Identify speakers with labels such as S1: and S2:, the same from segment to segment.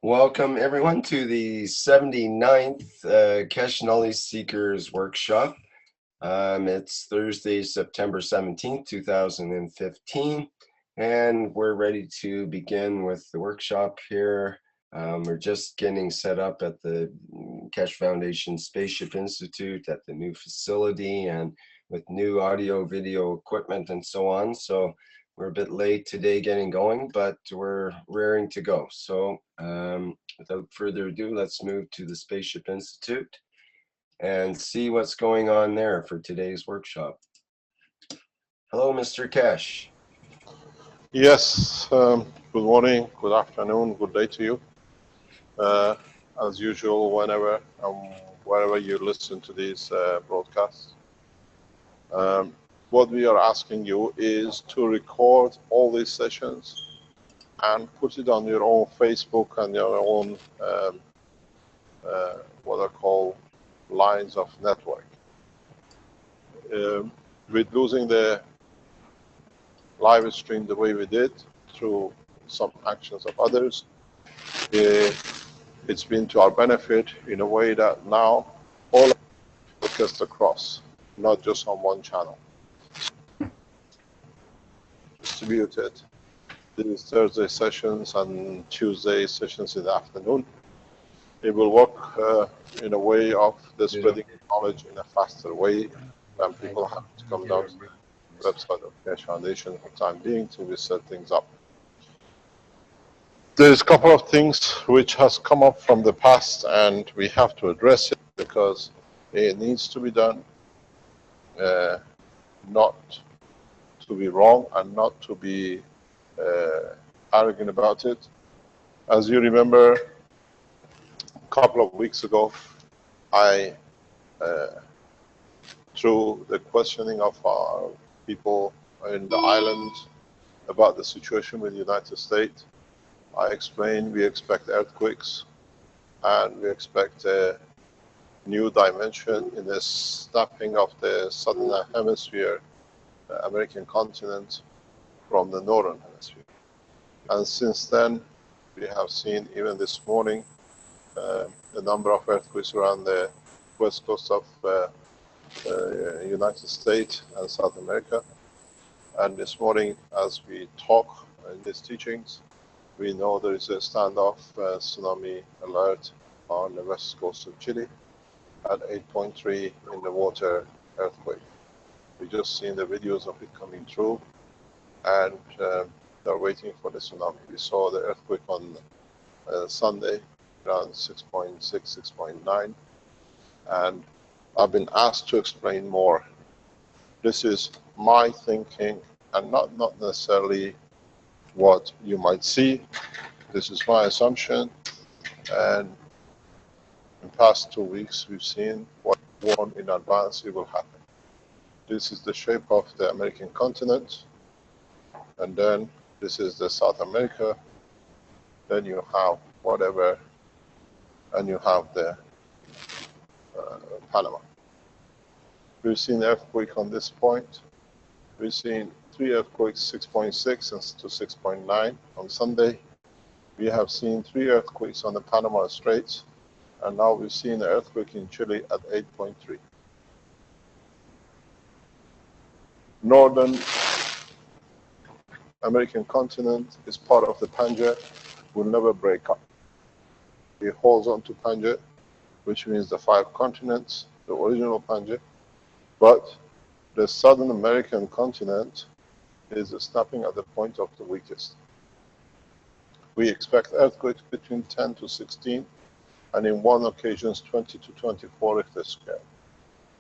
S1: Welcome everyone to the 79th Keshe Knowledge Seekers Workshop. It's Thursday, September 17th, 2015, and we're ready to begin with the workshop here. We're just getting set up at the Keshe Foundation Spaceship Institute at the new facility and with new audio, video equipment and so on. So we're a bit late today getting going, but we're raring to go. So without further ado, let's move to the Spaceship Institute and see what's going on there for today's workshop. Hello, Mr. Keshe.
S2: Yes, good morning, good afternoon, good day to you. As usual, wherever you listen to these broadcasts. What we are asking you is to record all these sessions and put it on your own Facebook and your own what are called lines of network. With losing the live stream the way we did through some actions of others, it's been to our benefit in a way that now all broadcast across, not just on one channel. Distributed these Thursday sessions and Tuesday sessions in the afternoon. It will work in a way of the spreading knowledge in a faster way than people have to come down to the website of Keshe Foundation for the time being till we set things up. There's a couple of things which has come up from the past and we have to address it because it needs to be done, not to be wrong and not to be arrogant about it. As you remember, a couple of weeks ago, I, through the questioning of our people in the island about the situation with the United States, I explained we expect earthquakes and we expect a new dimension in the snapping of the southern hemisphere, the American continent, from the northern hemisphere. And since then, we have seen, even this morning, a number of earthquakes around the west coast of United States and South America. And this morning, as we talk in these teachings, we know there is a standoff tsunami alert on the west coast of Chile at 8.3 in the water earthquake. We just seen the videos of it coming through, and they're waiting for the tsunami. We saw the earthquake on Sunday around 6.6, 6.9, and I've been asked to explain more. This is my thinking and not necessarily what you might see. This is my assumption, and in the past 2 weeks we've seen what warned in advance it will happen. This is the shape of the American continent, and then this is the South America, then you have whatever, and you have the Panama. We've seen earthquake on this point. We've seen 3 earthquakes, 6.6 and to 6.9 on Sunday. We have seen 3 earthquakes on the Panama Straits, and now we've seen an earthquake in Chile at 8.3. Northern American continent is part of the Pangaea, will never break up. It holds on to Pangaea, which means the 5 continents, the original Pangaea, but the Southern American continent is snapping at the point of the weakest. We expect earthquakes between 10 to 16, and in one occasion 20 to 24 Richter scale,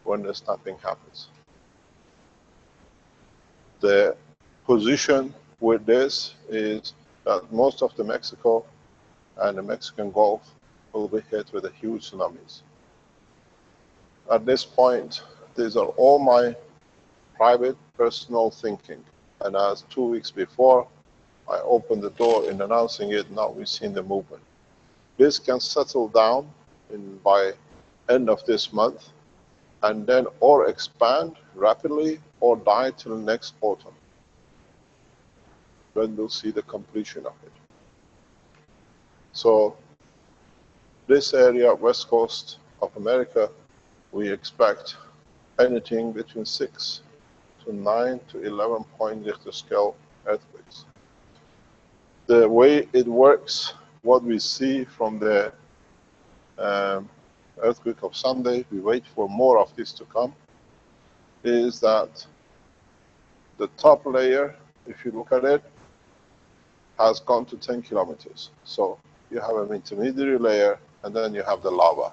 S2: when the snapping happens. The position with this is that most of the Mexico and the Mexican Gulf will be hit with a huge tsunamis. At this point, these are all my private, personal thinking. And as 2 weeks before, I opened the door in announcing it, now we've seen the movement. This can settle down by end of this month, and then or expand rapidly or die till next autumn. Then we'll see the completion of it. So this area, west coast of America, we expect anything between 6 to 9 to 11 point Richter scale earthquakes. The way it works, what we see from the earthquake of Sunday, we wait for more of this to come, is that the top layer, if you look at it, has gone to 10 kilometers. So you have an intermediary layer, and then you have the lava.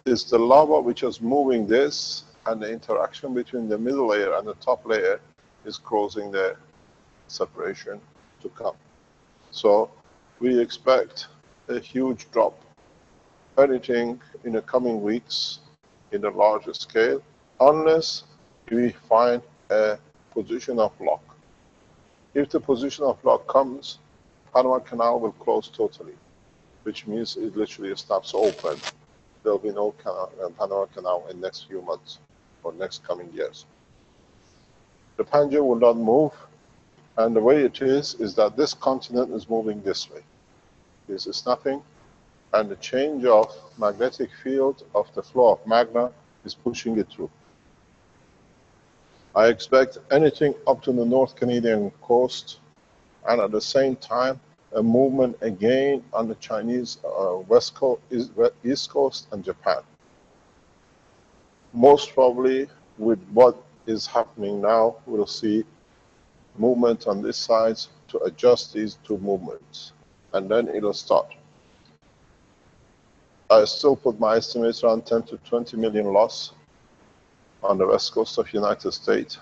S2: It's the lava which is moving this, and the interaction between the middle layer and the top layer is causing the separation to come. So we expect a huge drop, anything in the coming weeks in a larger scale, unless we find a position of lock. If the position of lock comes, Panama Canal will close totally, which means it literally stops open. There will be no Panama Canal in the next few months or next coming years. The pendulum will not move, and the way it is that this continent is moving this way. This is nothing, and the change of magnetic field of the flow of magma is pushing it through. I expect anything up to the North Canadian coast, and at the same time, a movement again on the Chinese west coast, east coast, and Japan. Most probably, with what is happening now, we'll see movement on this side to adjust these two movements, and then it'll start. I still put my estimates around 10 to 20 million loss on the west coast of United States,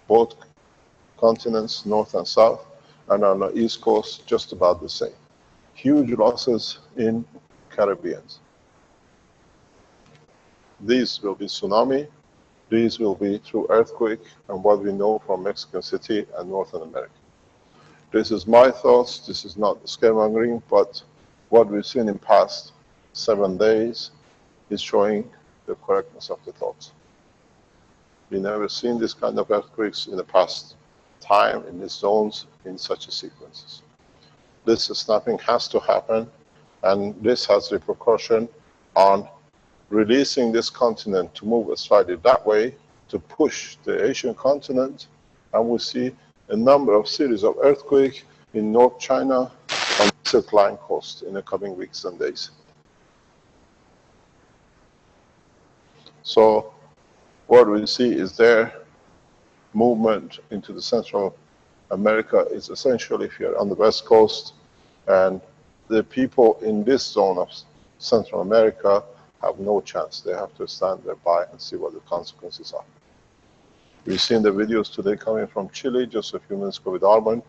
S2: both continents, north and south, and on the east coast, just about the same. Huge losses in Caribbean. These will be tsunami, these will be through earthquake, and what we know from Mexican City and Northern America. This is my thoughts, this is not scaremongering, but what we've seen in past 7 days is showing the correctness of the thoughts. We've never seen this kind of earthquakes in the past time in these zones in such a sequences. This snapping has to happen, and this has repercussion on releasing this continent to move slightly that way to push the Asian continent, and we see a number of series of earthquakes in North China on the Silk Line coast in the coming weeks and days. So what we see is their movement into the Central America is essentially if you're on the west coast, and the people in this zone of Central America have no chance. They have to stand there by and see what the consequences are. We've seen the videos today coming from Chile just a few minutes ago with Arben.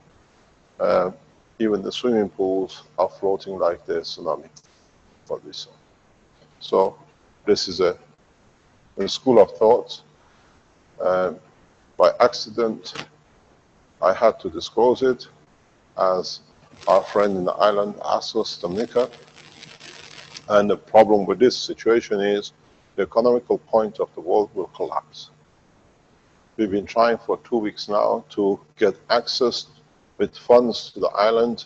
S2: Even the swimming pools are floating like the tsunami, what we saw. So this is a school of thought. By accident, I had to disclose it, as our friend in the island asked us, Dominica. And the problem with this situation is the economical point of the world will collapse. We've been trying for 2 weeks now to get access with funds to the island.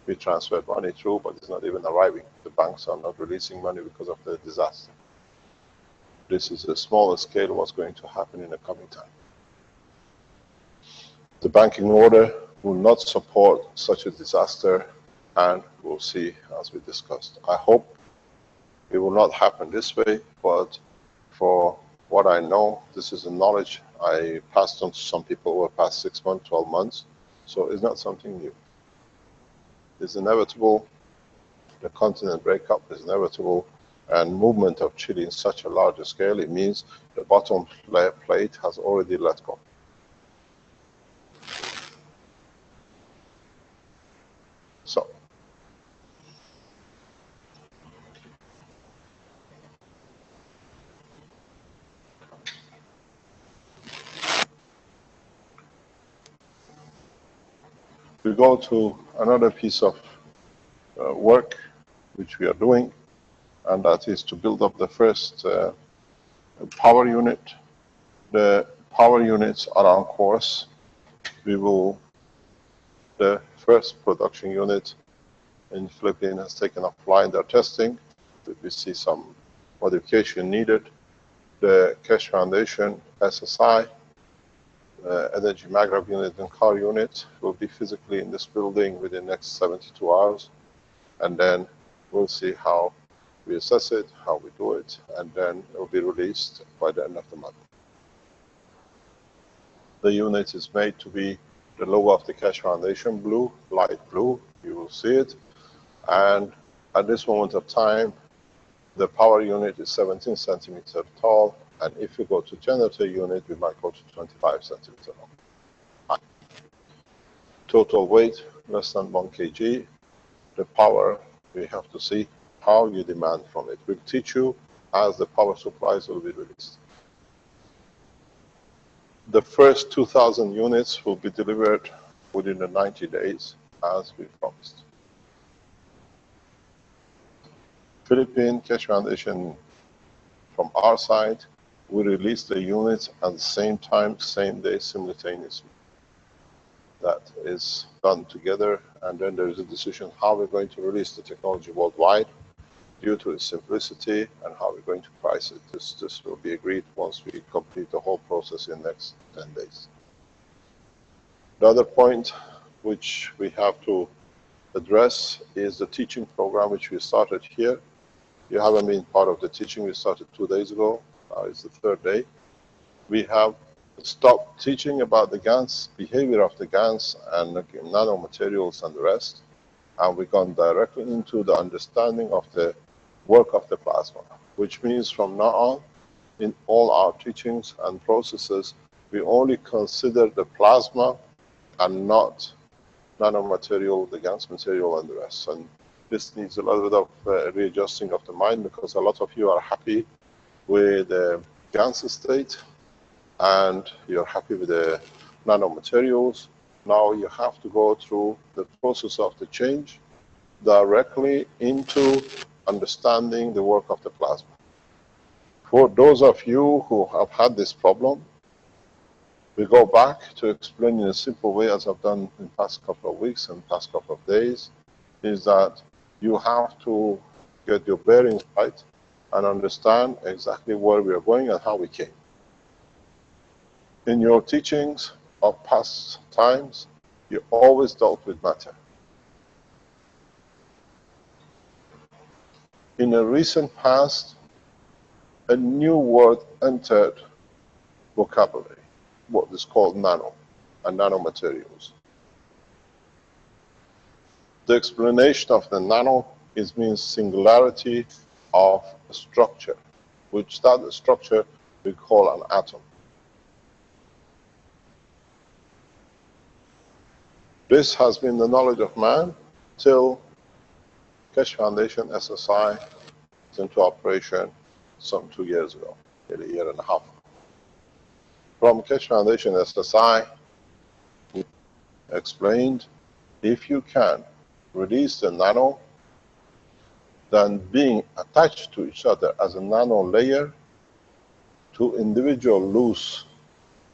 S2: We transferred money through, but it's not even arriving. The banks are not releasing money because of the disaster. This is a smaller scale of what's going to happen in the coming time. The banking order will not support such a disaster, and we'll see as we discussed. I hope it will not happen this way, but for what I know, this is a knowledge I passed on to some people over the past 6 months, 12 months, so it's not something new. It's inevitable. The continent breakup is inevitable, and movement of Chile in such a large scale, it means the bottom plate has already let go. So, we go to another piece of work which we are doing, and that is to build up the first power unit. The power units are on course. We will, the first production unit in Philippines has taken offline their testing. We see some modification needed. The Keshe Foundation, SSI, Energy Maghreb unit and car unit will be physically in this building within the next 72 hours. And then we'll see how we assess it, how we do it, and then it will be released by the end of the month. The unit is made to be the logo of the Keshe Foundation, blue, light blue, you will see it. And at this moment of time, the power unit is 17 centimeters tall, and if you go to generator unit, we might go to 25 centimeters long. Total weight, less than 1 kg. The power, we have to see how you demand from it. We'll teach you as the power supplies will be released. The first 2,000 units will be delivered within the 90 days, as we promised. Philippine Keshe Foundation, from our side, we release the units at the same time, same day, simultaneously. That is done together, and then there is a decision how we're going to release the technology worldwide due to its simplicity and how we're going to price it. This will be agreed once we complete the whole process in the next 10 days. The other point which we have to address is the teaching program which we started here. You haven't been part of the teaching. We started 2 days ago. Now it's the 3rd day. We have stopped teaching about the Gans, behavior of the Gans and the nanomaterials and the rest. And we've gone directly into the understanding of the work of the plasma, which means from now on, in all our teachings and processes, we only consider the plasma and not nanomaterial, the Gans material and the rest. And this needs a little bit of readjusting of the mind, because a lot of you are happy with the Gans state and you're happy with the nanomaterials. Now you have to go through the process of the change directly into understanding the work of the plasma. For those of you who have had this problem, we go back to explain in a simple way, as I've done in the past couple of weeks and past couple of days, is that you have to get your bearings right and understand exactly where we are going and how we came. In your teachings of past times, you always dealt with matter. In a recent past, a new word entered vocabulary, what is called nano and nanomaterials. The explanation of the nano means singularity of a structure, which that structure we call an atom. This has been the knowledge of man till Keshe Foundation SSI is into operation some 2 years ago, maybe a year and a half. From Keshe Foundation SSI, we explained if you can release the nano, then being attached to each other as a nano layer to individual loose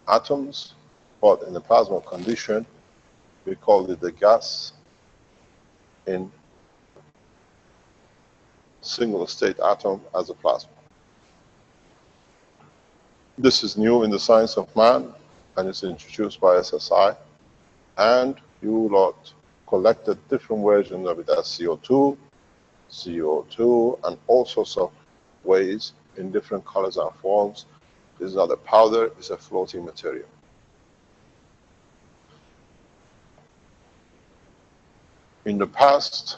S2: atoms, but in the plasma condition, we call it the gas in single state atom as a plasma. This is new in the science of man, and it's introduced by SSI, and you lot collected different versions of it as CO2, and all sorts of ways in different colors and forms. This is not a powder, it's a floating material. In the past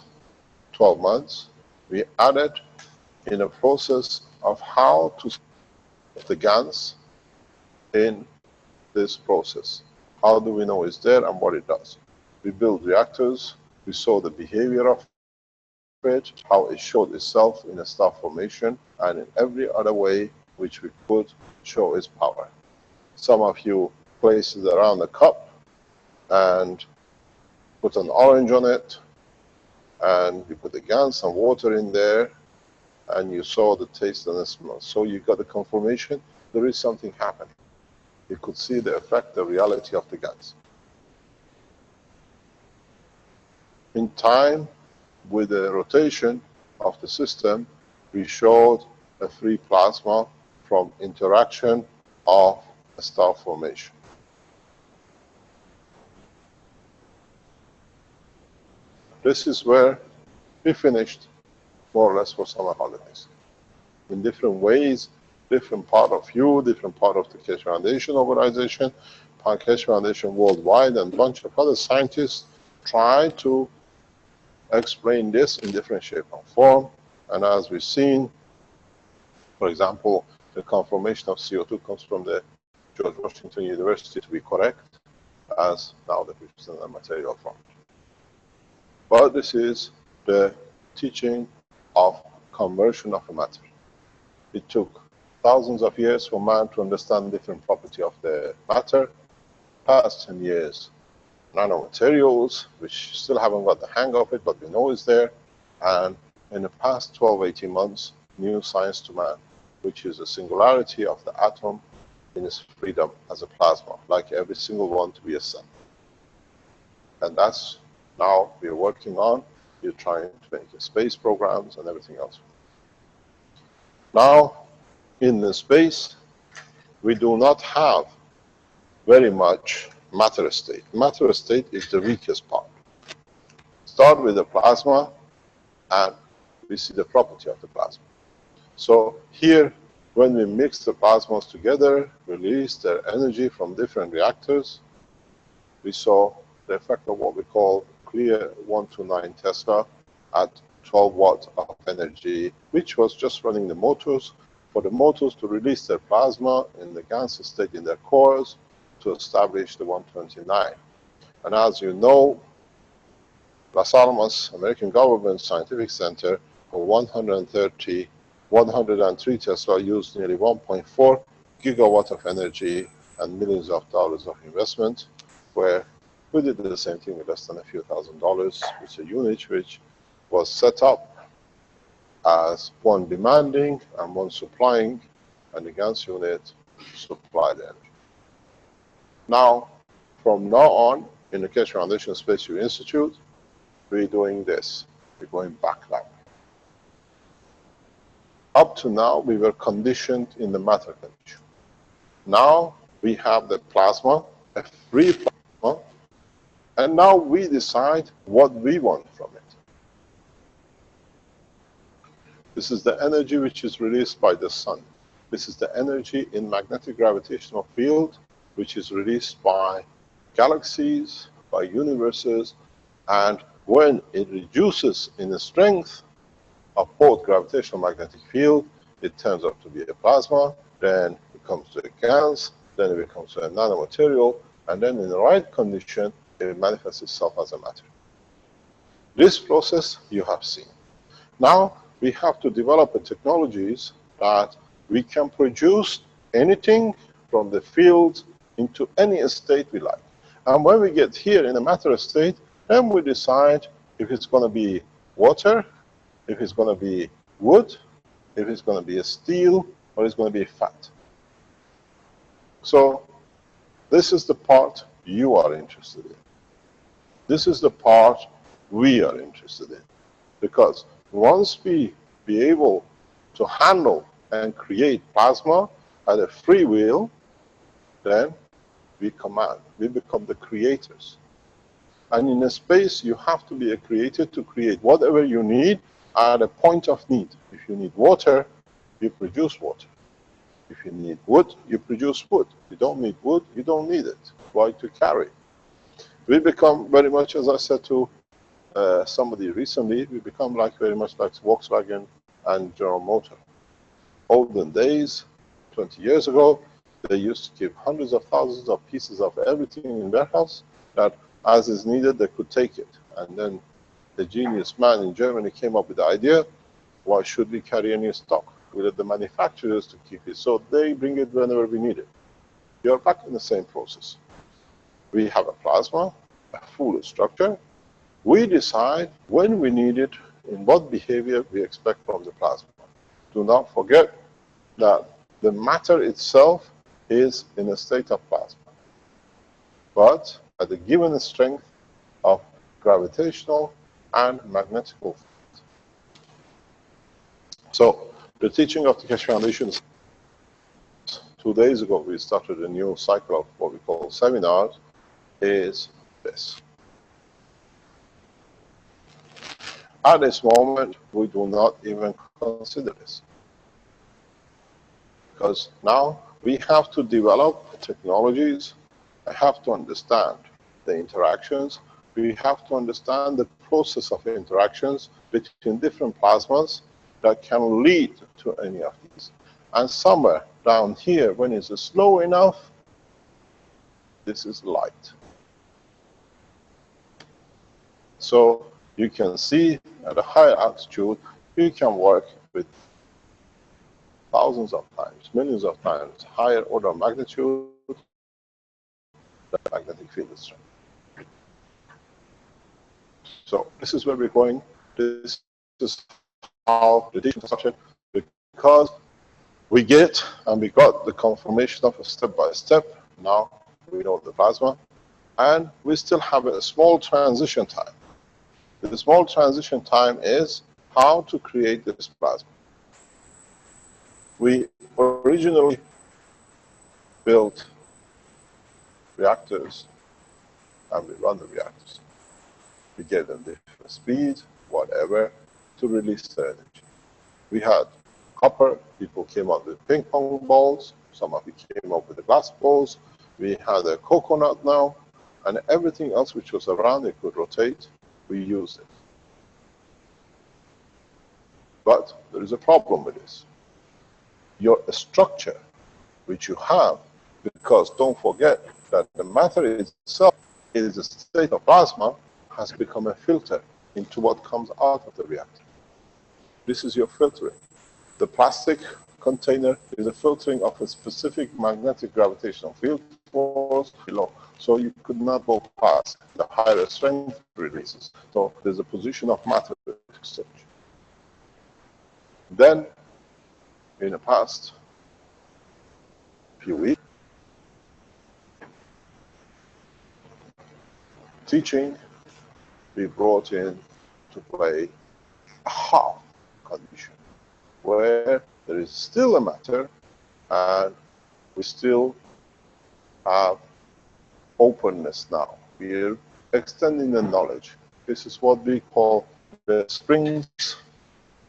S2: 12 months, we added in a process of how to the Gans in this process. How do we know it's there and what it does? We built reactors, we saw the behavior of it, how it showed itself in a star formation, and in every other way which we could show its power. Some of you placed it around the cup and put an orange on it, and you put the Gans and water in there, and you saw the taste and the smell. So you got the confirmation there is something happening. You could see the effect, the reality of the Gans. In time, with the rotation of the system, we showed a free plasma from interaction of a star formation. This is where we finished more or less for summer holidays. In different ways, different part of you, different part of the Keshe Foundation organization, Keshe Foundation worldwide, and a bunch of other scientists try to explain this in different shape and form. And as we've seen, for example, the conformation of CO2 comes from the George Washington University to be correct, as now that we've seen the material from. But this is the teaching of conversion of a matter. It took thousands of years for man to understand different property of the matter. Past 10 years, nanomaterials, which still haven't got the hang of it, but we know it's there. And in the past 12, 18 months, new science to man, which is a singularity of the atom in its freedom as a plasma, like every single one to be a sun. And that's now we're working on. We're trying to make space programs and everything else. Now, in the space, we do not have very much matter state. Matter state is the weakest part. Start with the plasma, and we see the property of the plasma. So here, when we mix the plasmas together, release their energy from different reactors, we saw the effect of what we call clear 129 Tesla at 12 watts of energy, which was just running the motors, for the motors to release their plasma in the Gans state in their cores to establish the 129. And as you know, Las Almas, American Government Scientific Center, for 103 Tesla used nearly 1.4 gigawatt of energy and millions of dollars of investment, where we did the same thing with less than a few $1,000s with a unit which was set up as one demanding and one supplying, and the Gans unit supplied energy. Now, from now on, in the Keshe Foundation Space U Institute, we're doing this. We're going back now. Up to now, we were conditioned in the matter condition. Now, we have the plasma, a free plasma, and now we decide what we want from it. This is the energy which is released by the sun. This is the energy in magnetic gravitational field which is released by galaxies, by universes, and when it reduces in the strength of both gravitational magnetic field, it turns out to be a plasma, then it comes to a Gans, then it becomes a nanomaterial, and then in the right condition, it manifests itself as a matter. This process you have seen. Now, we have to develop technologies that we can produce anything from the field into any state we like. And when we get here in a matter state, then we decide if it's going to be water, if it's going to be wood, if it's going to be a steel, or it's going to be fat. So this is the part you are interested in. This is the part we are interested in. Because once we be able to handle and create plasma at a free will, then we command. We become the creators. And in a space, you have to be a creator to create whatever you need at a point of need. If you need water, you produce water. If you need wood, you produce wood. If you don't need wood, you don't need it. Why to carry? We become very much, as I said to somebody recently, we become like very much like Volkswagen and General Motors. Olden days, 20 years ago, they used to keep hundreds of thousands of pieces of everything in their house that as is needed, they could take it. And then the genius man in Germany came up with the idea, why should we carry any stock? We let the manufacturers to keep it, so they bring it whenever we need it. You're back in the same process. We have a plasma, a full structure. We decide when we need it, in what behavior we expect from the plasma. Do not forget that the matter itself is in a state of plasma. But at a given strength of gravitational and magnetical field. So the teaching of the Keshe Foundation, 2 days ago we started a new cycle of what we call seminars, is this. At this moment, we do not even consider this. Because now we have to develop technologies, I have to understand the interactions, we have to understand the process of interactions between different plasmas that can lead to any of these. And somewhere down here, when it's slow enough, this is light. So you can see at a higher altitude, you can work with thousands of times, millions of times higher order of magnitude than magnetic field strength. So this is where we're going. This is how the teaching started, because we get and we got the confirmation of a step by step. Now we know the plasma, and we still have a small transition time. The small transition time is how to create this plasma. We originally built reactors and we run the reactors. We gave them different speeds, whatever, to release the energy. We had copper, people came up with ping pong balls, some of it came up with the glass balls. We had a coconut now, and everything else which was around, it could rotate, we used it. But there is a problem with this. Your structure, which you have, because don't forget that the matter itself is a state of plasma, has become a filter into what comes out of the reactor. This is your filtering. The plastic container is a filtering of a specific magnetic gravitational field force below. So you could not go past the higher strength releases. So there's a position of matter exchange. Then, in the past few weeks, teaching, we brought in to play a half condition, where there is still a matter and we still have openness now. We're extending the knowledge. This is what we call the springs,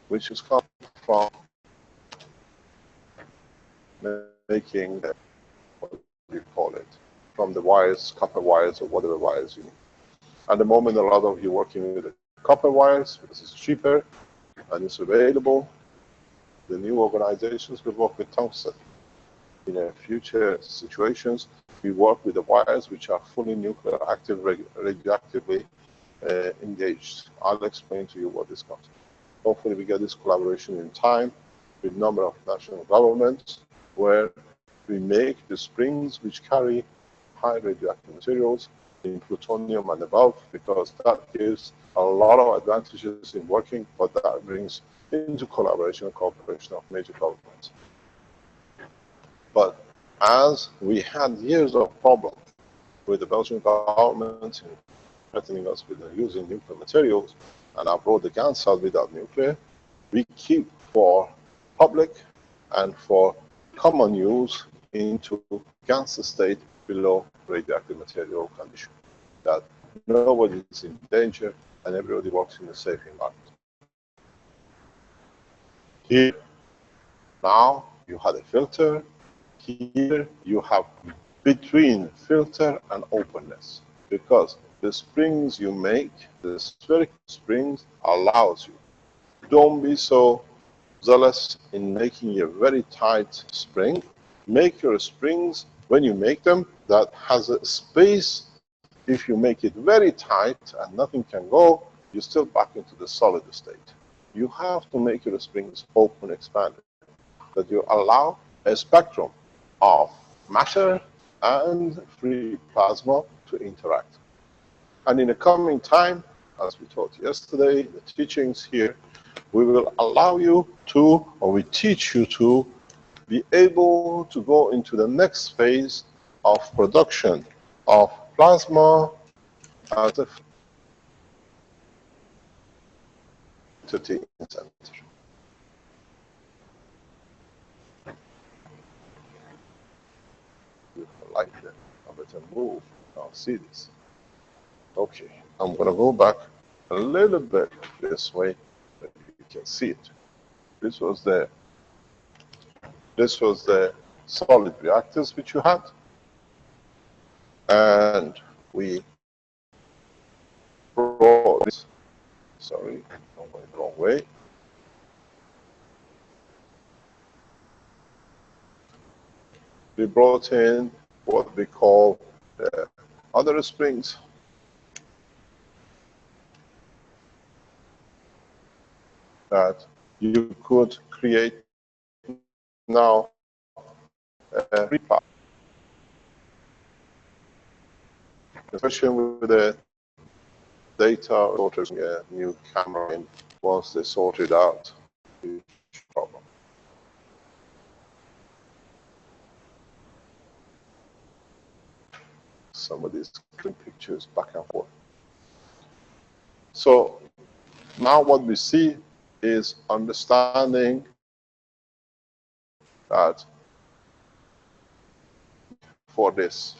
S2: which is come from making, what do you call it, from the wires, copper wires or whatever wires you need. At the moment, a lot of you are working with the copper wires because it's cheaper and it's available. The new organizations will work with tungsten. In future situations, we work with the wires which are fully nuclear active, radioactively engaged. I'll explain to you what this comes. Hopefully we get this collaboration in time with a number of national governments, where we make the springs which carry high radioactive materials in plutonium and above, because that gives a lot of advantages in working, but that brings into collaboration and cooperation of major governments. But as we had years of problems with the Belgian government threatening us with using nuclear materials, and I brought the Gans out without nuclear, we keep for public and for common use into Gans state below radioactive material condition, that nobody is in danger and everybody works in a safe environment. Here, now you had a filter. Here you have between filter and openness, because the springs you make, the spherical springs, allows you. Don't be so zealous in making a very tight spring. Make your springs, when you make them, that has a space. If you make it very tight and nothing can go, you're still back into the solid state. You have to make your springs open, expanded, that you allow a spectrum of matter and free plasma to interact. And in the coming time, as we taught yesterday, the teachings here, we will allow you to, or we teach you to, be able to go into the next phase of production of plasma as a entertainment center. Like that. I better move. Now see this. Okay, I'm gonna go back a little bit this way, that you can see it. This was the solid reactors which you had, and we brought this. Sorry, I'm going the wrong way. We brought in what we call the other springs. That you could create now a reply. Especially with the data sorters, a new camera in, once they sorted out the problem. Some of these clean pictures back and forth. So now what we see is understanding that for this.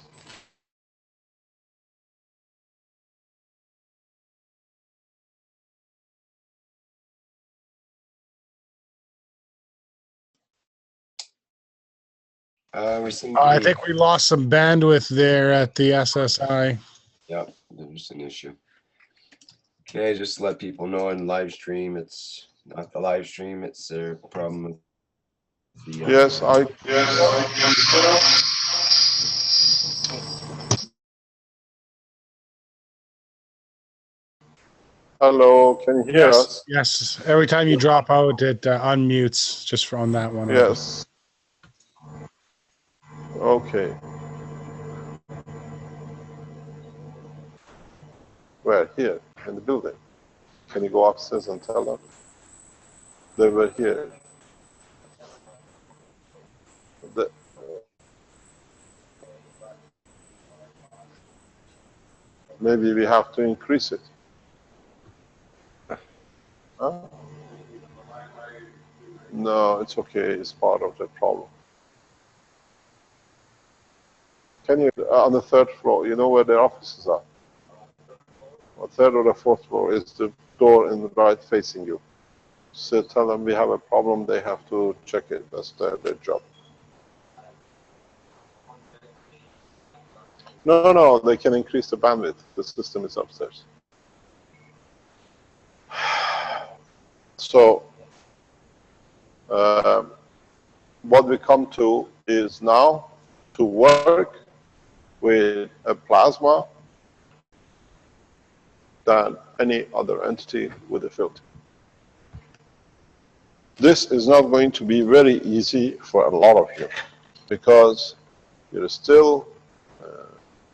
S3: I think we lost some bandwidth there at the SSI.
S1: Yeah, there's an issue. Okay, just to let people know in live stream, it's not the live stream, it's a problem with the.
S2: Yes, I. Hello, can you hear us?
S3: Yes. Every time you drop out, it unmutes just from that one.
S2: Yes. Okay. Where? Here, in the building. Can you go upstairs and tell them? They were here. Maybe we have to increase it. Huh? No, it's okay. It's part of the problem. Can you, on the third floor, you know where their offices are? On the third or the fourth floor is the door in the right facing you. So tell them we have a problem, they have to check it. That's their job. No, they can increase the bandwidth. The system is upstairs. So, what we come to is now to work with a plasma than any other entity with a filter. This is not going to be very easy for a lot of you because you're still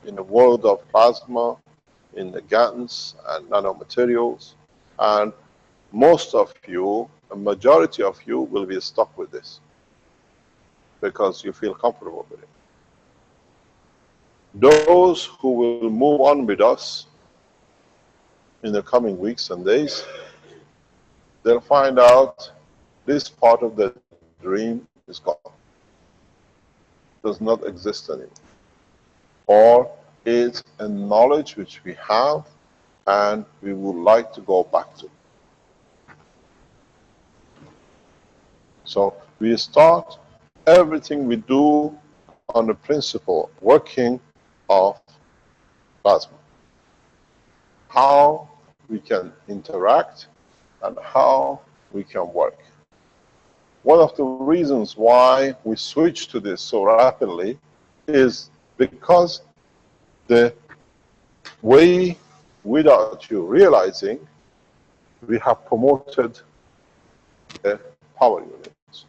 S2: in the world of plasma, in the Gans and nanomaterials, and most of you, a majority of you, will be stuck with this because you feel comfortable with it. Those who will move on with us in the coming weeks and days, they'll find out this part of the dream is gone, does not exist anymore, or is a knowledge which we have and we would like to go back to. So we start everything we do on the principle working of plasma. How we can interact and how we can work. One of the reasons why we switch to this so rapidly is because the way, without you realizing, we have promoted the power units.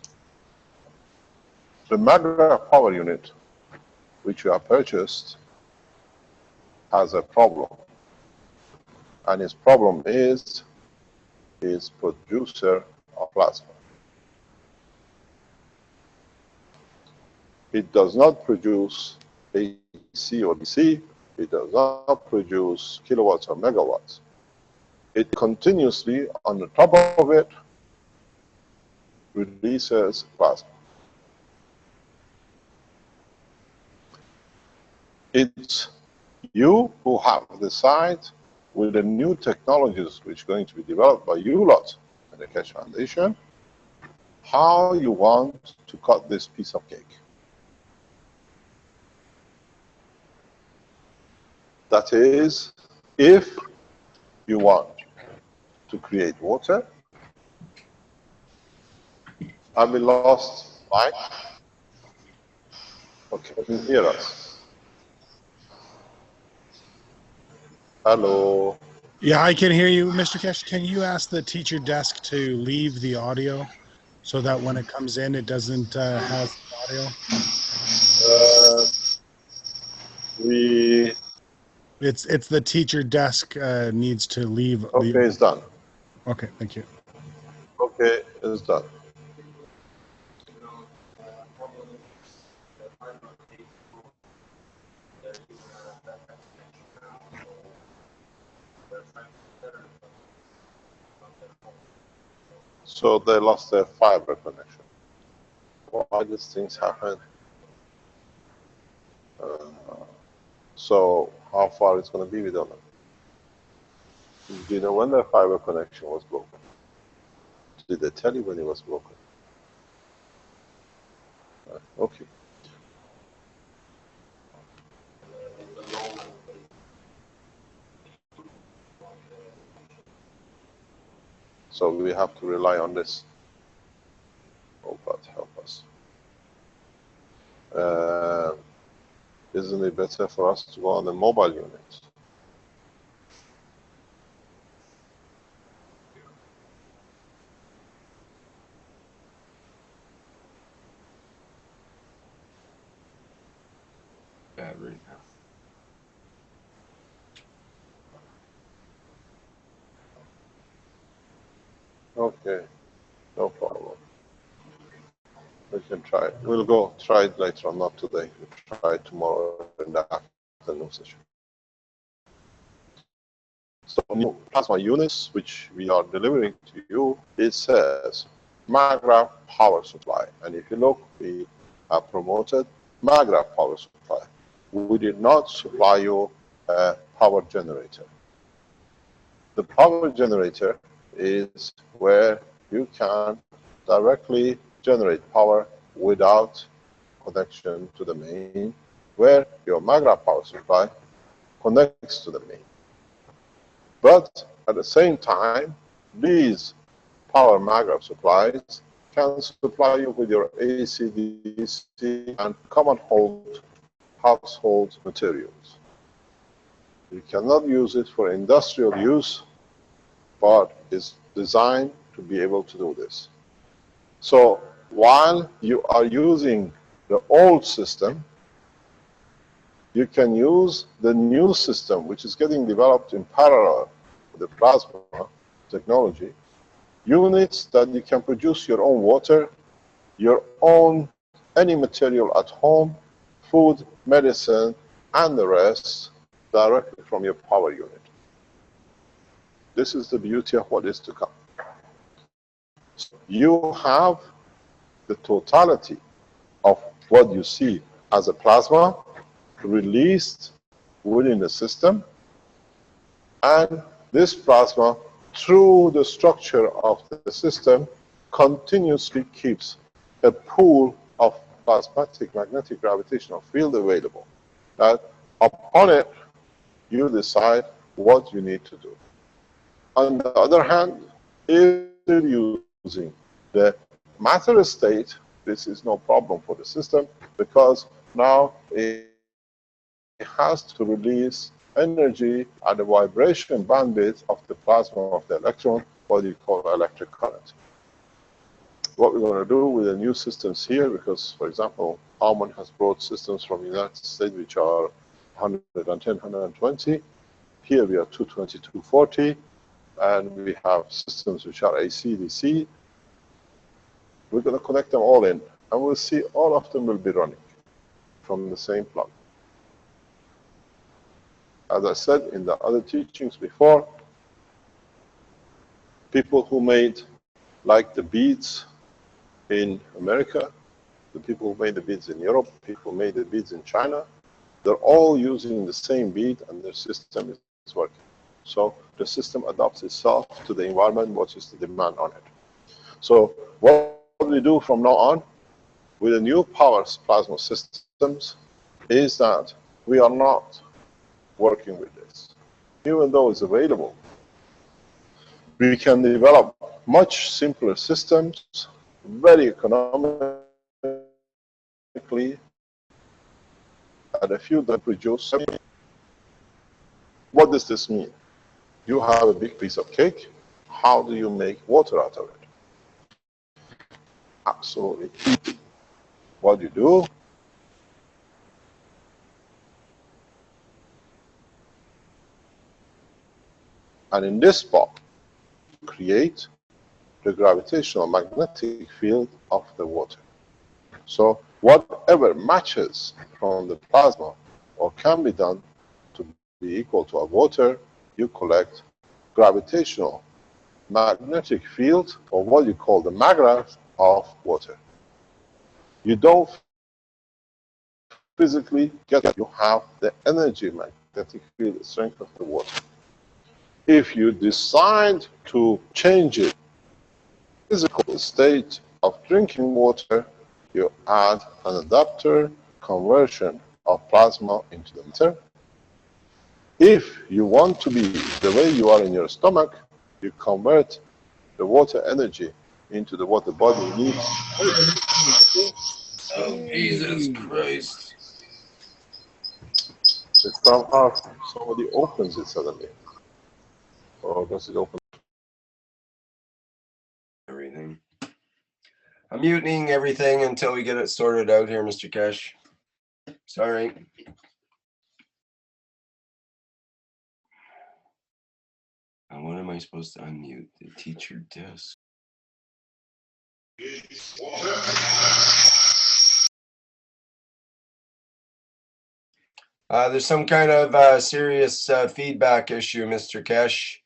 S2: The mega power unit which you have purchased has a problem. And its problem is producer of plasma. It does not produce AC or DC. It does not produce kilowatts or megawatts. it continuously, on the top of it, releases plasma. It's you who have to decide with the new technologies which are going to be developed by you lot and the Keshe Foundation, how you want to cut this piece of cake. That is, if you want to create water, have we lost light? Okay, can you hear us? Hello?
S3: Yeah, I can hear you, Mr. Keshe. Can you ask the teacher desk to leave the audio so that when it comes in, it doesn't have audio? It's the teacher desk needs to leave.
S2: Okay, it's done.
S3: Okay, thank you.
S2: Okay, it's done. So they lost their fiber connection. Why these things happen? So how far it's going to be, we don't know. Do you know when their fiber connection was broken? Did they tell you when it was broken? Okay. So we have to rely on this. Oh God, help us. Isn't it better for us to go on the mobile unit?
S1: Battery.
S2: Okay, no problem. We can try it. We'll go try it later on, not today. We'll try it tomorrow in the afternoon session. So new plasma units which we are delivering to you, it says maggraph power supply. And if you look, we have promoted maggraph power supply. We did not supply you a power generator. The power generator is where you can directly generate power without connection to the main, where your maggraph power supply connects to the main. But at the same time, these power maggraph supplies can supply you with your AC, DC, and common household materials. You cannot use it for industrial use, but it's designed to be able to do this. So while you are using the old system, you can use the new system, which is getting developed in parallel with the plasma technology, units that you can produce your own water, your own any material at home, food, medicine, and the rest directly from your power unit. This is the beauty of what is to come. You have the totality of what you see as a plasma released within the system, and this plasma, through the structure of the system, continuously keeps a pool of plasmatic magnetic gravitational field available, that upon it you decide what you need to do. On the other hand, if you're using the matter state, this is no problem for the system, because now it has to release energy at the vibration bandwidth of the plasma of the electron, what you call electric current. What we're going to do with the new systems here, because, for example, Harman has brought systems from the United States which are 110, 120. Here we are 220, 240. And we have systems which are AC, DC. We're going to connect them all in, and we'll see all of them will be running from the same plug. As I said in the other teachings before, people who made, like the beads in America, the people who made the beads in Europe, people who made the beads in China, they're all using the same bead and their system is working. So the system adapts itself to the environment, what is the demand on it. So what we do from now on with the new power plasma systems is that we are not working with this. Even though it's available, we can develop much simpler systems, very economically, at a few that produce. What does this mean? You have a big piece of cake. How do you make water out of it? Absolutely easy. What you do, and in this box, create the gravitational magnetic field of the water. So whatever matches from the plasma or can be done to be equal to a water, you collect gravitational magnetic field, or what you call the magnet of water. You don't physically get it, you have the energy magnetic field strength of the water. If you decide to change it, physical state of drinking water, you add an adapter conversion of plasma into the matter. If you want to be the way you are in your stomach, you convert the water energy into the what the body needs.
S1: Oh, Jesus Christ.
S2: If somehow somebody opens it suddenly, or does it open?
S1: Everything. I'm muting everything until we get it sorted out here, Mr. Keshe. Sorry. And what am I supposed to unmute? The teacher desk. There's some kind of serious feedback issue, Mr. Keshe.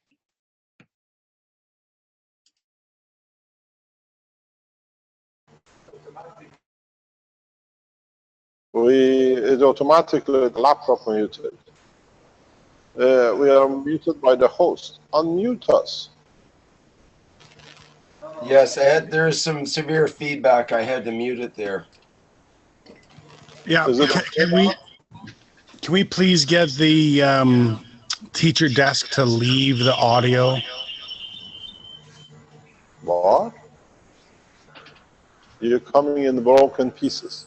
S2: It automatically, the laptop muted. We are muted by the host. Unmute us.
S1: Yes, there's some severe feedback. I had to mute it there.
S3: Yeah, can we please get the teacher desk to leave the audio?
S2: What? You're coming in broken pieces.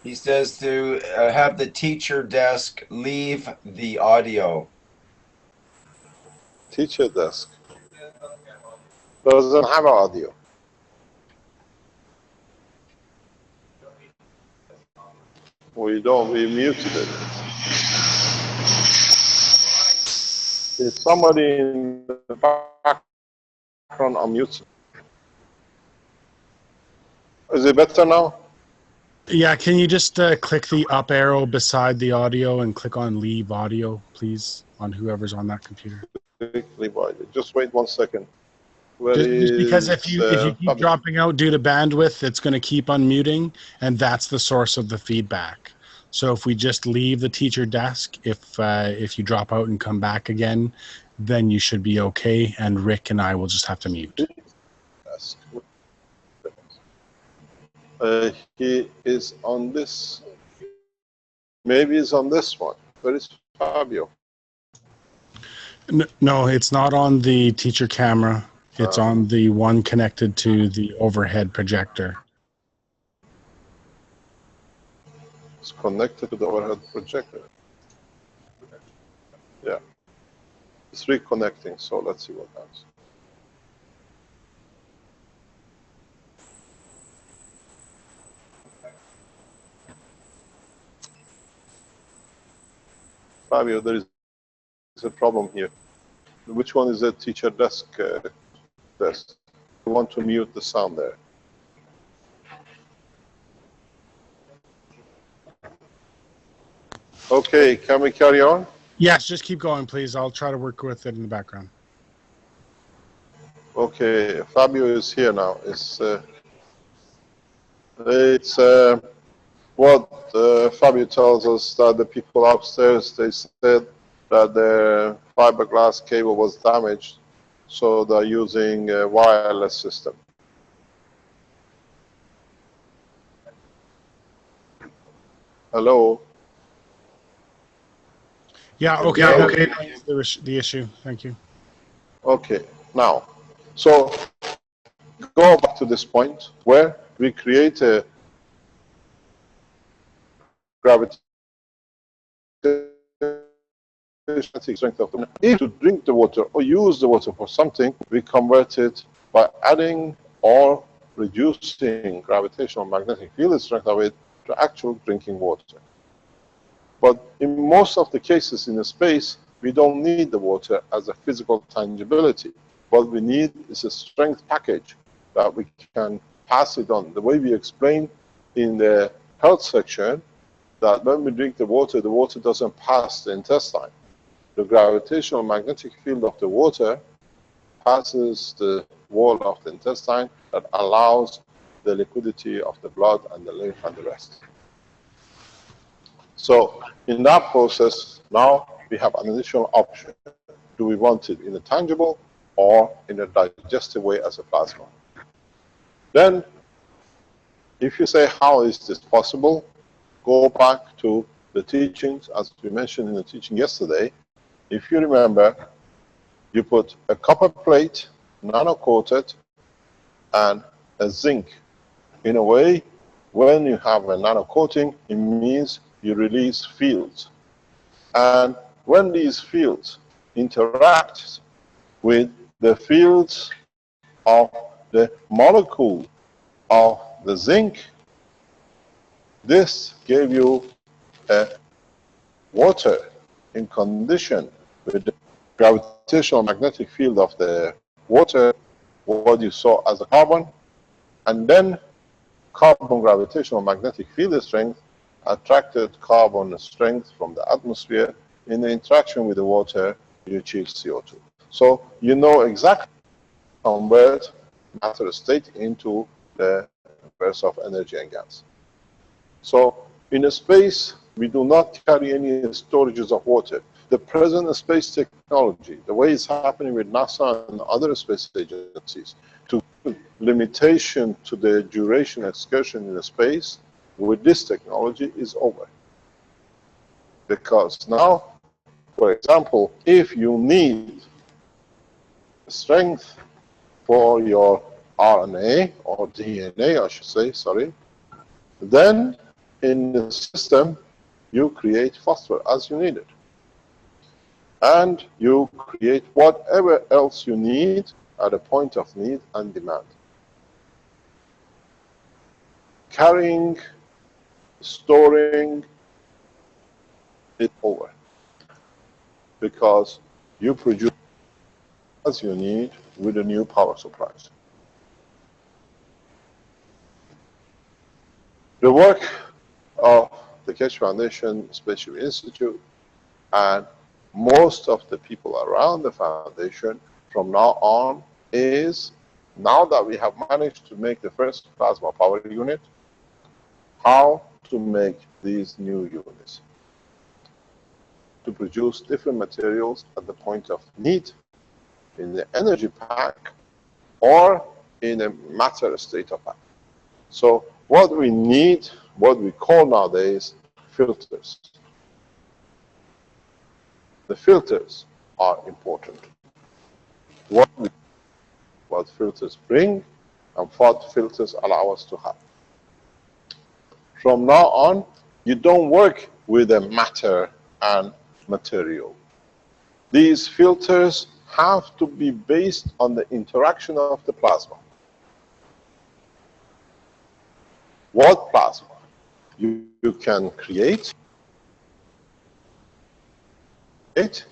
S1: He says to have the teacher desk leave the audio.
S2: Teacher desk doesn't have audio. We don't, we muted it. Is somebody in the background unmute? Is it better now?
S3: Yeah, can you just click the up arrow beside the audio and click on leave audio, please, on whoever's on that computer?
S2: Just wait 1 second.
S3: Just because if you keep dropping out due to bandwidth, it's going to keep unmuting, and that's the source of the feedback. So if we just leave the teacher desk, if you drop out and come back again, then you should be okay, and Rick and I will just have to mute.
S2: He is on this. Maybe he's on this one. Where is Fabio?
S3: No, it's not on the teacher camera. It's on the one connected to the overhead projector.
S2: It's connected to the overhead projector. Yeah. It's reconnecting, so let's see what happens. Fabio, there is a problem here. Which one is the teacher desk? Desk. You want to mute the sound there. Okay, can we carry on?
S3: Yes, just keep going, please. I'll try to work with it in the background.
S2: Okay, Fabio is here now. What Fabio tells us that the people upstairs, they said that the fiberglass cable was damaged, so they're using a wireless system. Hello?
S3: Yeah, okay.
S2: Yeah,
S3: okay. The issue. Thank you.
S2: Okay, now, so go back to this point where we create a gravitational strength of the water. If to drink the water or use the water for something, we convert it by adding or reducing gravitational magnetic field strength of it to actual drinking water. But in most of the cases in the space, we don't need the water as a physical tangibility. What we need is a strength package that we can pass it on. The way we explained in the health section, that when we drink the water doesn't pass the intestine. The gravitational magnetic field of the water passes the wall of the intestine that allows the liquidity of the blood and the lymph and the rest. So in that process, now we have an additional option. Do we want it in a tangible or in a digestive way as a plasma? Then, if you say, how is this possible? Go back to the teachings, as we mentioned in the teaching yesterday. If you remember, you put a copper plate, nano-coated, and a zinc. In a way, when you have a nano-coating, it means you release fields. And when these fields interact with the fields of the molecule of the zinc, this gave you a water in condition with the gravitational magnetic field of the water, what you saw as a carbon, and then carbon gravitational magnetic field strength attracted carbon strength from the atmosphere. In the interaction with the water, you achieve CO2. So you know exactly how to convert matter state into the verse of energy and gas. So in a space, we do not carry any storages of water. The present space technology, the way it's happening with NASA and other space agencies, to limitation to the duration excursion in the space, with this technology is over. Because now, for example, if you need strength for your RNA or DNA, I should say, sorry, then in the system, you create phosphor as you need it. And you create whatever else you need at a point of need and demand. Carrying, storing it over. Because you produce as you need with a new power supplies. The work of the Keshe Foundation Spaceship Institute and most of the people around the foundation from now on is, now that we have managed to make the first plasma power unit, how to make these new units to produce different materials at the point of need in the energy pack or in a matter state of pack. So what we need, what we call nowadays filters. The filters are important. What filters bring and what filters allow us to have. From now on, you don't work with a matter and material. These filters have to be based on the interaction of the plasma. What plasma? You can create it.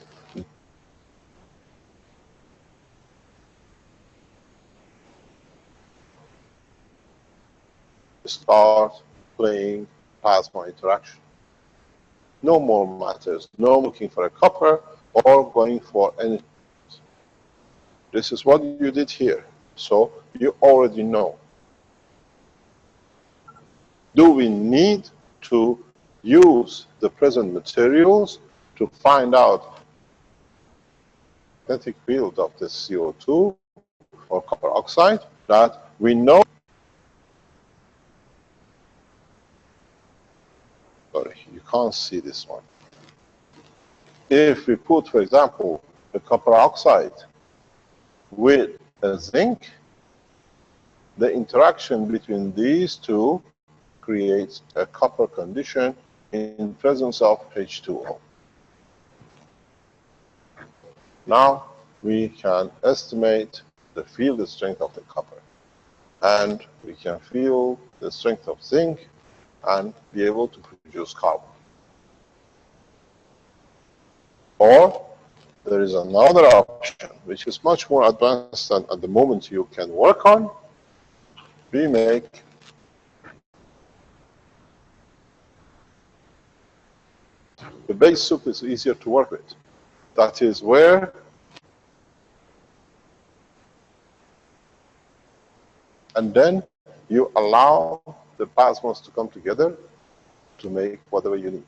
S2: Start playing plasma interaction. No more matters, no looking for a copper or going for anything. This is what you did here. So you already know. Do we need to use the present materials to find out the magnetic field of the CO2 or copper oxide that we know? Sorry, you can't see this one. If we put, for example, the copper oxide with a zinc, the interaction between these two creates a copper condition in presence of H2O. Now we can estimate the field strength of the copper, and we can feel the strength of zinc and be able to produce carbon. Or there is another option which is much more advanced than at the moment you can work on. We make the base soup is easier to work with. That is where and then you allow the plasmas to come together to make whatever you need.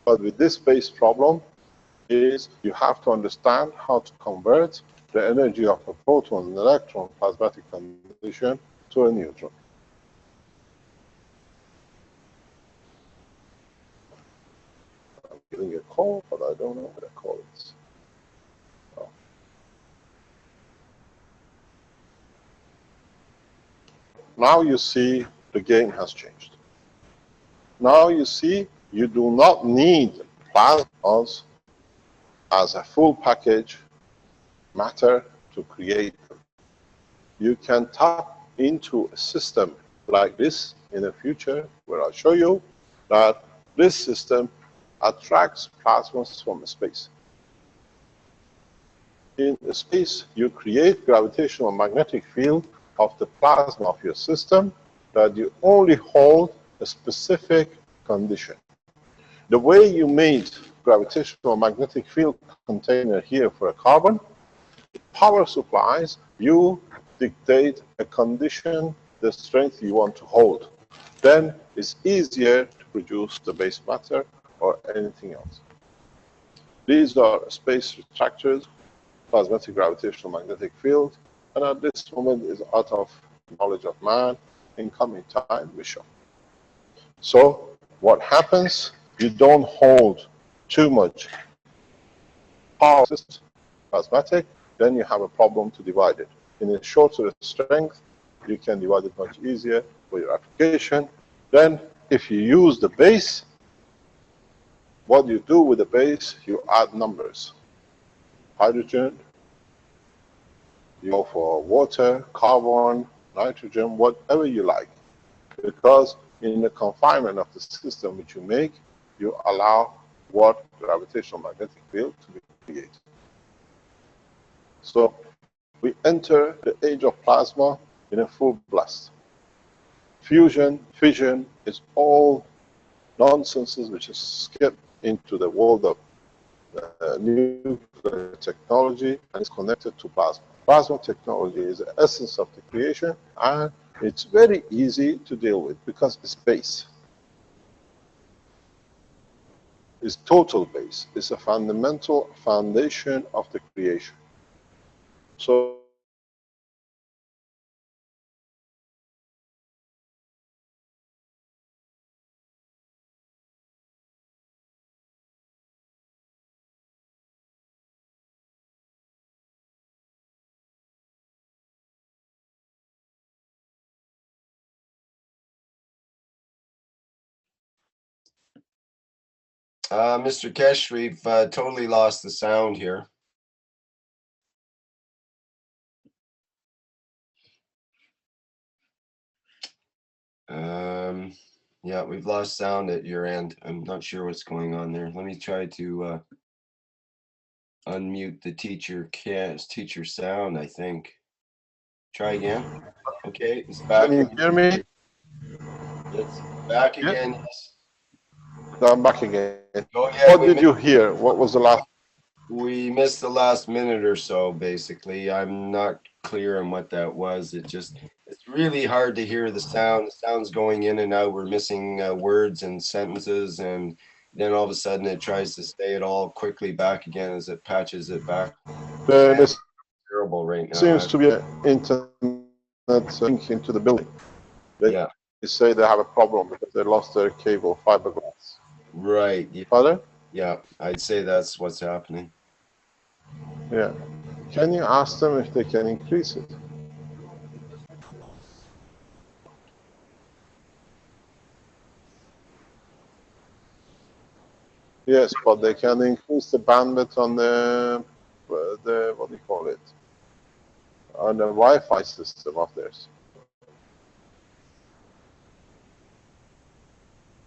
S2: But with this base problem is you have to understand how to convert the energy of a proton and electron plasmatic condition to a neutron. I'm getting a call, but I don't know what the call is. Oh. Now you see the game has changed. Now you see you do not need plasmas as a full package matter to create them. You can tap into a system like this in the future, where I'll show you that this system attracts plasmas from space. In space, you create gravitational magnetic field of the plasma of your system that you only hold a specific condition. The way you made gravitational magnetic field container here for a carbon, power supplies, you dictate a condition, the strength you want to hold. Then it's easier to produce the base matter or anything else. These are space retractors, plasmatic gravitational magnetic field, and at this moment is out of knowledge of man. In coming time, we show. So what happens? You don't hold too much power system, plasmatic, then you have a problem to divide it. In a shorter strength, you can divide it much easier for your application. Then, if you use the base, what you do with the base, you add numbers. Hydrogen, you go for water, carbon, nitrogen, whatever you like. Because in the confinement of the system which you make, you allow what gravitational magnetic field to be created. So we enter the age of plasma in a full blast. Fusion, fission is all nonsenses which is skipped into the world of nuclear technology and is connected to plasma. Plasma technology is the essence of the creation, and it's very easy to deal with because it's base. It's total base. It's a fundamental foundation of the creation. So
S1: Mr. Keshe, we've totally lost the sound here. Yeah, we've lost sound at your end. I'm not sure what's going on there. Let me try to unmute the teacher sound, I think. Try again. Okay, it's back.
S2: can you hear me?
S1: It's back again, yes.
S2: I'm back again.
S1: Go ahead.
S2: What did you hear? What was the last?
S1: We missed the last minute or so, basically. I'm not clear on what that was. It's really hard to hear the sound. The sound's going in and out. We're missing words and sentences, and then all of a sudden it tries to say it all quickly back again as it patches it back.
S2: There
S1: Terrible right now.
S2: seems to be an internet link into the building.
S1: Yeah.
S2: They say they have a problem because they lost their cable, fiberglass.
S1: Right. Yeah.
S2: Pardon?
S1: Yeah, I'd say that's what's happening.
S2: Yeah. Can you ask them if they can increase it? Yes, but they can increase the bandwidth on the what do you call it? On the Wi-Fi system of theirs.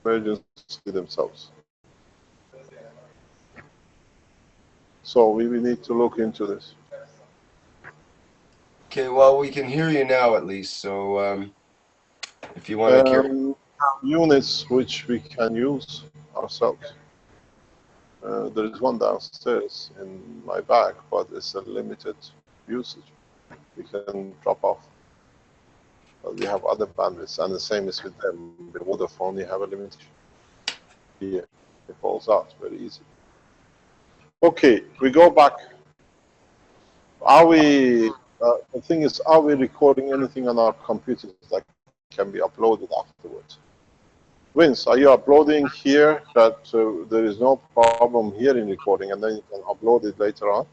S2: Emergency themselves. So we need to look into this.
S1: Okay, well, we can hear you now at least. So if you want to carry
S2: units which we can use ourselves. There is one downstairs in my bag, but it's a limited usage. We can drop off. But we have other bandwidths, and the same is with them. With Vodafone, you have a limitation. Here, it falls out very easy. Okay, we go back. Are we? The thing is, are we recording anything on our computers that can be uploaded afterwards? Vince, are you uploading here that there is no problem here in recording, and then you can upload it later on?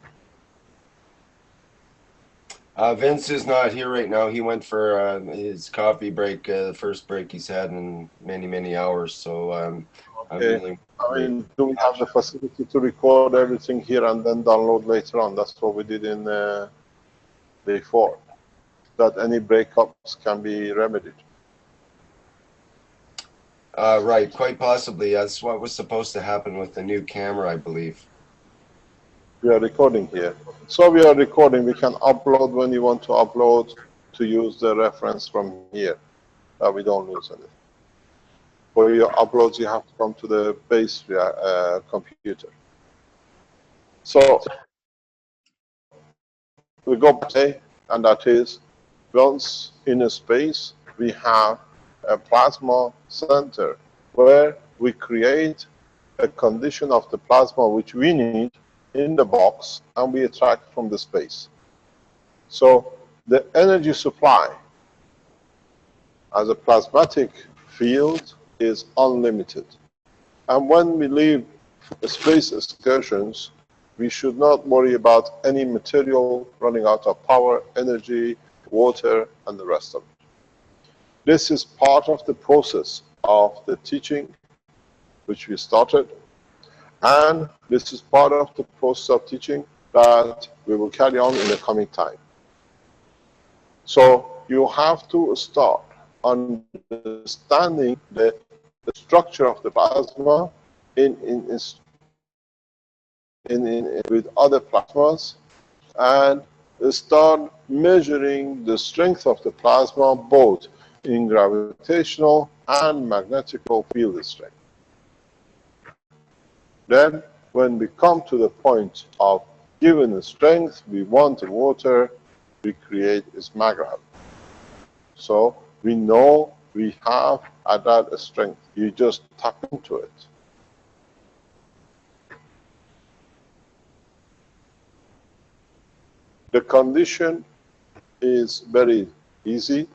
S1: Vince is not here right now. He went for his coffee break, the first break he's had in many, many hours. So
S2: Okay. I mean, do we have the facility to record everything here and then download later on? That's what we did in before. That any breakups can be remedied.
S1: Right, quite possibly. That's what was supposed to happen with the new camera, I believe.
S2: We are recording here. So we are recording. We can upload when you want to upload to use the reference from here. We don't lose anything. For your uploads, you have to come to the base computer. So we go back, and that is once in a space, we have a plasma center where we create a condition of the plasma which we need in the box, and we attract from the space. So the energy supply as a plasmatic field is unlimited. And when we leave the space excursions, we should not worry about any material running out of power, energy, water, and the rest of it. This is part of the process of the teaching which we started, and this is part of the process of teaching that we will carry on in the coming time. So you have to start understanding the structure of the plasma with other plasmas, and start measuring the strength of the plasma both in gravitational and magnetical field strength. Then, when we come to the point of given the strength we want the water, we create is magravity. So we know we have at that strength. You just tap into it. The condition is very easy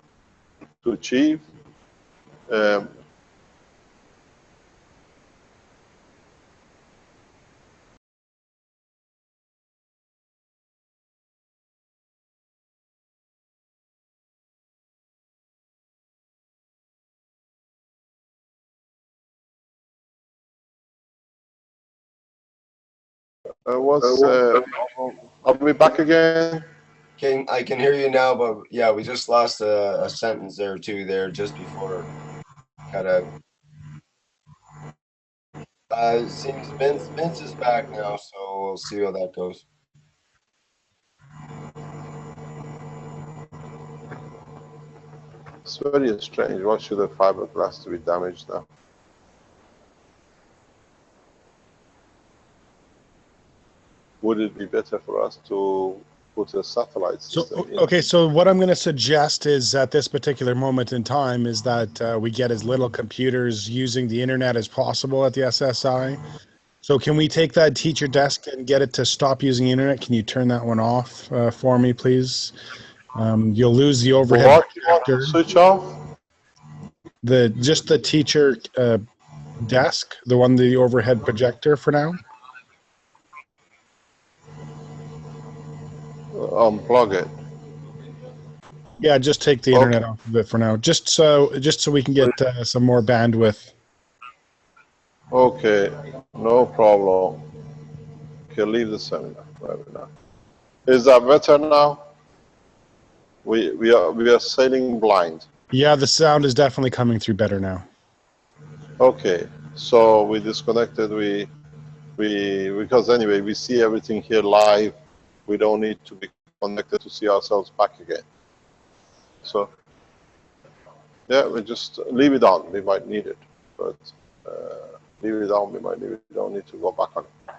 S2: to achieve. Are we back again?
S1: Okay, I can hear you now, but yeah, we just lost a sentence there or two there just before cut out. It seems Vince is back now, so we'll see how that goes.
S2: It's very strange. Why should the fiberglass be damaged now? would it be better for us to put a satellite system in?
S3: Okay, so what I'm going to suggest is at this particular moment in time is that we get as little computers using the internet as possible at the SSI. So can we take that teacher desk and get it to stop using the internet? Can you turn that one off for me, please? You'll lose the overhead
S2: What you want to
S3: projector.
S2: switch off?
S3: Just the teacher desk, the overhead projector for now.
S2: Unplug it.
S3: Yeah, just take the internet off of it for now, just so we can get some more bandwidth.
S2: Okay, no problem. Okay, leave the seminar. Is that better now? We are sailing blind.
S3: Yeah, the sound is definitely coming through better now.
S2: Okay, so we disconnected. Because anyway we see everything here live. We don't need to be connected to see ourselves back again. So yeah, we just leave it on. We might need it, but leave it on. We might need it. We don't need to go back on it.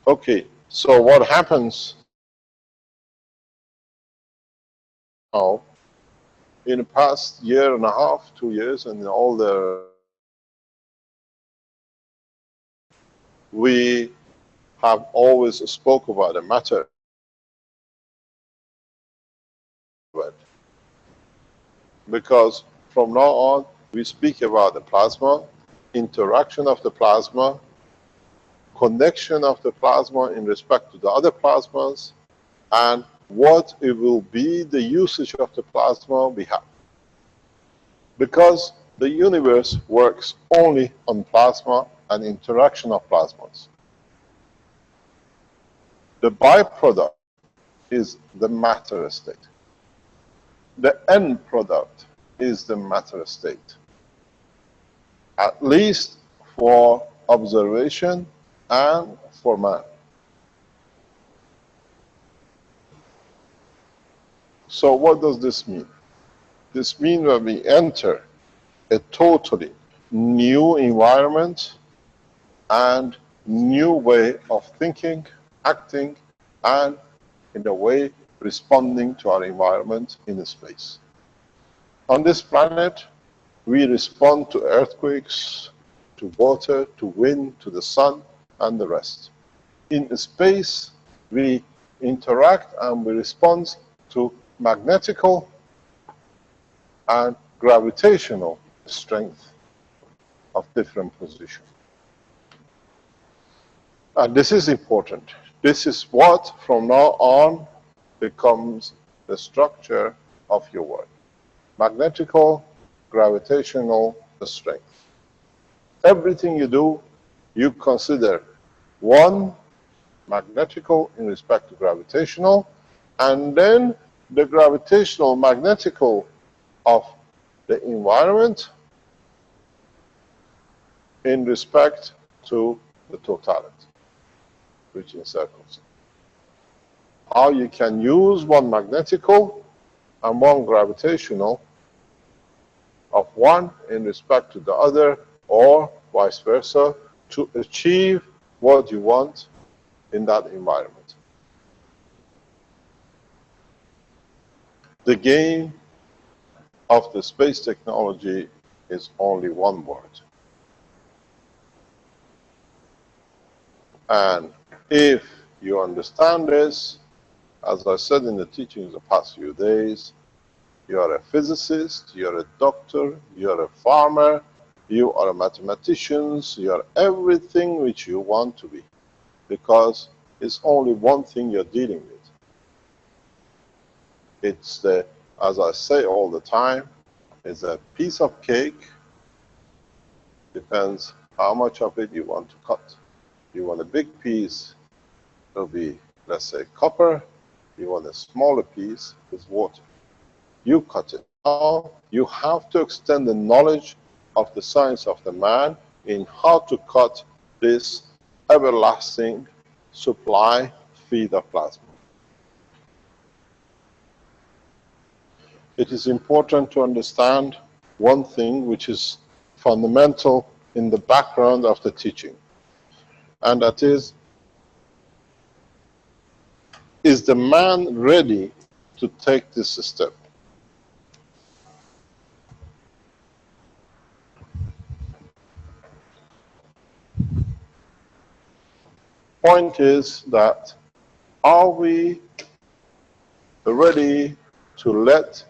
S2: Okay, so what happens now? In the past year and a half, 2 years, and all the we have always spoke about the matter. Because from now on, we speak about the plasma, interaction of the plasma, connection of the plasma in respect to the other plasmas, and what it will be the usage of the plasma we have. Because the universe works only on plasma and interaction of plasmas. The byproduct is the matter state. The end product is the matter state, at least for observation and for man. So what does this mean? This means that we enter a totally new environment and new way of thinking, acting, and in a way responding to our environment in space. On this planet, we respond to earthquakes, to water, to wind, to the sun, and the rest. In space, we interact and we respond to magnetical and gravitational strength of different positions. And this is important. This is what, from now on, becomes the structure of your work. Magnetical, gravitational strength. Everything you do, you consider one, magnetical in respect to gravitational, and then the gravitational magnetical of the environment in respect to the totality, which encircles it. How you can use one magnetical and one gravitational of one in respect to the other, or vice versa, to achieve what you want in that environment. The game of the space technology is only one word. And if you understand this, as I said in the teachings the past few days, you are a physicist, you are a doctor, you are a farmer, you are a mathematician, you are everything which you want to be. Because it's only one thing you're dealing with. It's the, as I say all the time, it's a piece of cake. Depends how much of it you want to cut. You want a big piece, it'll be, let's say, copper. You want a smaller piece, it's water. You cut it. Now you have to extend the knowledge of the science of the man in how to cut this everlasting supply feed of plasma. It is important to understand one thing which is fundamental in the background of the teaching, and that is is the man ready to take this step? Point is that, are we ready to let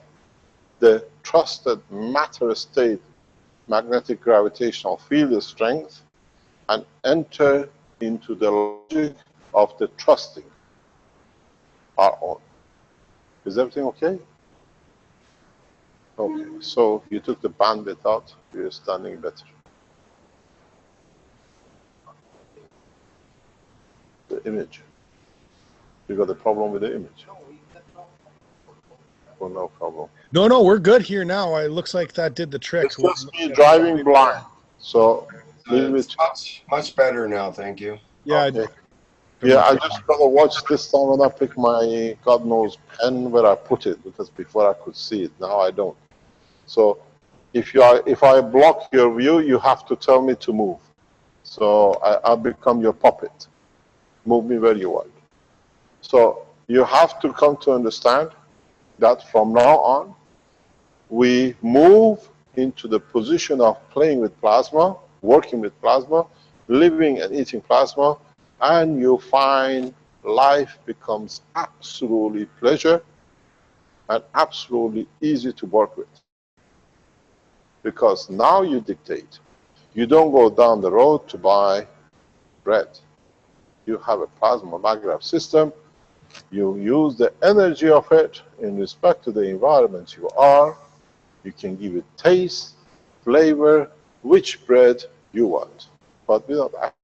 S2: the trusted matter state magnetic gravitational field strength and enter into the logic of the trusting our own? Is everything okay? Okay, so you took the bandwidth out, you're standing better. The image. You got a problem with the image? Oh, no problem.
S3: No, we're good here now. It looks like that did the trick.
S2: It's just me driving blind. So
S1: it's much better now, thank you.
S3: Yeah.
S2: Okay. Yeah, I just gotta watch this time when I pick my God knows pen where I put it, because before I could see it, now I don't. So if I block your view, you have to tell me to move. So I'll become your puppet. Move me where you want. So you have to come to understand that from now on, we move into the position of playing with plasma, working with plasma, living and eating plasma, and you find life becomes absolutely pleasure and absolutely easy to work with. Because now you dictate. You don't go down the road to buy bread. You have a plasma magnetic system. You use the energy of it in respect to the environment you are. You can give it taste, flavor, which bread you want. But without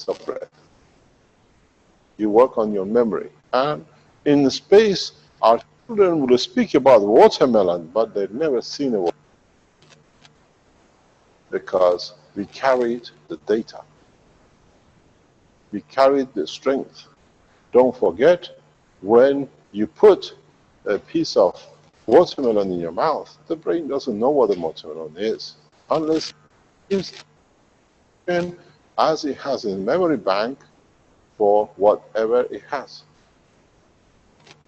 S2: of bread. You work on your memory. And in space, our children will speak about watermelon, but they've never seen a watermelon. Because we carried the data. We carried the strength. Don't forget, when you put a piece of watermelon in your mouth, the brain doesn't know what a watermelon is, unless it's as it has in memory bank for whatever it has.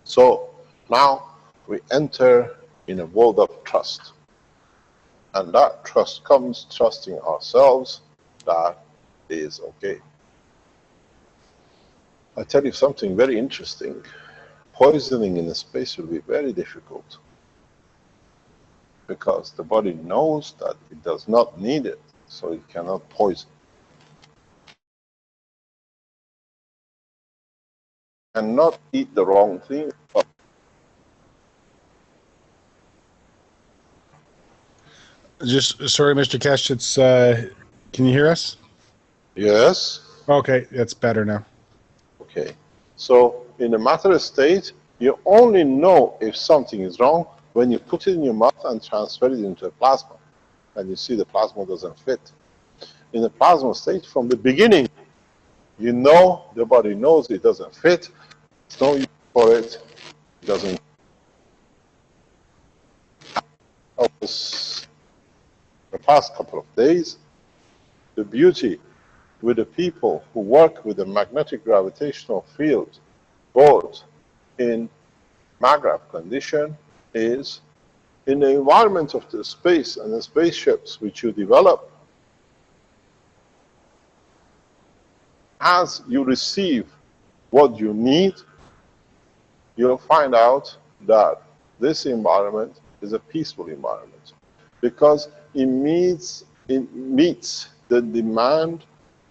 S2: So now we enter in a world of trust. And that trust comes trusting ourselves that is okay. I tell you something very interesting. Poisoning in space will be very difficult, because the body knows that it does not need it, so it cannot poison. And not eat the wrong thing.
S3: Just sorry, Mr. Keshe. It's can you hear us?
S2: Yes.
S3: Okay, it's better now.
S2: Okay. So in the matter state, you only know if something is wrong when you put it in your mouth and transfer it into a plasma, and you see the plasma doesn't fit. In the plasma state, from the beginning, you know, the body knows it doesn't fit. There's no use for it. It doesn't. The past couple of days, the beauty with the people who work with the magnetic gravitational field, both in maggrav condition, is in the environment of the space and the spaceships which you develop. As you receive what you need, you'll find out that this environment is a peaceful environment, because it meets the demand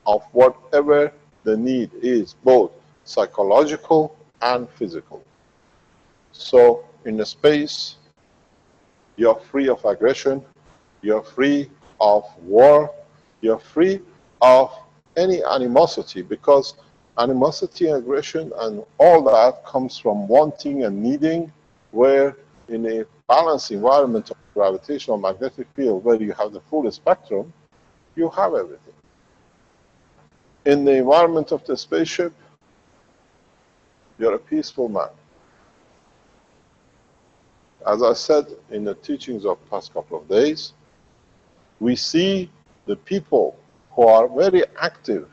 S2: of whatever the need is, both psychological and physical. So in the space, you're free of aggression, you're free of war, you're free of any animosity, because animosity, aggression, and all that comes from wanting and needing, where in a balanced environment of gravitational magnetic field, where you have the full spectrum, you have everything. In the environment of the spaceship, you're a peaceful man. As I said in the teachings of the past couple of days, we see the people who are very active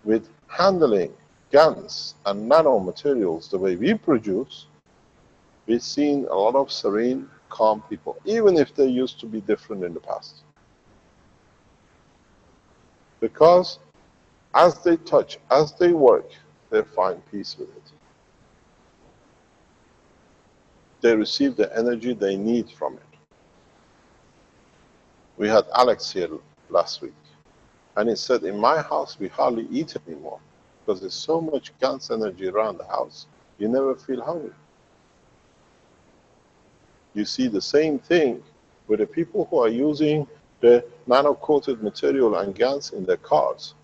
S2: with handling Gans and nanomaterials, the way we produce, we've seen a lot of serene, calm people, even if they used to be different in the past. Because as they touch, as they work, they find peace with it. They receive the energy they need from it. We had Alex here last week, and he said, in my house, we hardly eat anymore, because there's so much Gans energy around the house, you never feel hungry. You see the same thing with the people who are using the nano-coated material and Gans in their cars.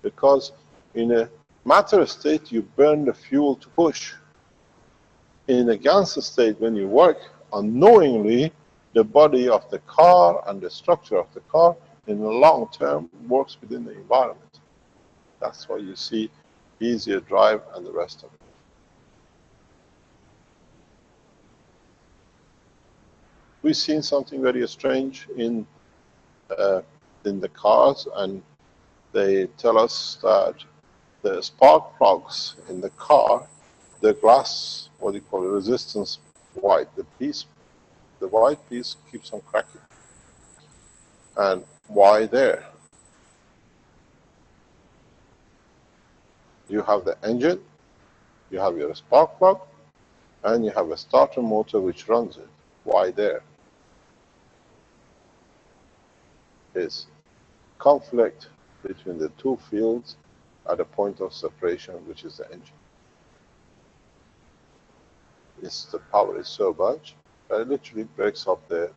S2: Because in a matter state, you burn the fuel to push. In a Gans state, when you work, unknowingly, the body of the car and the structure of the car, in the long term, works within the environment. That's why you see easier drive and the rest of it. We've seen something very strange in the cars, and they tell us that the spark plugs in the car, the glass, what do you call it, resistance white, the white piece keeps on cracking. And why there? You have the engine, you have your spark plug, and you have a starter motor which runs it. Why there? Is conflict between the two fields at a point of separation, which is the engine. The power is so much that it literally cracks up the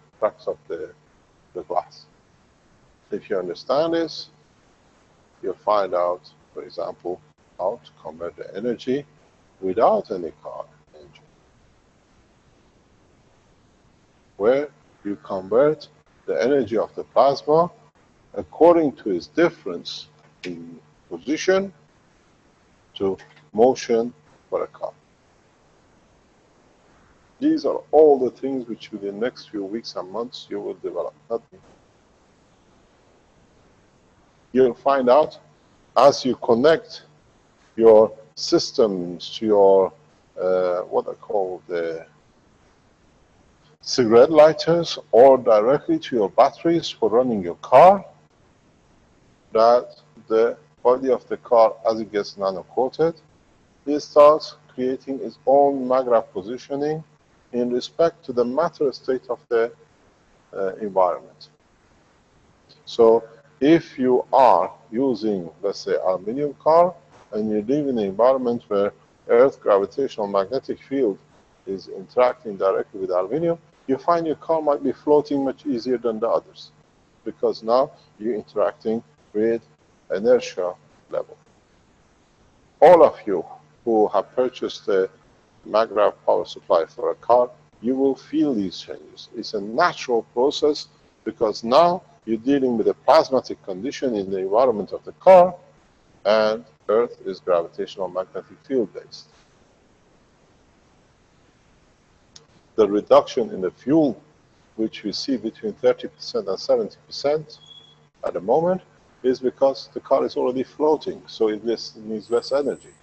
S2: glass. If you understand this, you'll find out, for example, how to convert the energy without any car engine, where you convert the energy of the plasma according to its difference in position to motion for a car. These are all the things which within the next few weeks and months you will develop. You'll find out as you connect your systems to your, what I call the cigarette lighters, or directly to your batteries for running your car, that the body of the car, as it gets nano-coated, it starts creating its own magnetic positioning in respect to the matter state of the environment. So if you are using, let's say, aluminum car, and you live in an environment where Earth's gravitational magnetic field is interacting directly with aluminum, you find your car might be floating much easier than the others, because now you're interacting with inertia level. All of you who have purchased a magnetic power supply for a car, you will feel these changes. It's a natural process, because now you're dealing with a plasmatic condition in the environment of the car, and Earth is gravitational magnetic field based. The reduction in the fuel, which we see between 30% and 70% at the moment, is because the car is already floating, so it needs less energy.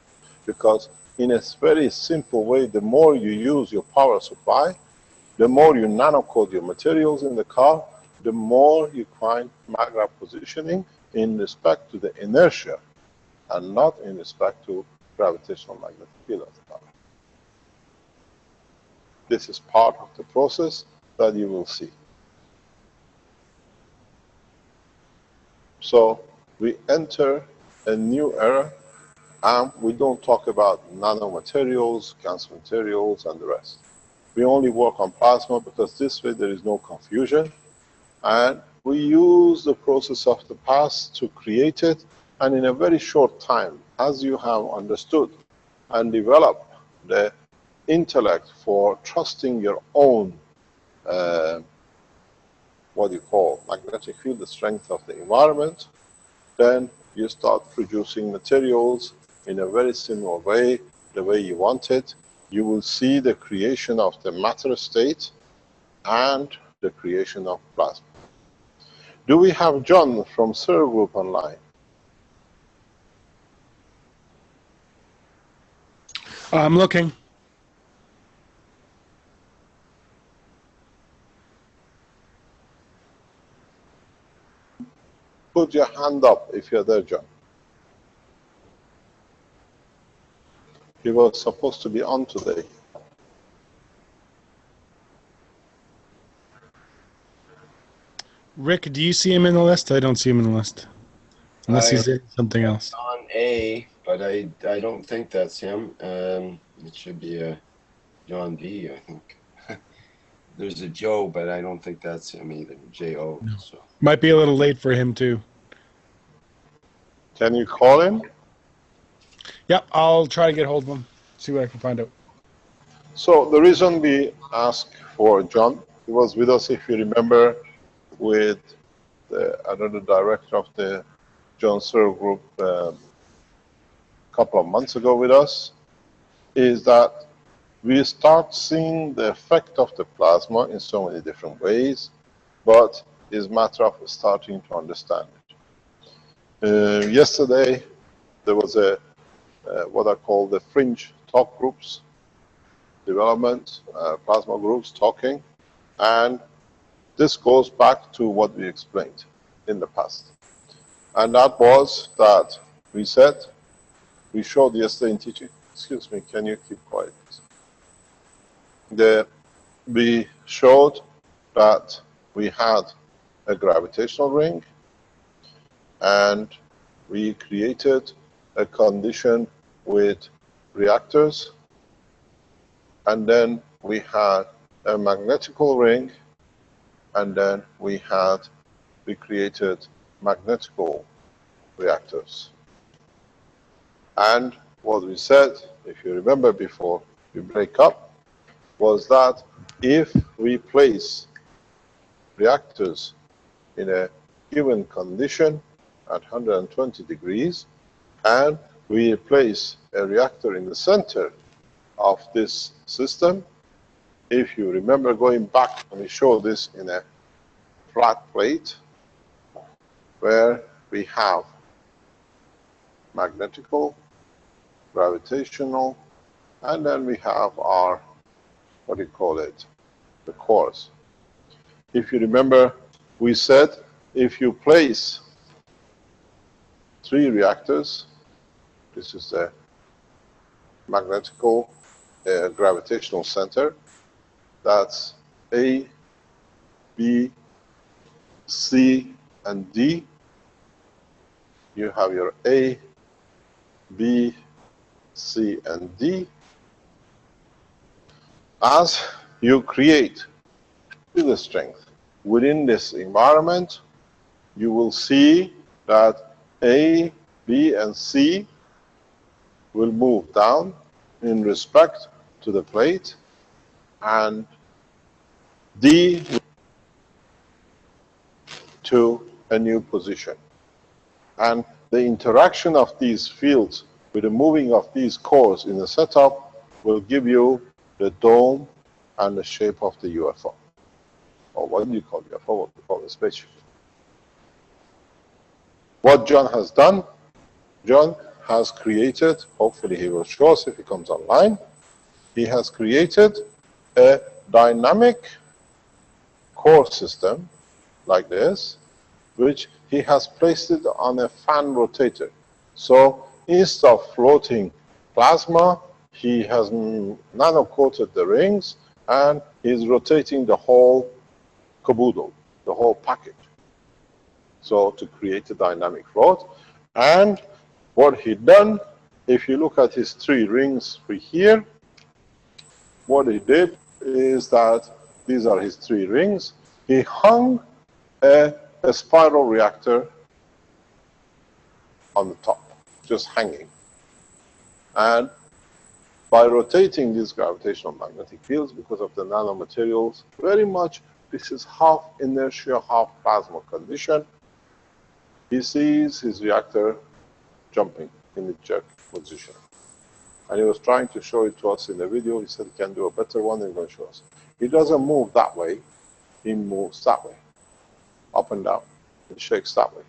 S2: Because in a very simple way, the more you use your power supply, the more you nano-coat your materials in the car, the more you find magnetic positioning in respect to the inertia, and not in respect to gravitational magnetic field of the car. This is part of the process that you will see. So we enter a new era, and we don't talk about nanomaterials, Gans materials, and the rest. We only work on plasma, because this way there is no confusion, and we use the process of the past to create it, and in a very short time, as you have understood and developed the intellect for trusting your own, what you call magnetic field, the strength of the environment, then you start producing materials in a very similar way, the way you want it. You will see the creation of the matter state and the creation of plasma. Do we have John from Serve Group online?
S3: I'm looking.
S2: Put your hand up if you're there, John. He was supposed to be on today.
S3: Rick, do you see him in the list? I don't see him in the list. Unless he's in something else.
S1: On A, but I don't think that's him. It should be John B, I think. There's a Joe, but I don't think that's him either. J-O.
S3: No.
S1: So.
S3: Might be a little late for him too.
S2: Can you call him?
S3: Yep, I'll try to get hold of him. See what I can find out.
S2: So the reason we asked for John, he was with us, if you remember, with another director of the John Searle Group a couple of months ago with us, is that we start seeing the effect of the plasma in so many different ways, but it's a matter of starting to understand it. Yesterday, there was a what I call the fringe talk groups, development, plasma groups talking, and this goes back to what we explained in the past. And that was that we said, we showed yesterday in teaching, excuse me, can you keep quiet? We showed that we had a gravitational ring, and we created a condition with reactors, and then we had a magnetical ring, and then we created magnetical reactors. And what we said, if you remember before we break up, was that if we place reactors in a given condition at 120 degrees, and we place a reactor in the center of this system, if you remember going back, and we show this in a flat plate, where we have magnetical, gravitational, and then we have our, what do you call it, the cores. If you remember, we said if you place 3 reactors, this is the magnetical gravitational center, that's A, B, C, and D. You have your A, B, C, and D. As you create field strength within this environment, you will see that A, B, and C will move down in respect to the plate, and D to a new position. And the interaction of these fields with the moving of these cores in the setup will give you the dome and the shape of the UFO. Or what do you call UFO? What do you call a spaceship? What John has done, John has created, hopefully he will show us if he comes online, he has created a dynamic core system like this, which he has placed it on a fan rotator. So instead of floating plasma, he has nano-coated the rings, and he's rotating the whole caboodle, the whole package. So to create a dynamic float. And what he done, if you look at his 3 rings here, what he did is that these are his 3 rings. He hung a spiral reactor on the top, just hanging. And by rotating these gravitational magnetic fields, because of the nanomaterials, very much this is half inertia, half plasma condition, he sees his reactor jumping in the jerk position. And he was trying to show it to us in the video. He said he can do a better one, and he's going to show us. He doesn't move that way, he moves that way, up and down. It shakes that way.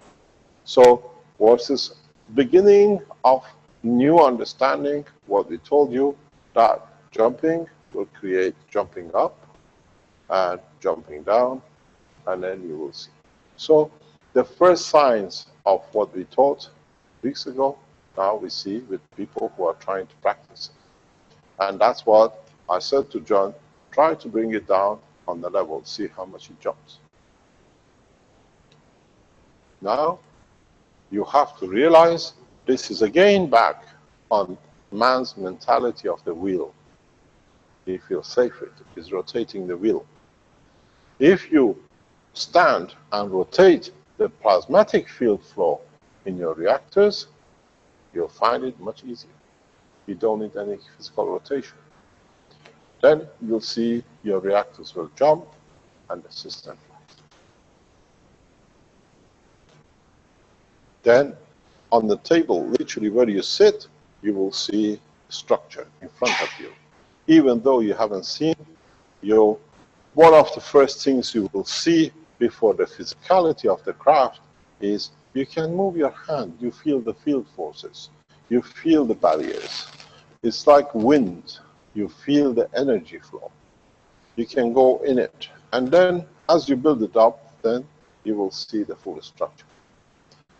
S2: So what's this beginning of new understanding? What we told you, That jumping will create jumping up and jumping down, and then you will see. So the first signs of what we taught weeks ago, now we see with people who are trying to practice. And that's what I said to John, try to bring it down on the level, see how much he jumps. Now, you have to realize this is again back on man's mentality of the wheel. He feels safe with it. He's rotating the wheel. If you stand and rotate the plasmatic field flow in your reactors, you'll find it much easier. You don't need any physical rotation. Then you'll see your reactors will jump and the system. Then on the table, literally where you sit, you will see structure in front of you. Even though you haven't seen, one of the first things you will see before the physicality of the craft is you can move your hand, you feel the field forces, you feel the barriers. It's like wind, you feel the energy flow. You can go in it. And then as you build it up, then you will see the full structure.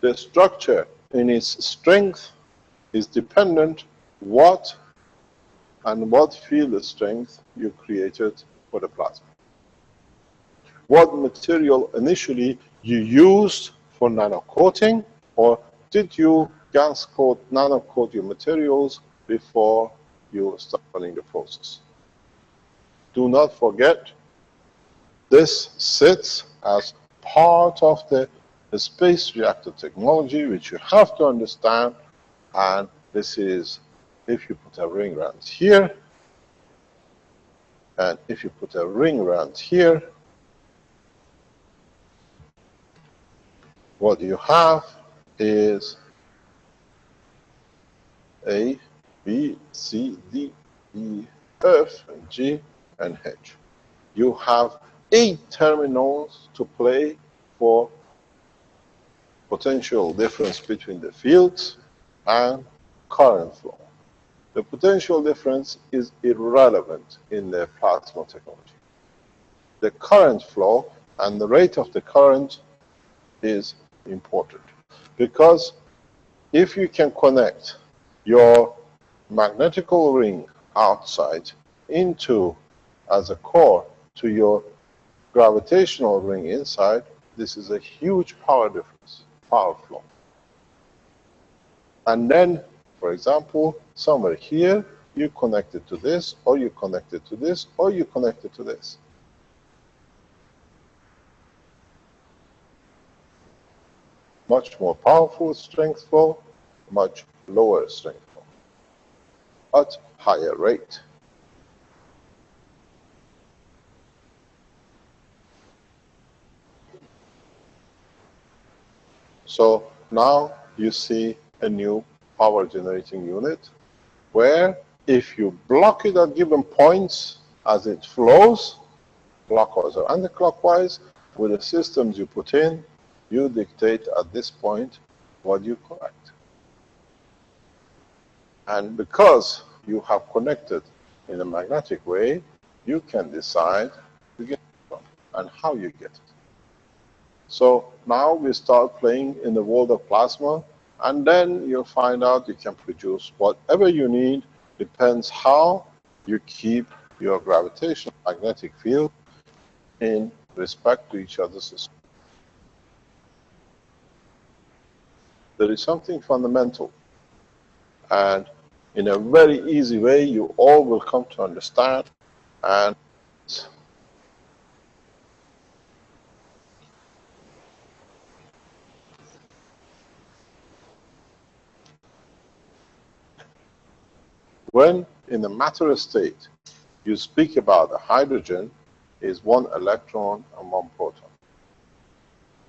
S2: The structure in its strength is dependent what field strength you created for the plasma. What material initially you used for nano coating, or did you Gans coat, nano coat your materials before you start running the process? Do not forget, this sits as part of the space reactor technology, which you have to understand. And this is, if you put a ring around here, and if you put a ring around here, what you have is A, B, C, D, E, F, and G, and H. You have 8 terminals to play for potential difference between the fields and current flow. The potential difference is irrelevant in the plasma technology. The current flow and the rate of the current is important, because if you can connect your magnetical ring outside into, as a core, to your gravitational ring inside, this is a huge power difference, power flow. And then, for example, somewhere here, you connect it to this, or you connect it to this, or you connect it to this. Much more powerful strength flow, much lower strength flow, at higher rate. So now you see a new power generating unit, where if you block it at given points as it flows, clockwise or anti-clockwise, with the systems you put in, you dictate at this point what you correct. And because you have connected in a magnetic way, you can decide to get it from and how you get it. So now we start playing in the world of plasma, and then you'll find out you can produce whatever you need. Depends how you keep your gravitational magnetic field in respect to each other's system. There is something fundamental, and in a very easy way you all will come to understand. And when in the matter state you speak about a hydrogen is 1 electron and 1 proton.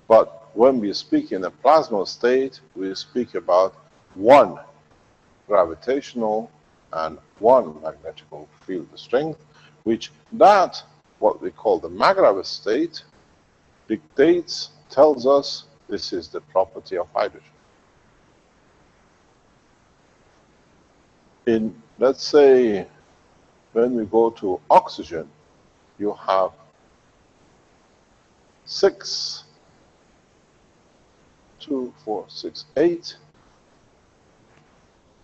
S2: But when we speak in a plasma state, we speak about 1 gravitational and 1 magnetical field strength, which that, what we call the magrav state, dictates, tells us this is the property of hydrogen. In, let's say, When we go to oxygen, you have 6, 2, 4, 6, 8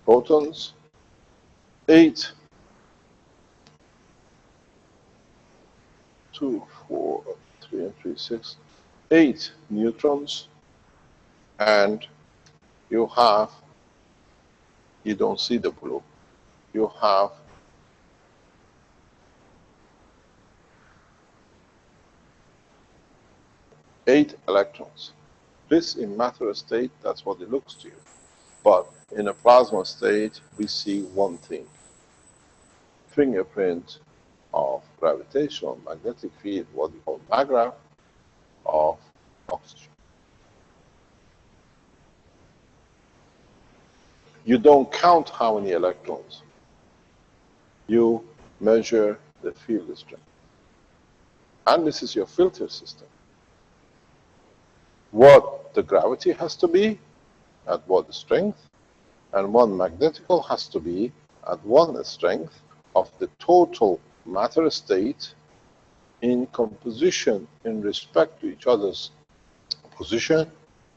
S2: protons, 8, 2, 4, 3 and 3, 6, 8 neutrons, and you have, you don't see the blue, you have 8 electrons. This in matter state, that's what it looks to you. But in a plasma state, we see one thing. Fingerprint of gravitational magnetic field, what we call magraph, of oxygen. You don't count how many electrons. You measure the field strength. And this is your filter system. What the gravity has to be, at what strength, and what magnetical has to be at one strength of the total matter state in composition in respect to each other's position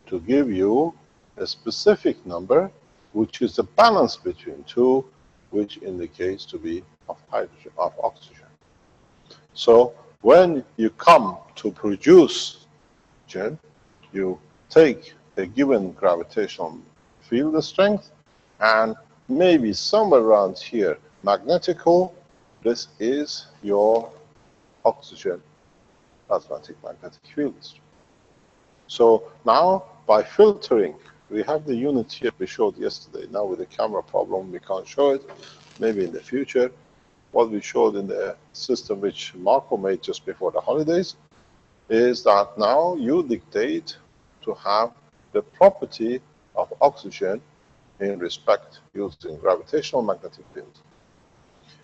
S2: to give you a specific number, which is the balance between two, which indicates to be of hydrogen, of oxygen. So when you come to produce oxygen, you take a given gravitational field strength and maybe somewhere around here magnetical. This is your oxygen plasmatic magnetic field strength. So now by filtering, we have the unit here we showed yesterday. Now with the camera problem we can't show it. Maybe in the future. What we showed in the system which Marco made just before the holidays is that now you dictate to have the property of oxygen in respect using gravitational magnetic field.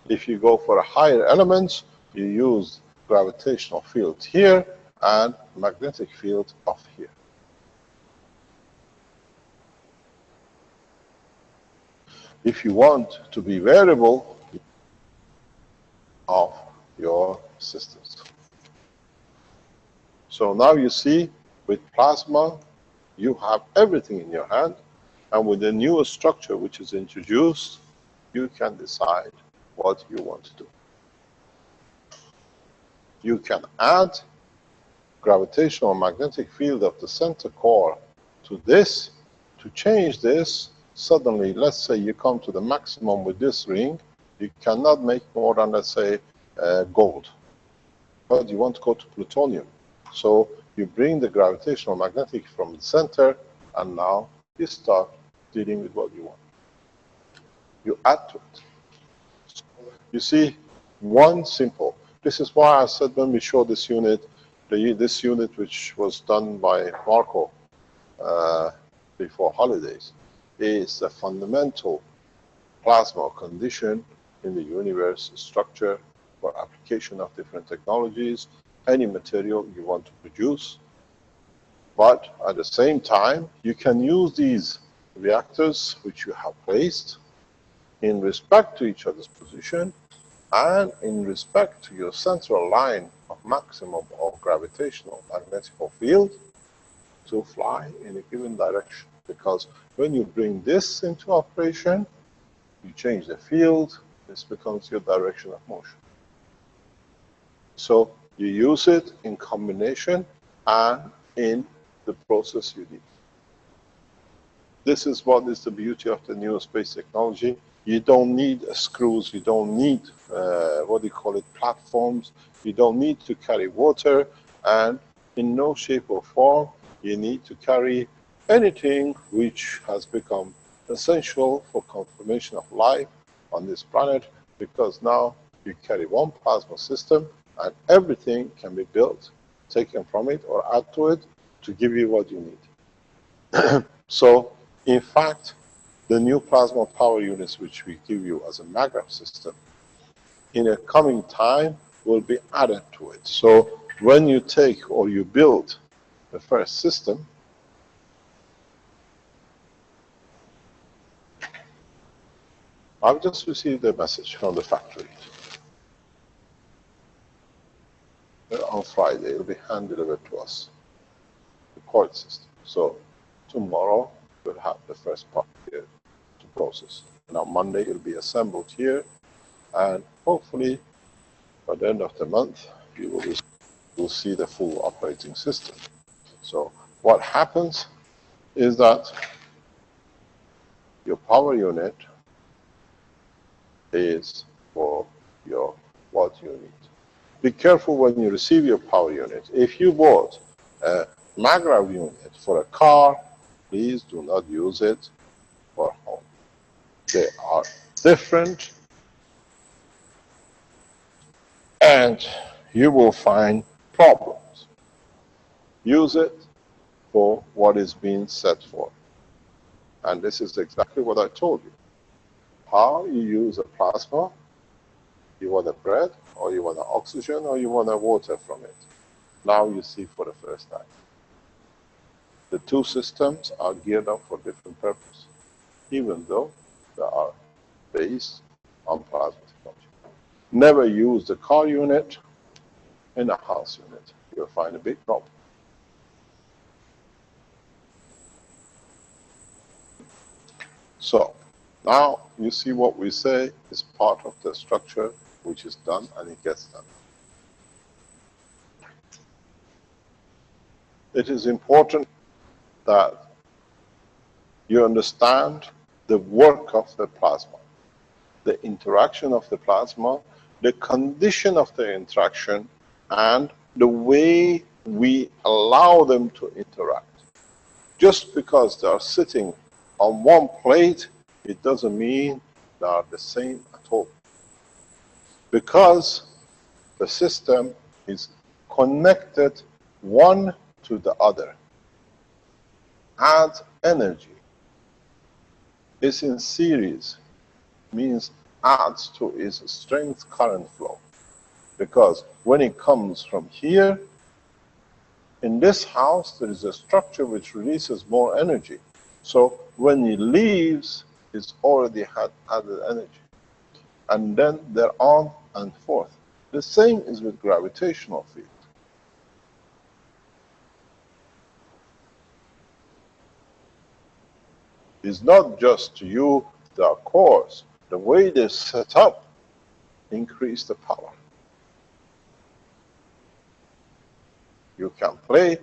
S2: If you go for a higher element, you use gravitational field here and magnetic field of here. If you want to be variable of your systems. So now you see with plasma, you have everything in your hand, and with the new structure which is introduced, you can decide what you want to do. You can add gravitational magnetic field of the center core to this. To change this, suddenly, let's say you come to the maximum with this ring, you cannot make more than, let's say, gold. But you want to go to plutonium. So you bring the gravitational magnetic from the center, and now you start dealing with what you want. You add to it. So you see, one simple. This is why I said when we show this unit, this unit which was done by Marco before holidays, is a fundamental plasma condition in the universe structure for application of different technologies, any material you want to produce. But at the same time, you can use these reactors which you have placed in respect to each other's position and in respect to your central line of maximum of gravitational magnetical field to fly in a given direction. Because when you bring this into operation, you change the field, this becomes your direction of motion. So you use it in combination and in the process you need. This is what is the beauty of the new space technology. You don't need screws, you don't need, platforms, you don't need to carry water, and in no shape or form you need to carry anything which has become essential for confirmation of life on this planet, because now you carry one plasma system and everything can be built, taken from it or add to it to give you what you need. So, in fact, the new plasma power units which we give you as a magraph system, in a coming time will be added to it. So when you take or you build the first system, I've just received a message from the factory. on Friday. It will be hand delivered to us, the coil system. So tomorrow we'll have the first part here to process. And on Monday it will be assembled here, and hopefully by the end of the month you will see the full operating system. So what happens is that your power unit is for your what you need. Be careful when you receive your power unit. If you bought a maggrav unit for a car, please do not use it for home. They are different, and you will find problems. Use it for what is being set for. And this is exactly what I told you. How you use a plasma, you want a bread, or you want an oxygen, or you want a water from it. Now you see for the first time. The two systems are geared up for different purposes, even though they are based on plasma technology. Never use the car unit in a house unit. You'll find a big problem. So now you see what we say is part of the structure which is done, and it gets done. It is important that you understand the work of the plasma, the interaction of the plasma, the condition of the interaction, and the way we allow them to interact. Just because they are sitting on one plate, it doesn't mean they are the same at all. Because the system is connected one to the other. Adds energy. It's in series, means adds to its strength current flow. Because when it comes from here, in this house there is a structure which releases more energy. So when it leaves, it's already had added energy. And then they're on and forth. The same is with gravitational field. It's not just you, the cores. The way they're set up increase the power. You can play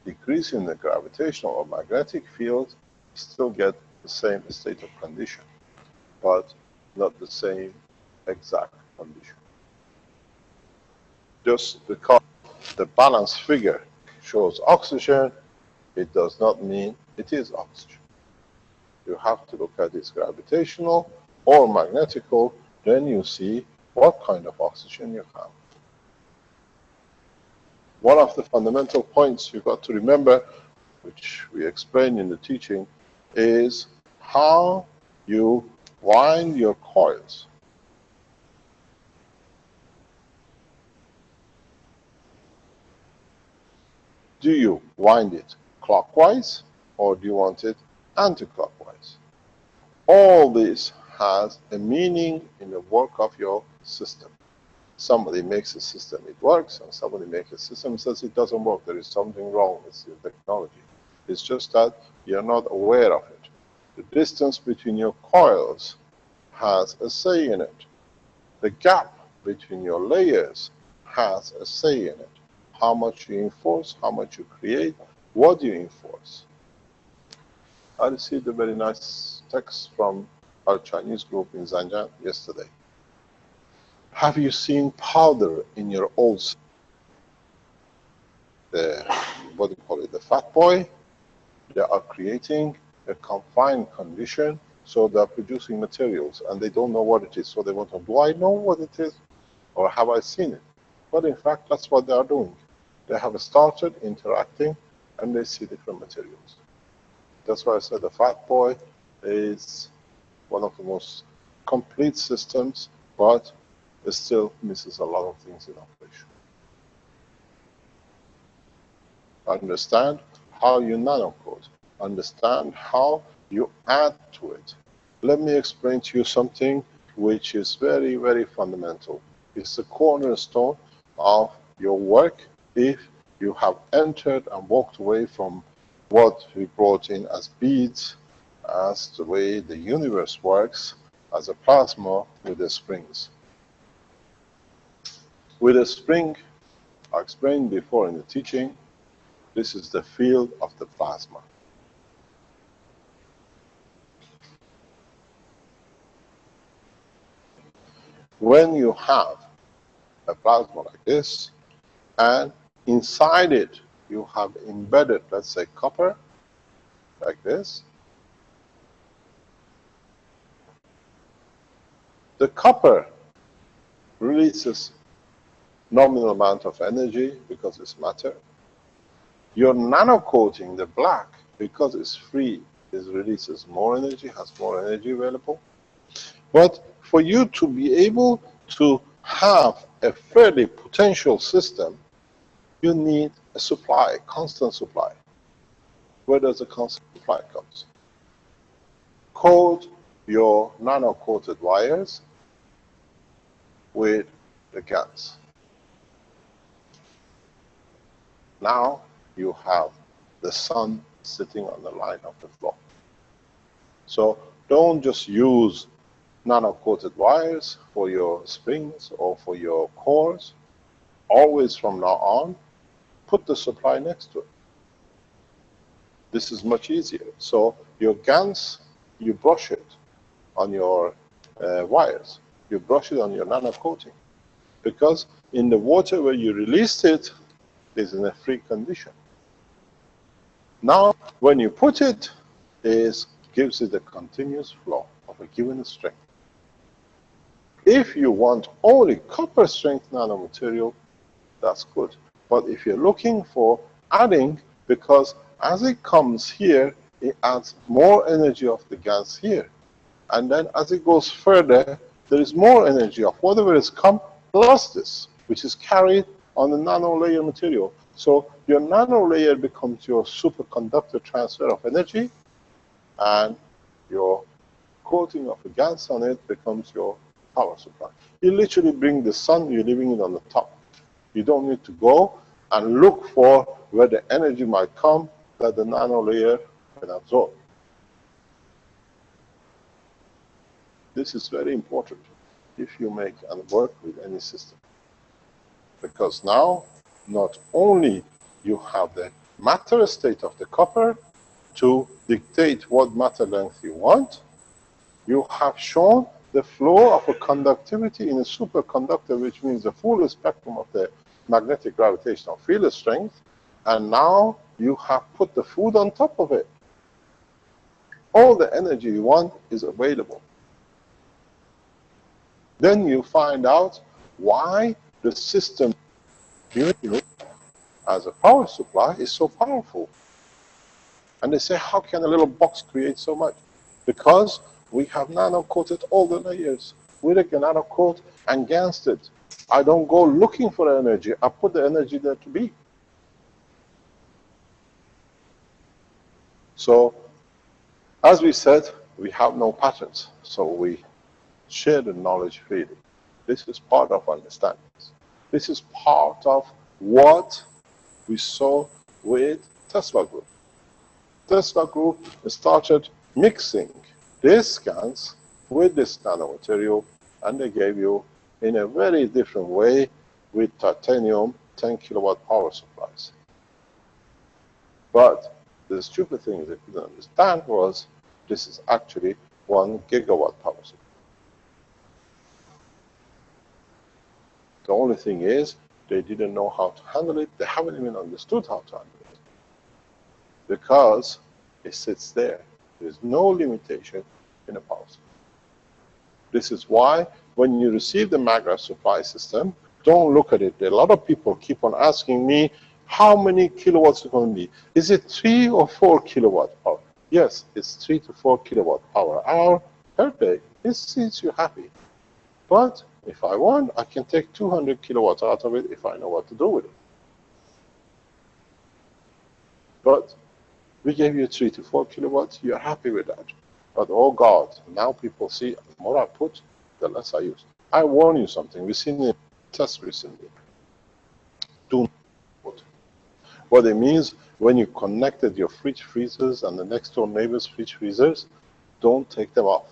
S2: decreasing the gravitational or magnetic field, still get the same state of condition, but not the same exact condition. Just because the balance figure shows oxygen, it does not mean it is oxygen. You have to look at its gravitational or magnetical, then you see what kind of oxygen you have. One of the fundamental points you've got to remember, which we explained in the teaching, is how you wind your coils. Do you wind it clockwise or do you want it anti-clockwise? All this has a meaning in the work of your system. Somebody makes a system, it works, and somebody makes a system, says it doesn't work. There is something wrong with the technology. It's just that you're not aware of it. The distance between your coils has a say in it. The gap between your layers has a say in it. How much you enforce, how much you create, what you enforce. I received a very nice text from our Chinese group in Zhanjiang yesterday. Have you seen powder in your old, what do you call it, the fat boy? They are creating a confined condition, so they are producing materials, and they don't know what it is. So they want to, do I know what it is, or have I seen it? But in fact, that's what they are doing. They have started interacting, and they see different materials. That's why I said the fat boy is one of the most complete systems, but it still misses a lot of things in operation. Understand how you nanocode. Understand how you add to it. Let me explain to you something which is very, very fundamental. It's the cornerstone of your work if you have entered and walked away from what we brought in as beads, as the way the universe works, as a plasma with the springs. With a spring, I explained before in the teaching, this is the field of the plasma. When you have a plasma like this, and inside it you have embedded, let's say, copper, like this, the copper releases nominal amount of energy because it's matter. Your nano coating, the black, because it's free, it releases more energy, has more energy available. But for you to be able to have a fairly potential system, you need a supply, a constant supply. Where does the constant supply come? Coat your nano-coated wires with the Gans. Now you have the sun sitting on the line of the floor. So don't just use nano-coated wires for your springs or for your cores. Always from now on, put the supply next to it. This is much easier. So your Gans, you brush it on your wires. You brush it on your nano coating. Because in the water where you released it is in a free condition. Now, when you put it, it gives it a continuous flow of a given strength. If you want only copper strength nanomaterial, that's good. But if you're looking for adding, because as it comes here, it adds more energy of the Gans here. And then as it goes further, there is more energy of whatever has come plus this, which is carried on the nano layer material. So your nano layer becomes your superconductor transfer of energy, and your coating of the Gans on it becomes your power supply. You literally bring the sun, you're leaving it on the top. You don't need to go and look for where the energy might come that the nano layer can absorb. This is very important if you make and work with any system. Because now, not only you have the matter state of the copper to dictate what matter length you want, you have shown the flow of a conductivity in a superconductor, which means the full spectrum of the magnetic gravitational field strength, and now you have put the food on top of it. All the energy you want is available. Then you find out why the system as a power supply is so powerful. And they say, how can a little box create so much? Because we have nano-coated all the layers. We take a nano-coat and Gansed it. I don't go looking for energy. I put the energy there to be. So, as we said, we have no patterns. So we share the knowledge freely. This is part of understanding. This is part of what we saw with Tesla Group. Tesla Group started mixing these Gans with this nanomaterial, and they gave you, in a very different way, with titanium, 10 kilowatt power supplies. But the stupid thing they couldn't understand was this is actually 1 gigawatt power supply. The only thing is, they didn't know how to handle it. They haven't even understood how to handle it. Because it sits there. There's no limitation in a power supply. This is why when you receive the magnet supply system, don't look at it. A lot of people keep on asking me, how many kilowatts is going to be? Is it 3 or 4 kilowatt power? Yes, it's 3 to 4 kilowatt power hour per day. It seems you happy. But if I want, I can take 200 kilowatts out of it if I know what to do with it. But we gave you 3 to 4 kilowatts, you're happy with that. But oh God, now people see, the more I put, the less I use. I warn you something, we've seen a test recently. What it means, when you connected your fridge freezers and the next door neighbor's fridge freezers, don't take them off.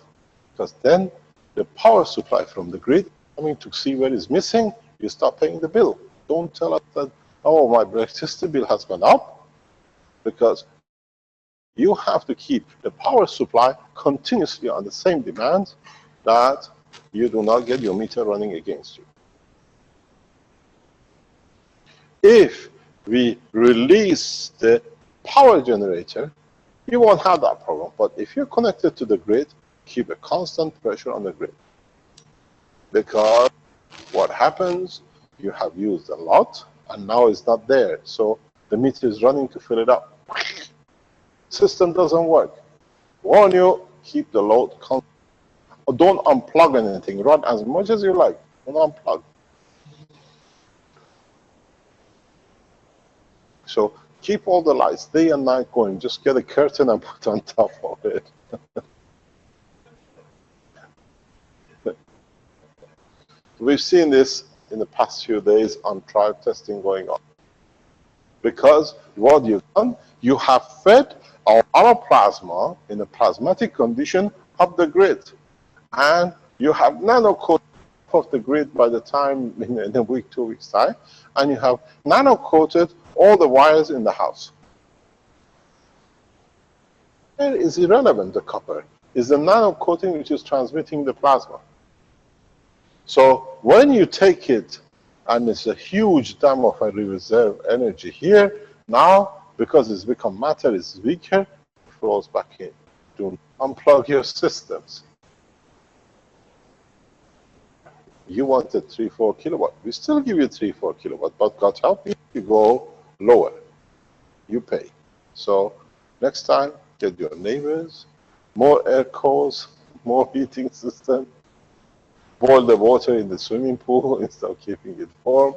S2: Because then the power supply from the grid coming to see where it's missing, you start paying the bill. Don't tell us that, oh, my electricity bill has gone up, because you have to keep the power supply continuously on the same demand that you do not get your meter running against you. If we release the power generator, you won't have that problem. But if you're connected to the grid, keep a constant pressure on the grid. Because what happens, you have used a lot, and now it's not there. So the meter is running to fill it up. System doesn't work. Warn you, keep the load constant. Don't unplug anything. Run as much as you like. Don't unplug. So keep all the lights day and night going. Just get a curtain and put on top of it. We've seen this in the past few days on trial testing going on. Because what you've done, you have fed our plasma in a plasmatic condition up the grid. And you have nano coated off the grid by the time in a week, 2 weeks' time. And you have nano coated all the wires in the house. It is irrelevant, the copper. It's the nano coating which is transmitting the plasma. So when you take it, and it's a huge dam of a reserve energy here, now, because it's become matter, it's weaker, it flows back in. Do not unplug your systems. You wanted 3-4 kilowatt. We still give you 3-4 kilowatt, but God help you go lower. You pay. So next time, get your neighbors, more air cores, more heating system, boil the water in the swimming pool instead of keeping it warm.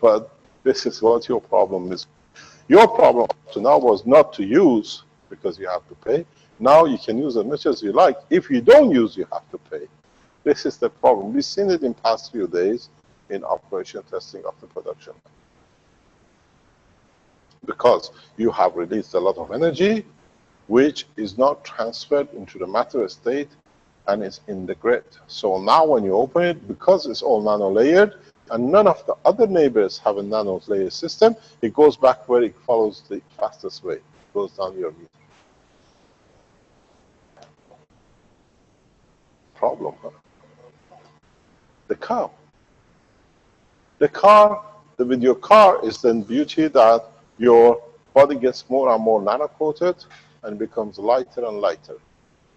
S2: But this is what your problem is. Your problem up to now was not to use because you have to pay. Now you can use as much as you like. If you don't use, you have to pay. This is the problem. We've seen it in past few days in operation testing of the production. Because you have released a lot of energy, which is not transferred into the matter state and is in the grid. So now when you open it, because it's all nano layered, and none of the other neighbors have a nano layer system, it goes back where it follows the fastest way. It goes down your meter. Problem, huh? The car. The car, with your car is then beauty that your body gets more and more nano-coated and becomes lighter and lighter.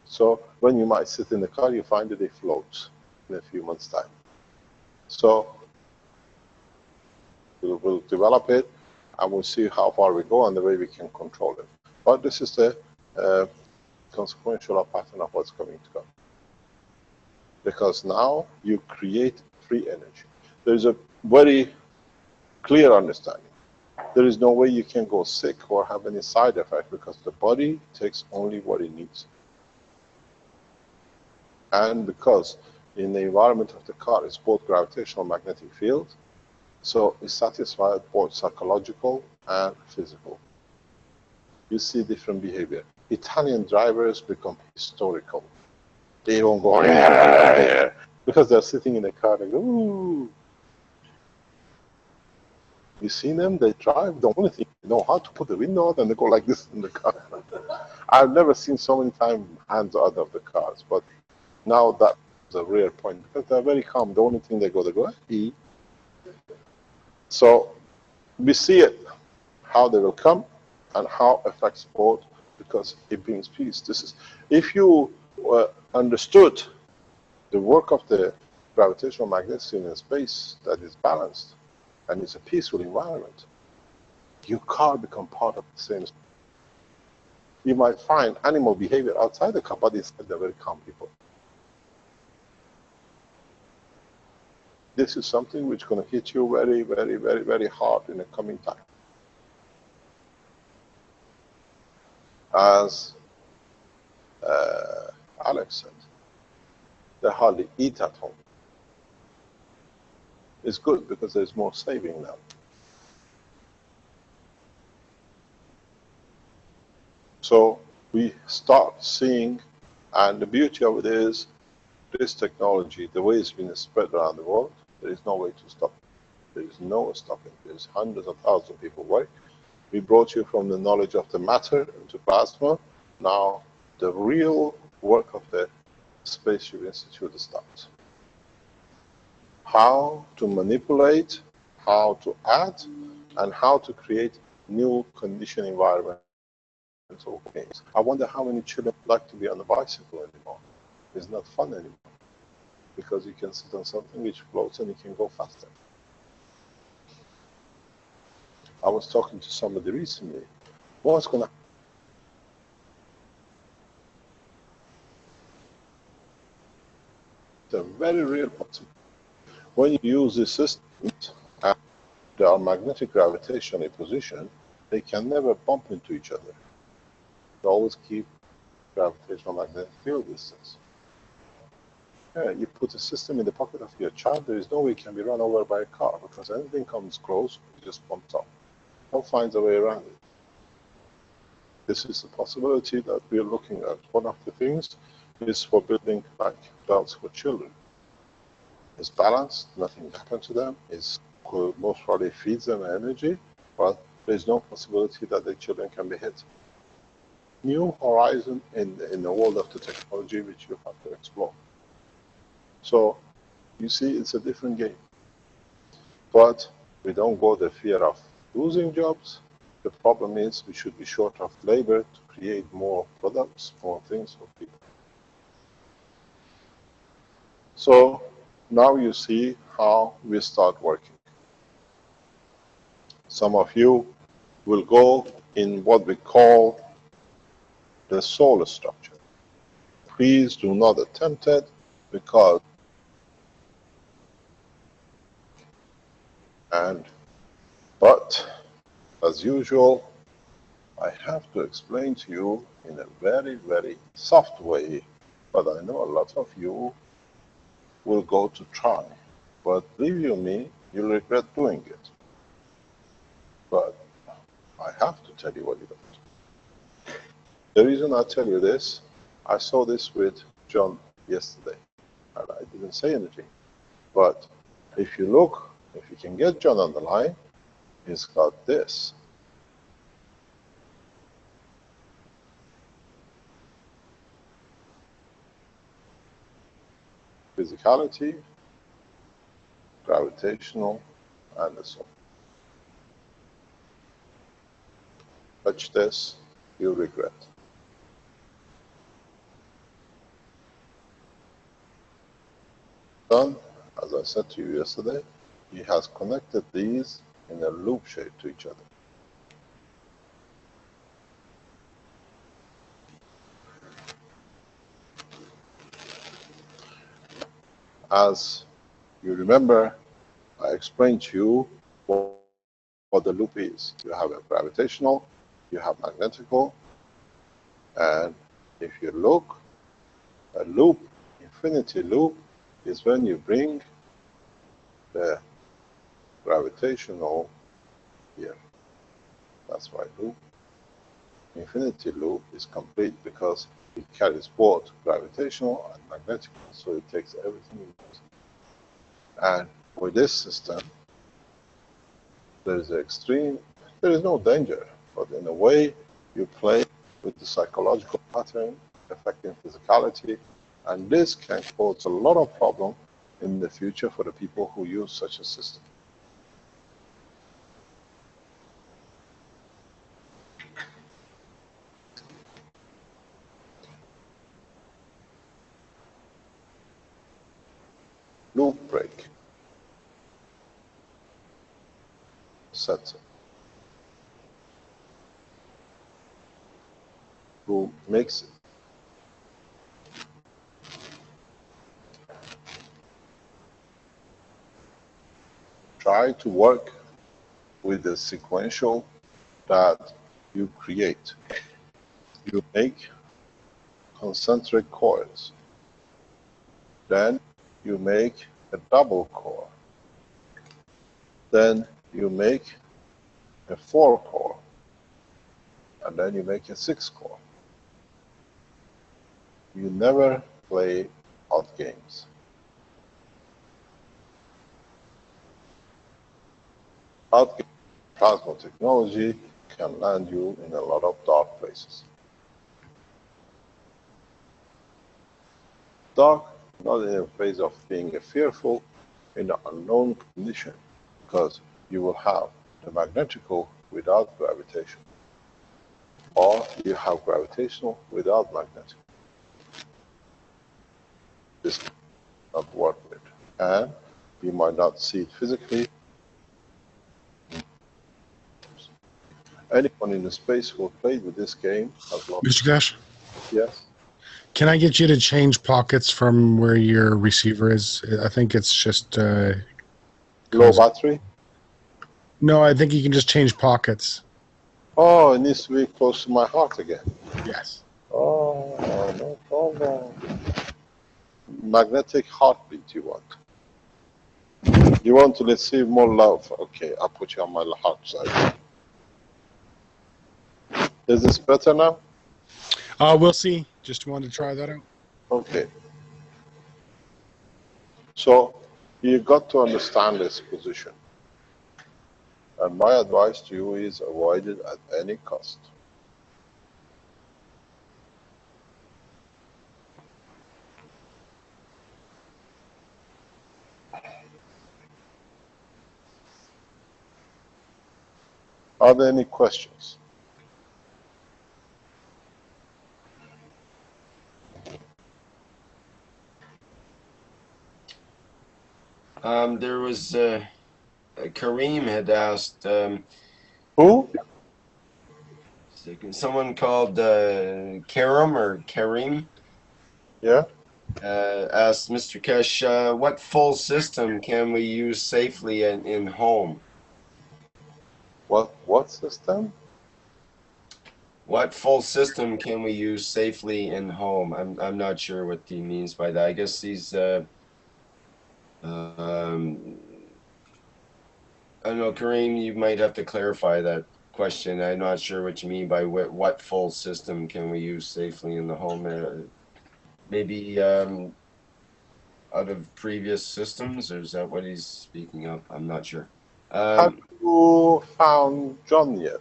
S2: So when you might sit in the car, you find that it floats in a few months' time. So we'll develop it and we'll see how far we go and the way we can control it. But this is the consequential pattern of what's coming to come. Because now you create free energy. There's a very clear understanding. There is no way you can go sick or have any side effect because the body takes only what it needs. And because in the environment of the car is both gravitational magnetic field, so it satisfies both psychological and physical. You see different behavior. Italian drivers become historical. They don't go because they're sitting in the car and go, ooh. You see them, they drive, the only thing they know how to put the window out and they go like this in the car. I've never seen so many times hands out of the cars, but now that's a rare point because they're very calm. The only thing they go, hey. So we see it, how they will come and how it affects both because it brings peace. This is, if you understood the work of the gravitational magnetism in space that is balanced and it's a peaceful environment, your car become part of the same. You might find animal behavior outside the car, but inside they're very calm people. This is something which is going to hit you very, very, very, very hard in the coming time. As Alex said, they hardly eat at home. It's good because there's more saving now. So we start seeing, and the beauty of it is, this technology, the way it's been spread around the world, there is no way to stop it. There is no stopping. There's hundreds of thousands of people work. We brought you from the knowledge of the matter into plasma. Now the real work of the Spaceship Institute starts. How to manipulate, how to add, and how to create new condition environmental games. I wonder how many children like to be on a bicycle anymore. It's not fun anymore, because you can sit on something which floats and you can go faster. I was talking to somebody recently. What's going to It's a very real possibility. When you use these systems and there are magnetic gravitation in position, they can never bump into each other. They always keep gravitational magnetic field distance. Yeah, you put a system in the pocket of your child, there is no way it can be run over by a car, because anything comes close, it just bumps up. One finds a way around it. This is a possibility that we are looking at. One of the things is for building like belts for children. It's balanced, nothing happens to them, it's most probably feeds them energy, but there's no possibility that the children can be hit. New horizon in the world of the technology which you have to explore. So you see, it's a different game. But we don't go the fear of losing jobs. The problem is we should be short of labor to create more products, more things for people. So now you see how we start working. Some of you will go in what we call the solar structure. Please do not attempt it, because but as usual, I have to explain to you in a very, very soft way, but I know a lot of you will go to try. But believe you me, you'll regret doing it. But I have to tell you what you don't. The reason I tell you this, I saw this with John yesterday, and I didn't say anything. But if you look, if you can get John on the line, he's got this. Physicality, gravitational, and so on. Touch this, you'll regret. John, as I said to you yesterday, he has connected these in a loop shape to each other. As you remember, I explained to you what the loop is. You have a gravitational, you have magnetical, and if you look, a loop, infinity loop, is when you bring the gravitational here. That's why loop. Infinity loop is complete because it carries both gravitational and magnetic, so it takes everything in use. And with this system, there is no danger, but in a way, you play with the psychological pattern affecting physicality, and this can cause a lot of problem in the future for the people who use such a system. Loop break. Sets it. Who makes it? Try to work with the sequential that you create. You make concentric coils. Then you make a double core. Then you make a 4-core. and then you make a 6-core. You never play odd games. Odd game plasma technology can land you in a lot of dark places. Dark, not in a phase of being fearful, in an unknown condition, because you will have the magnetical without gravitation, or you have gravitational without magnetic. This not work with, and you might not see it physically. Anyone in the space who played with this game has lost.
S3: Mr. Keshe?
S2: Yes.
S3: Can I get you to change pockets from where your receiver is? I think it's just
S2: Low battery?
S3: No, I think you can just change pockets.
S2: Oh, it needs to be close to my heart again.
S3: Yes.
S2: Oh, no problem. Magnetic heartbeat you want. You want to receive more love. Okay, I'll put you on my heart side. Is this better now?
S3: We'll see. Just wanted to try that out.
S2: Okay. So, you got to understand this position. And my advice to you is avoid it at any cost. Are there any questions?
S1: There was Kareem had asked.
S2: Who?
S1: Someone called Karim or Kareem.
S2: Yeah.
S1: Asked Mr. Keshe, what full system can we use safely in home?
S2: What system?
S1: What full system can we use safely in home? I'm not sure what he means by that. I guess he's I don't know, Kareem, you might have to clarify that question. I'm not sure what you mean by what full system can we use safely in the home. Maybe out of previous systems, or is that what he's speaking of? I'm not sure.
S2: Have you found John yet?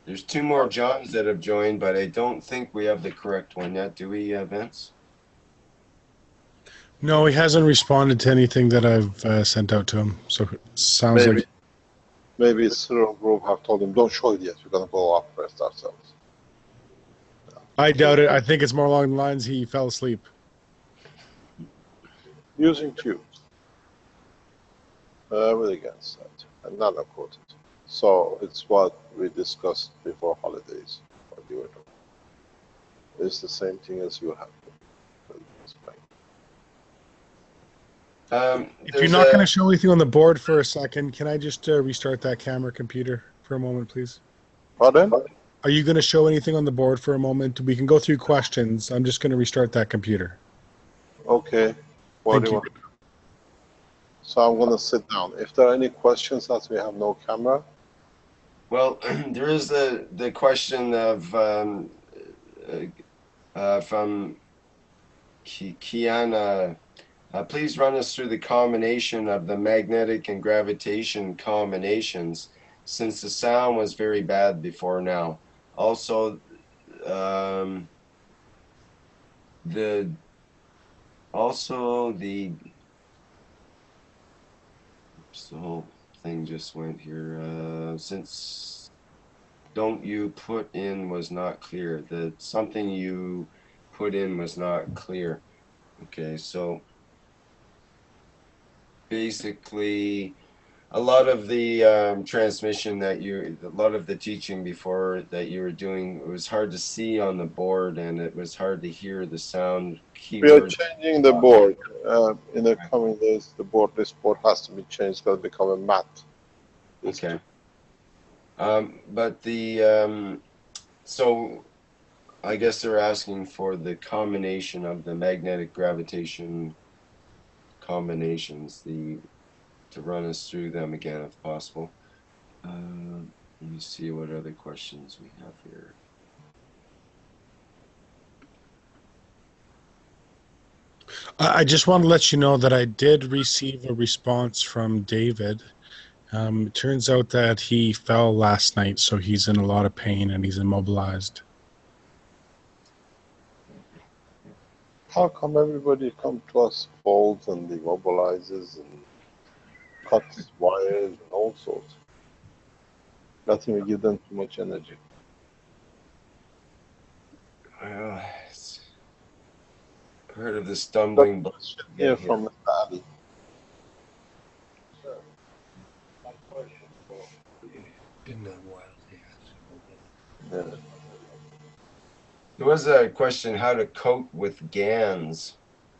S1: There's 2 more Johns that have joined, but I don't think we have the correct one yet. Do we, Vince?
S3: No, he hasn't responded to anything that I've sent out to him. So it sounds like
S2: maybe Cyril Group have told him, don't show it yet. We're going to go up first ourselves.
S3: I doubt it. I think it's more along the lines he fell asleep.
S2: Using tubes. With against that. And Nano coated. So it's what we discussed before holidays. What you were talking. It's the same thing as you have.
S3: If you're not going to show anything on the board for a second, can I just restart that camera computer for a moment, please?
S2: Pardon?
S3: Are you going to show anything on the board for a moment? We can go through questions. I'm just going to restart that computer.
S2: Okay. What do you want? So I'm going to sit down. If there are any questions as we have no camera.
S1: Well, there is the question of from Kiana. Please run us through the combination of the magnetic and gravitation combinations, since the sound was very bad before now. Also, the whole thing just went here. Since don't you put in was not clear. The something you put in was not clear. Okay, so basically a lot of the transmission that a lot of the teaching before that you were doing, it was hard to see on the board, and it was hard to hear the sound keywords.
S2: We are changing the board. In the coming days, this board has to be changed. It's going to become a matte.
S1: Okay. But the so I guess they're asking for the combination of the magnetic gravitation combinations, to run us through them again if possible. Let me see what other questions we have here.
S3: I just want to let you know that I did receive a response from David. It turns out that he fell last night, so he's in a lot of pain and he's immobilized.
S2: How come everybody come to us, falls and immobilizes and cuts wires and all sorts? Nothing will give them too much energy.
S1: Well, it's part of the stumbling block.
S2: Here from Mr. Ali.
S4: Been a while,
S2: Yeah.
S1: There was a question how to coat with GANs.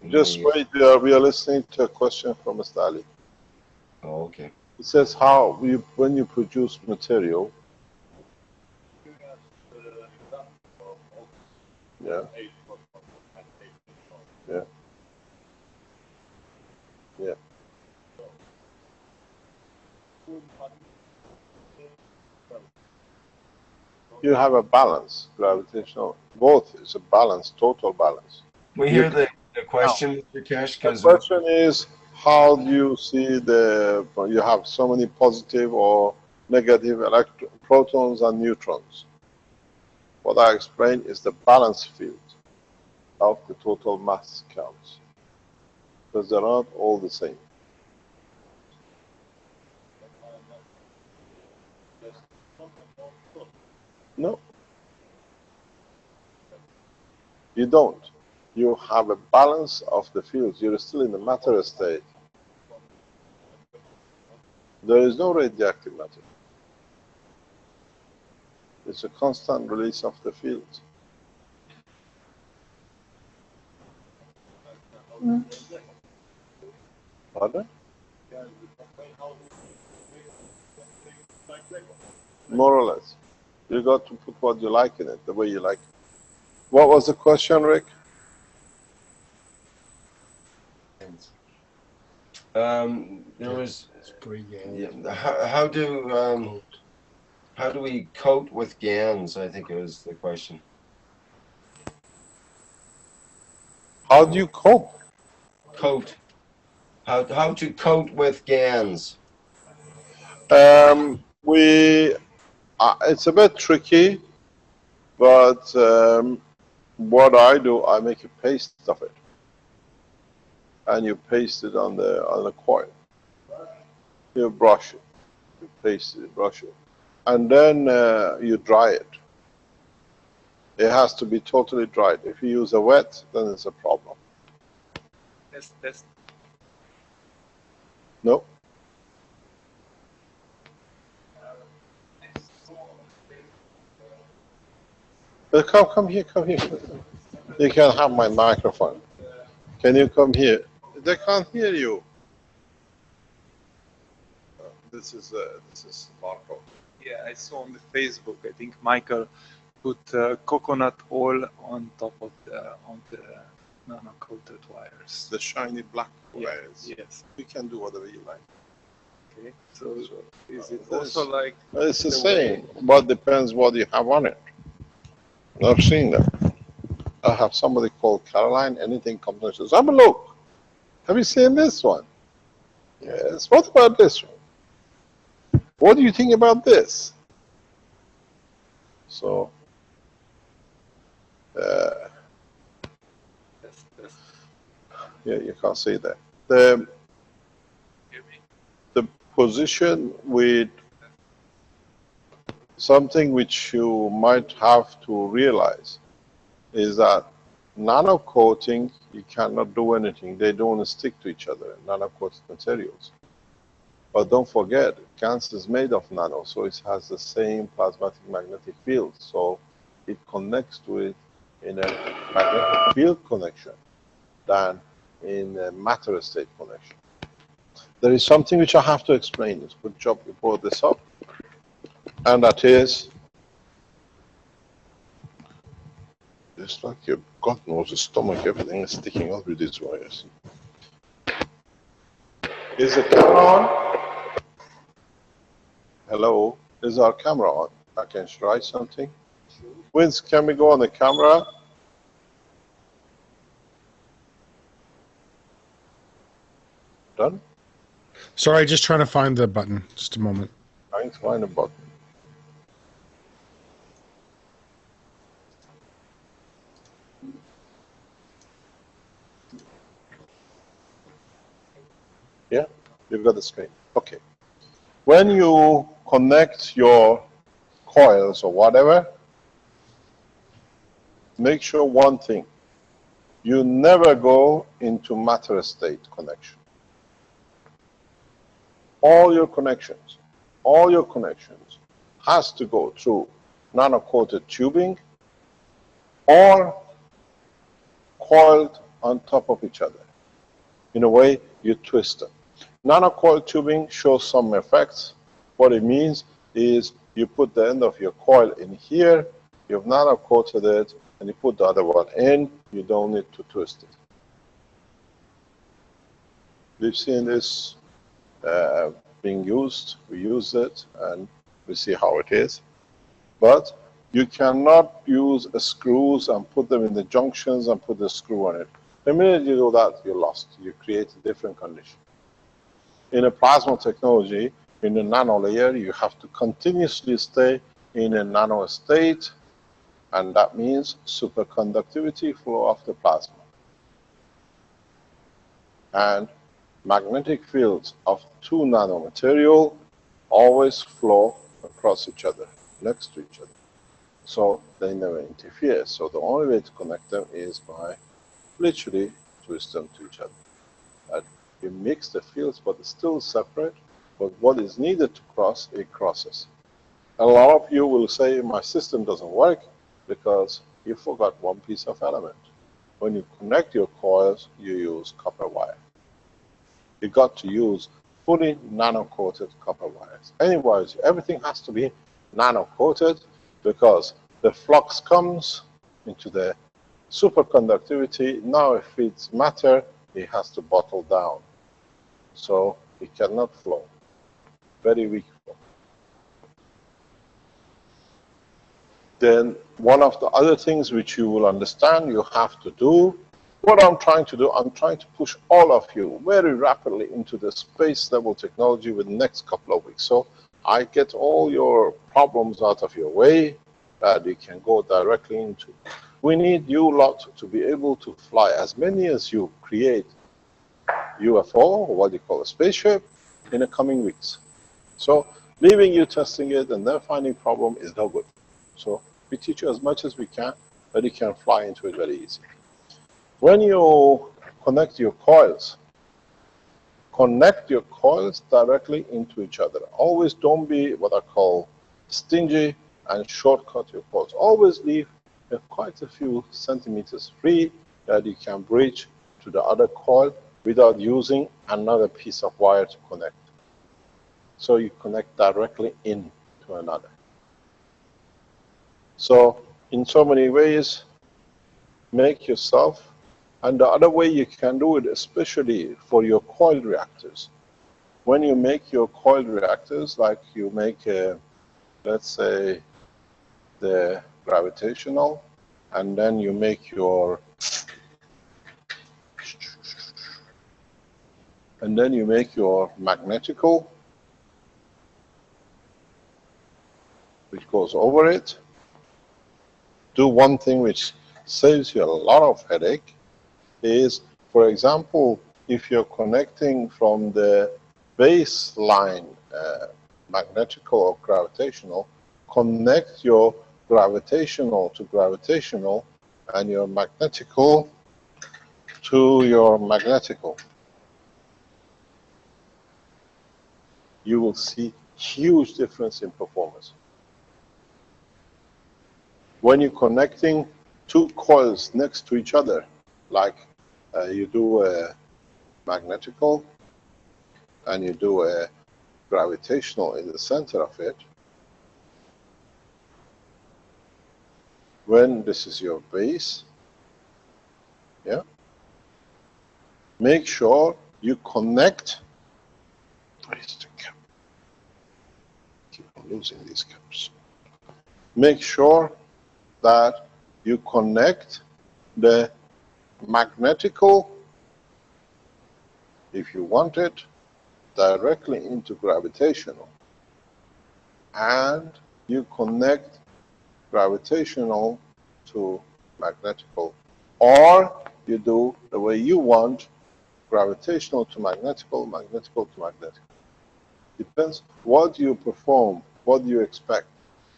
S2: Just wait, we are listening to a question from Mr. Ali.
S1: Oh, okay.
S2: It says how when you produce material. Yeah. Yeah. Yeah. You have a balance, gravitational. Both is a balance, total balance.
S1: We hear the question, Mr. Keshe,
S2: The
S1: because
S2: question is, how do you see you have so many positive or negative protons and neutrons? What I explained is the balance field of the total mass counts, because they're not all the same. No, you don't. You have a balance of the fields. You're still in the matter state. There is no radioactive matter. It's a constant release of the fields. Pardon? More or less. You got to put what you like in it, the way you like it. What was the question, Rick?
S1: there was how do we coat with GANs? I think it was the question.
S2: How do you cope?
S1: Coat. How to coat with GANs?
S2: It's a bit tricky, but what I do, I make a paste of it, and you paste it on the coil. You brush it, you paste it, brush it, and then you dry it. It has to be totally dried. If you use a wet, then it's a problem.
S4: Test.
S2: No. But come here, come here. You can have my microphone. Can you come here? They can't hear you. This is Marco.
S5: Yeah, I saw on the Facebook. I think Michael put coconut oil on top of the nano coated wires.
S2: The shiny black wires.
S5: Yes.
S2: You can do whatever you like.
S5: Okay. So is it also like?
S2: It's the same, but depends what you have on it. I've seen that. I have somebody called Caroline. Anything comes and says, "Have a look. Have you seen this one?" Yes. What about this one? What do you think about this? So, yeah, you can't see that. The position with something which you might have to realize is that nano coating, you cannot do anything. They don't stick to each other, nano coated materials. But don't forget, Gans is made of nano, so it has the same plasmatic magnetic field. So it connects to it in a magnetic field connection than in a matter state connection. There is something which I have to explain. It's a good job you brought this up. And that is, it's like your God knows the stomach, everything is sticking out with these wires. Is the camera on? Hello? Is our camera on? I can write something. Vince, can we go on the camera? Done?
S3: Sorry, just trying to find the button. Just a moment.
S2: Trying to find a button. Yeah, you've got the screen. Okay. When you connect your coils or whatever, make sure one thing. You never go into matter state connection. All your connections has to go through nano-coated tubing or coiled on top of each other. In a way, you twist them. Nano-coiled tubing shows some effects. What it means is you put the end of your coil in here, you've nano-coated it, and you put the other one in, you don't need to twist it. We've seen this being used, we use it, and we see how it is. But you cannot use screws and put them in the junctions and put the screw on it. The minute you do that, you're lost. You create a different condition. In a plasma technology, in a nano layer, you have to continuously stay in a nano state, and that means superconductivity flow of the plasma. And magnetic fields of two nanomaterial always flow across each other, next to each other. So they never interfere. So the only way to connect them is by literally twist them to each other. And you mix the fields, but it's still separate. But what is needed to cross, it crosses. A lot of you will say, my system doesn't work because you forgot one piece of element. When you connect your coils, you use copper wire. You got to use fully nano-coated copper wires. Anyways, everything has to be nano-coated because the flux comes into the superconductivity. Now if it's matter, it has to bottle down. So it cannot flow. Very weak flow. Then one of the other things which you will understand you have to do, what I'm trying to do, I'm trying to push all of you very rapidly into the space level technology within the next couple of weeks. So I get all your problems out of your way that you can go directly into. We need you lot to be able to fly as many as you create UFO, or what you call a spaceship, in the coming weeks. So leaving you testing it and then finding problem is no good. So we teach you as much as we can, but you can fly into it very easy. When you connect your coils directly into each other. Always don't be what I call stingy and shortcut your coils. Always leave quite a few centimeters free that you can bridge to the other coil without using another piece of wire to connect. So you connect directly into another. So in so many ways, make yourself, and the other way you can do it, especially for your coil reactors. When you make your coil reactors, like you make, let's say, the gravitational, and then you make your, magnetical, which goes over it. Do one thing which saves you a lot of headache is, for example, if you're connecting from the baseline magnetical or gravitational, connect your gravitational to gravitational and your magnetical to your magnetical. You will see huge difference in performance. When you're connecting two coils next to each other, like you do a magnetical and you do a gravitational in the center of it, when this is your base, yeah, make sure you connect. Keep on losing these caps. Make sure that you connect the magnetical, if you want it, directly into gravitational, and you connect gravitational to magnetical, or you do the way you want, gravitational to magnetical, magnetical to magnetical. Depends what you perform, what you expect.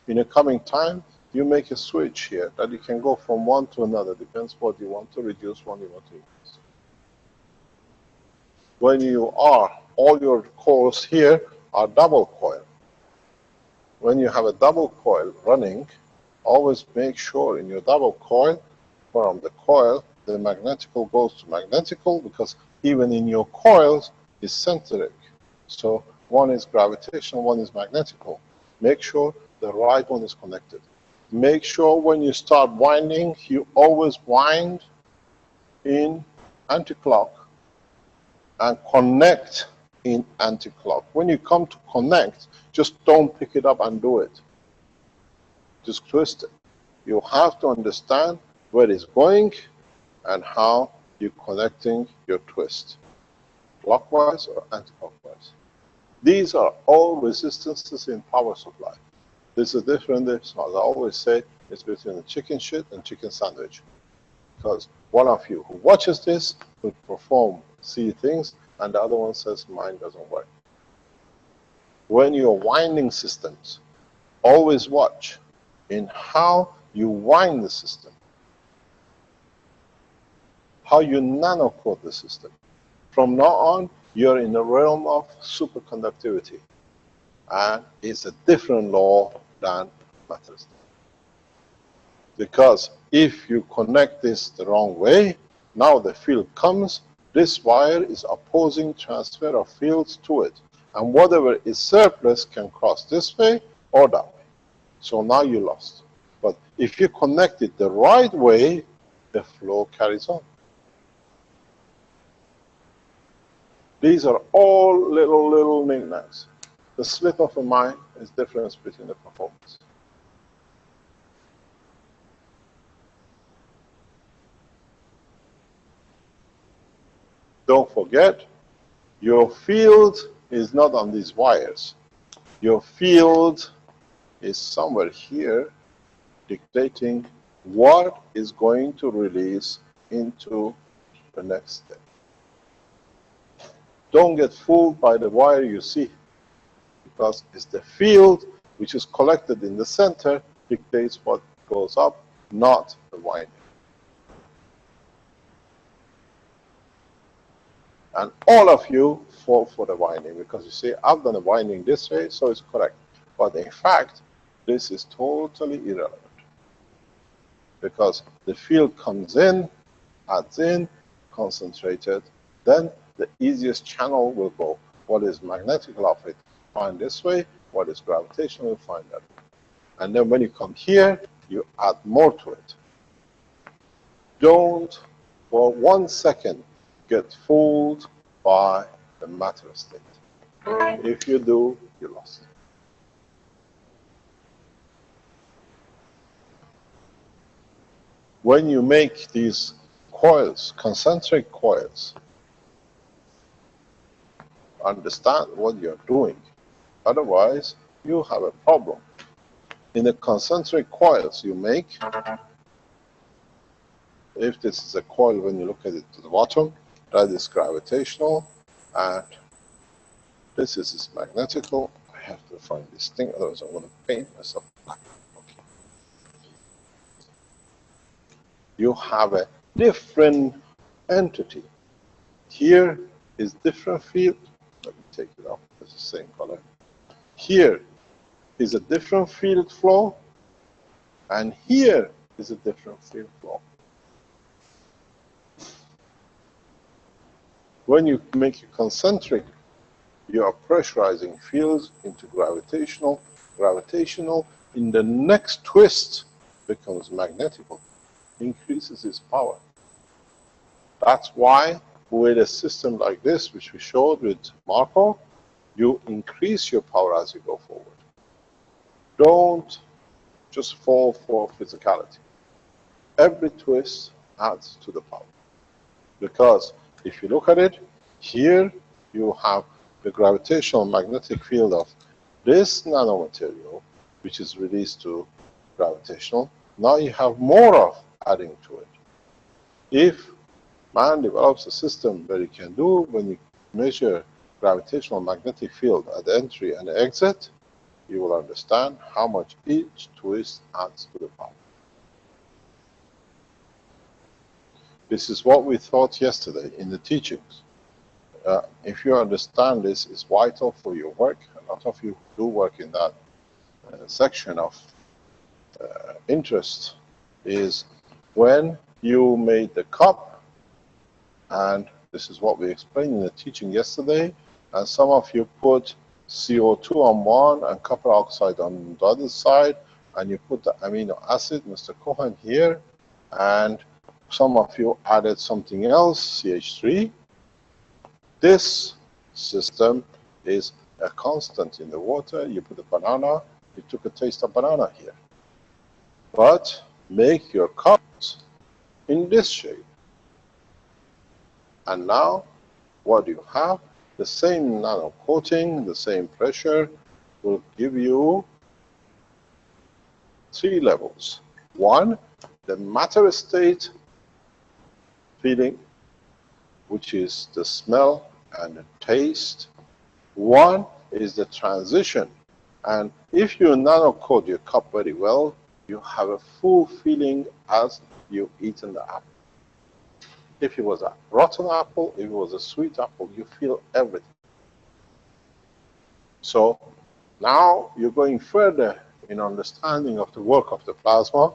S2: In a coming time, you make a switch here that you can go from one to another. Depends what you want to reduce, what you want to increase. When you are, all your coils here are double coil. When you have a double coil running, always make sure in your double coil, from the coil, the magnetical goes to magnetical, because even in your coils is centric. So one is gravitational, one is magnetical. Make sure the right one is connected. Make sure when you start winding, you always wind in anti-clock and connect in anti-clock. When you come to connect, just don't pick it up and do it. Just twist it. You have to understand where it's going and how you're connecting your twist, clockwise or anti-clockwise. These are all resistances in power supply. This is different, as I always say, it's between the chicken shit and chicken sandwich. Because one of you who watches this will perform, see things, and the other one says mine doesn't work. When you're winding systems, always watch in how you wind the system, how you nano-coat the system. From now on, you're in the realm of superconductivity, and it's a different law than matter state. Because if you connect this the wrong way, now the field comes, this wire is opposing transfer of fields to it, and whatever is surplus can cross this way or that way. So now you lost. But if you connect it the right way, the flow carries on. These are all little knickknacks. The slip of a mind is the difference between the performance. Don't forget, your field is not on these wires. Your field is somewhere here dictating what is going to release into the next step. Don't get fooled by the wire you see, because it's the field which is collected in the center dictates what goes up, not the winding. And all of you fall for the winding because you say, I've done the winding this way, so it's correct. But in fact, this is totally irrelevant. Because the field comes in, adds in, concentrated, then the easiest channel will go. What is magnetical of it? Find this way. What is gravitational? Find that way. And then when you come here, you add more to it. Don't, for 1 second, get fooled by the matter state. If you do, you lost. When you make these coils, concentric coils, understand what you're doing. Otherwise, you have a problem. In the concentric coils you make, if this is a coil, when you look at it to the bottom, that is gravitational, and this is magnetical. I have to find this thing, otherwise I'm going to paint myself black. Okay. You have a different entity. Here is different field. Let me take it off. It's the same color. Here is a different field flow, and here is a different field flow. When you make it concentric, you are pressurizing fields into gravitational. Gravitational in the next twist becomes magnetical, increases its power. That's why with a system like this, which we showed with Marco, you increase your power as you go forward. Don't just fall for physicality. Every twist adds to the power. Because if you look at it, here you have the gravitational magnetic field of this nanomaterial, which is released to gravitational. Now you have more of adding to it. If man develops a system where you can do, when you measure gravitational magnetic field at entry and exit, you will understand how much each twist adds to the power. This is what we thought yesterday in the teachings. If you understand this, is vital for your work. A lot of you do work in that section of interest, is when you made the cup, and this is what we explained in the teaching yesterday, and some of you put CO2 on one and copper oxide on the other side, and you put the amino acid, Mr. Cohen, here, and some of you added something else, CH3. This system is a constant in the water. You put a banana, you took a taste of banana here. But make your cups in this shape. And now, what do you have? The same nano coating, the same pressure will give you 3 levels. 1, the matter state feeling, which is the smell and the taste. 1 is the transition. And if you nano coat your cup very well, you have a full feeling as you've eaten the apple. If it was a rotten apple, if it was a sweet apple, you feel everything. So now you're going further in understanding of the work of the plasma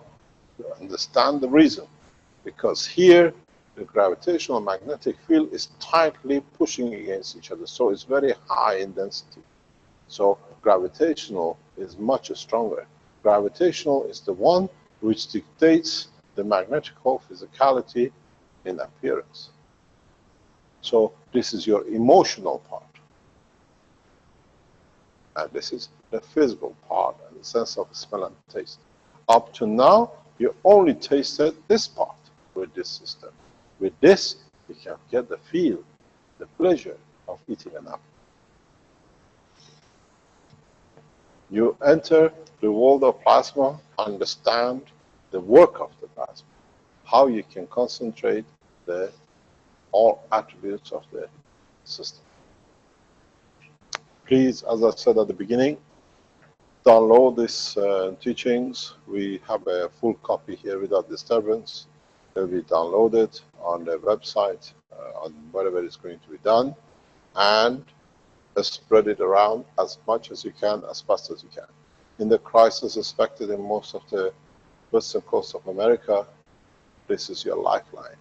S2: to understand the reason. Because here, the gravitational magnetic field is tightly pushing against each other, so it's very high in density. So gravitational is much stronger. Gravitational is the one which dictates the magnetical physicality in appearance. So this is your emotional part. And this is the physical part and the sense of smell and taste. Up to now, you only tasted this part with this system. With this, you can get the feel, the pleasure of eating an apple. You enter the world of plasma, understand the work of the plasma, how you can concentrate all attributes of the system. Please, as I said at the beginning, download these teachings. We have a full copy here without disturbance. They'll be downloaded on the website, on whatever is going to be done, and spread it around as much as you can, as fast as you can. In the crisis expected in most of the western coast of America, this is your lifeline.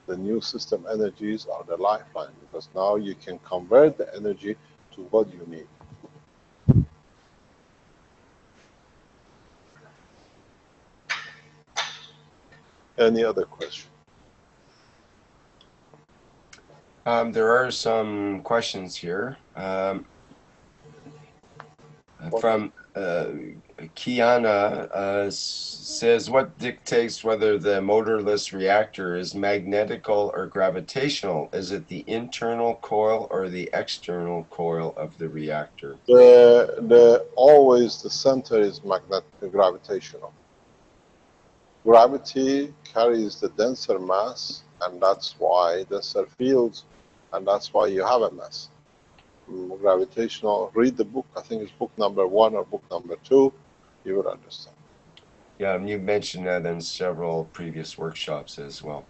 S2: The new system energies are the lifeline, because now you can convert the energy to what you need. Any other question?
S1: There are some questions here. From Kiana says, what dictates whether the motorless reactor is magnetical or gravitational? Is it the internal coil or the external coil of the reactor?
S2: Always the center is gravitational. Gravity carries the denser mass, and that's why denser fields, and that's why you have a mass. Gravitational, read the book, I think it's book number 1 or book number 2, you will understand.
S1: Yeah, and you mentioned that in several previous workshops as well.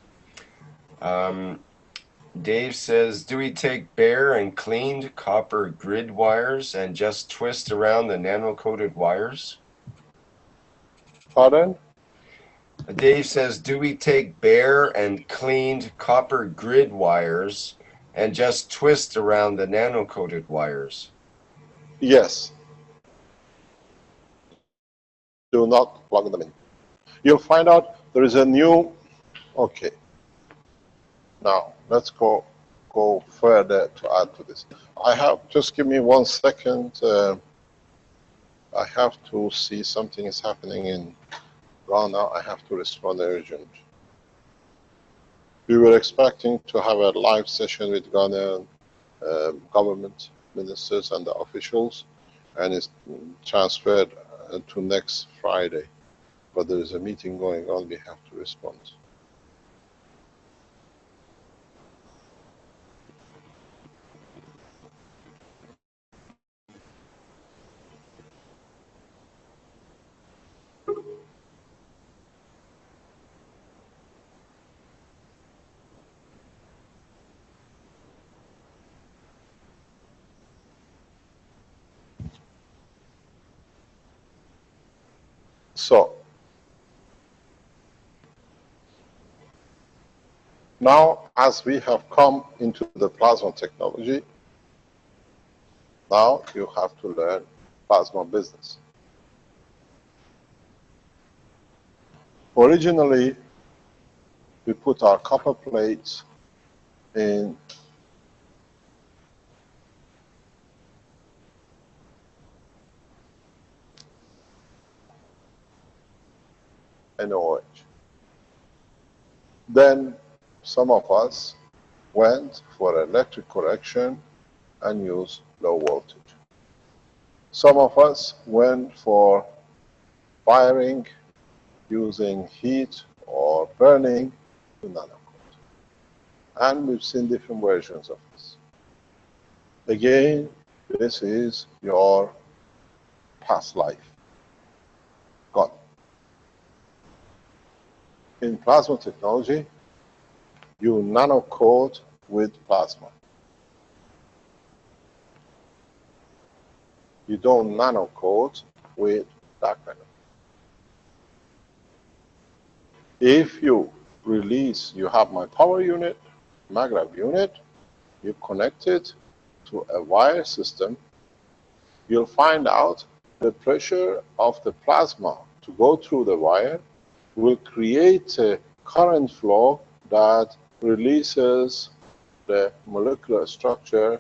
S1: Dave says, do we take bare and cleaned copper grid wires and just twist around the nano-coated wires?
S2: Pardon?
S1: Dave says, do we take bare and cleaned copper grid wires and just twist around the nano-coated wires?
S2: Yes. Do not plug them in. You'll find out there is a new, okay. Now, let's go further to add to this. I have, just give me 1 second. I have to see something is happening in Ghana. I have to respond urgent. We were expecting to have a live session with Ghanaian government ministers and the officials, and it's transferred to next Friday. But there is a meeting going on, we have to respond. So, now as we have come into the plasma technology, now you have to learn plasma business. Originally, we put our copper plates in NOH. Then some of us went for electric correction and used low voltage. Some of us went for firing using heat or burning to nanocoat. And we've seen different versions of this. Again, this is your past life. Gone. In plasma technology, you nanocoat with plasma. You don't nanocoat with dark matter. If you release, you have my power unit, maglev unit, you connect it to a wire system, you'll find out the pressure of the plasma to go through the wire will create a current flow that releases the molecular structure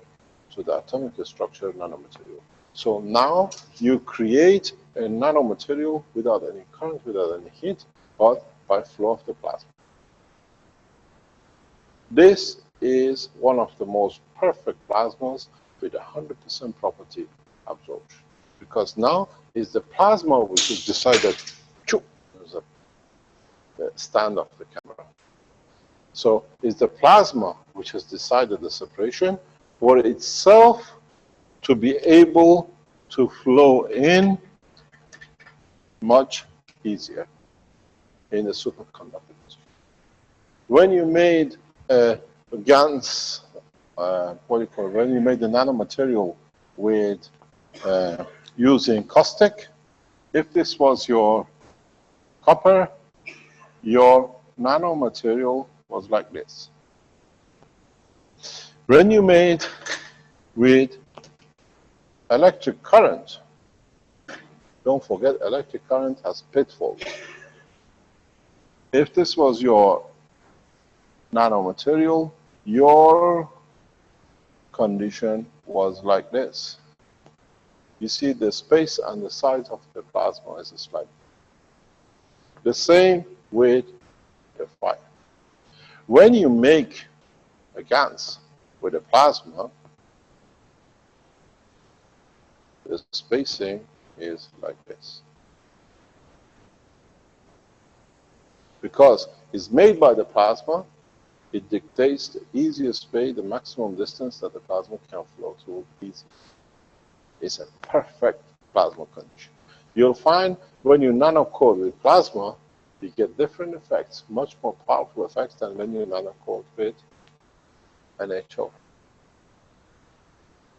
S2: to the atomic structure nanomaterial. So now you create a nanomaterial without any current, without any heat, but by flow of the plasma. This is one of the most perfect plasmas with 100% property absorption. Because now is the plasma which is decided, there's the stand of the camera. So it's the plasma which has decided the separation for itself to be able to flow in much easier in the superconducting. When you made Gans, when you made the nanomaterial with using caustic, if this was your copper, your nanomaterial was like this. When you made with electric current, don't forget electric current has pitfalls. If this was your nanomaterial, your condition was like this. You see the space and the size of the plasma is slightly. The same with the fire. When you make a Gans with a plasma, the spacing is like this. Because it's made by the plasma, it dictates the easiest way, the maximum distance that the plasma can flow through easy. It's a perfect plasma condition. You'll find when you nanocoat with plasma, you get different effects, much more powerful effects than when you nanocoat with an HO.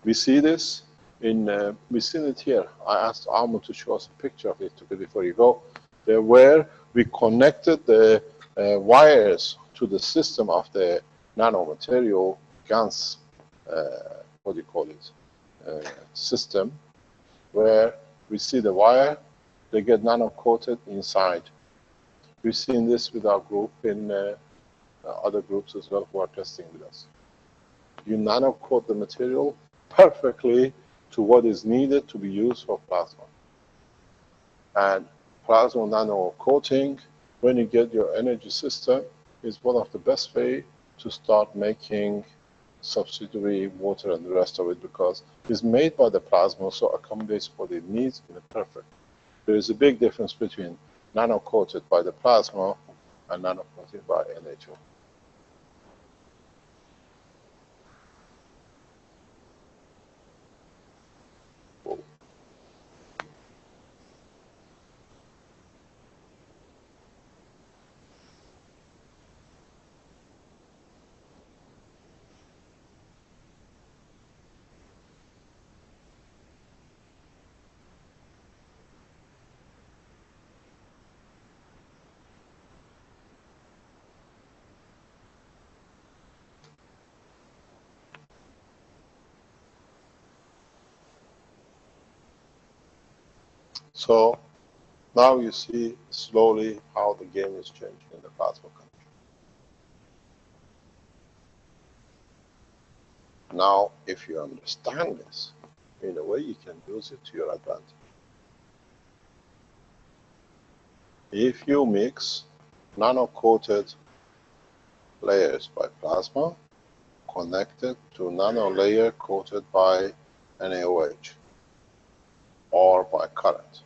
S2: We see this in, we've seen it here. I asked Almo to show us a picture of it before you go. There where we connected the wires to the system of the nanomaterial Gans, what do you call it, system, where we see the wire, they get nano-coated inside. We've seen this with our group in other groups as well who are testing with us. You nano-coat the material perfectly to what is needed to be used for plasma. And plasma nano coating, when you get your energy system, is one of the best way to start making subsidiary water and the rest of it, because it's made by the plasma, so accommodates what it needs in a perfect. There is a big difference between nano coated by the plasma and nano coated by NHO. So now you see slowly how the game is changing in the plasma country. Now, if you understand this, in a way you can use it to your advantage. If you mix nano-coated layers by plasma connected to nano layer coated by NaOH or by current,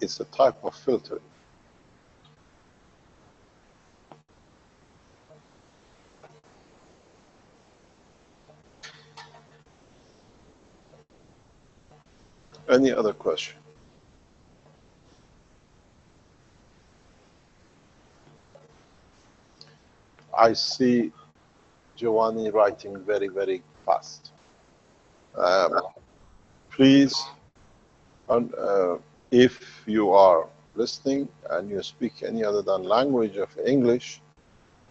S2: it's a type of filtering. Any other question? I see Giovanni writing very, very fast. Please, if you are listening and you speak any other than language of English,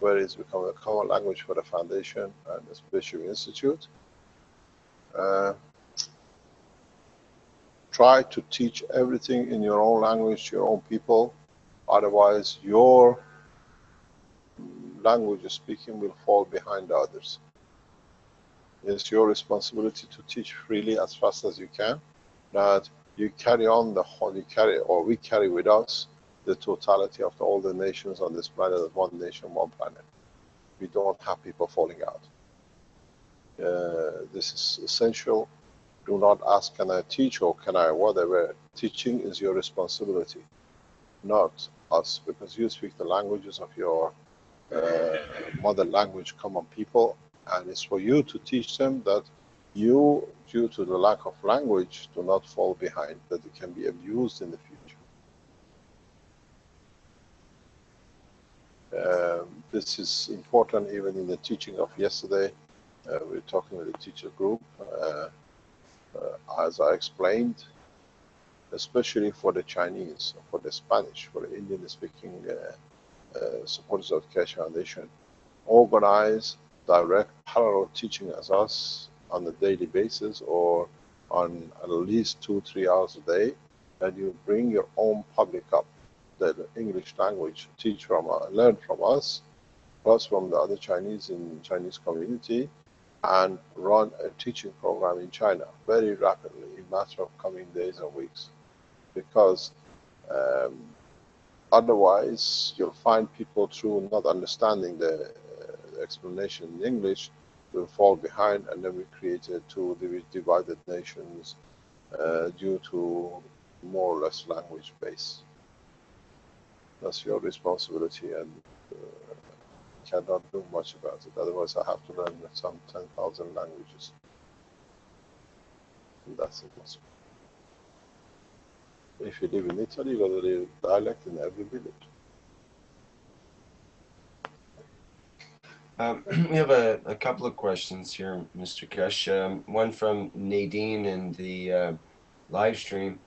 S2: where it's become a common language for the foundation and the Special Institute, try to teach everything in your own language to your own people. Otherwise, your language speaking will fall behind others. It's your responsibility to teach freely as fast as you can, that you carry on the whole, we carry with us the totality of all the nations on this planet as one nation, one planet. We don't have people falling out. This is essential. Do not ask, can I teach or can I whatever. Teaching is your responsibility, not us, because you speak the languages of your mother language common people, and it's for you to teach them that you, due to the lack of language, do not fall behind, that it can be abused in the future. This is important even in the teaching of yesterday. We were talking with the teacher group. As I explained, especially for the Chinese, for the Spanish, for the Indian-speaking supporters of the Keshe Foundation, organize direct parallel teaching as us on a daily basis or on at least 2-3 hours a day, and you bring your own public up, the English language, teach from, learn from us, plus from the other Chinese in Chinese community, and run a teaching program in China very rapidly in a matter of coming days and weeks. Because otherwise you'll find people through not understanding the explanation in English will fall behind, and then we created two divided nations due to more or less language base. That's your responsibility, and cannot do much about it. Otherwise I have to learn some 10,000 languages. And that's impossible. If you live in Italy, you got to live dialect in every village.
S1: We have a couple of questions here, Mr. Keshe. One from Nadine in the live stream.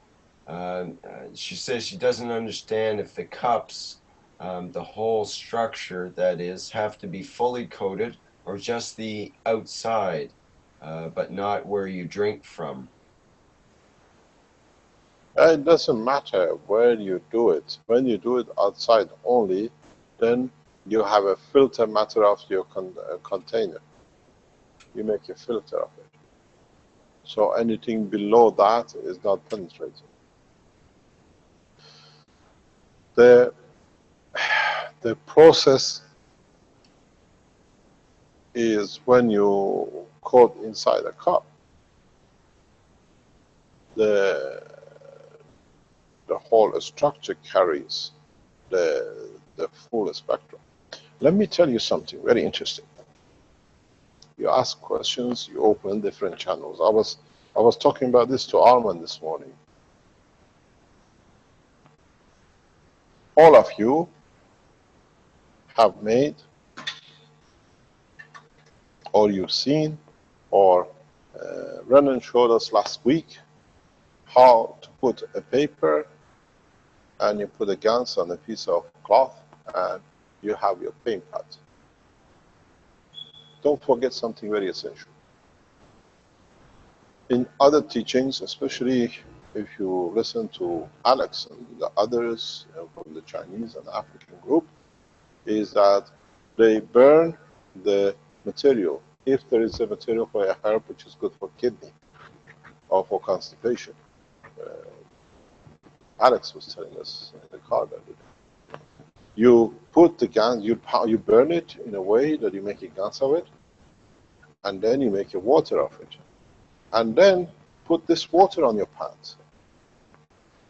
S1: She says she doesn't understand if the cups, the whole structure that is, have to be fully coated or just the outside, but not where you drink from.
S2: It doesn't matter where you do it. When you do it outside only, then you have a filter matter of your container. You make a filter of it. So anything below that is not penetrating. The process is when you coat inside a cup, the whole structure carries the full spectrum. Let me tell you something very interesting. You ask questions, you open different channels. I was talking about this to Arman this morning. All of you have made, or you've seen, or Renan showed us last week how to put a paper and you put a Gans on a piece of cloth and you have your paint pad. Don't forget something very essential. In other teachings, especially if you listen to Alex and the others from the Chinese and African group, is that they burn the material. If there is a material for a herb which is good for kidney or for constipation. Alex was telling us in the car that you put the Gans, you burn it in a way that you make a Gans of it, and then you make a water of it. And then put this water on your pants.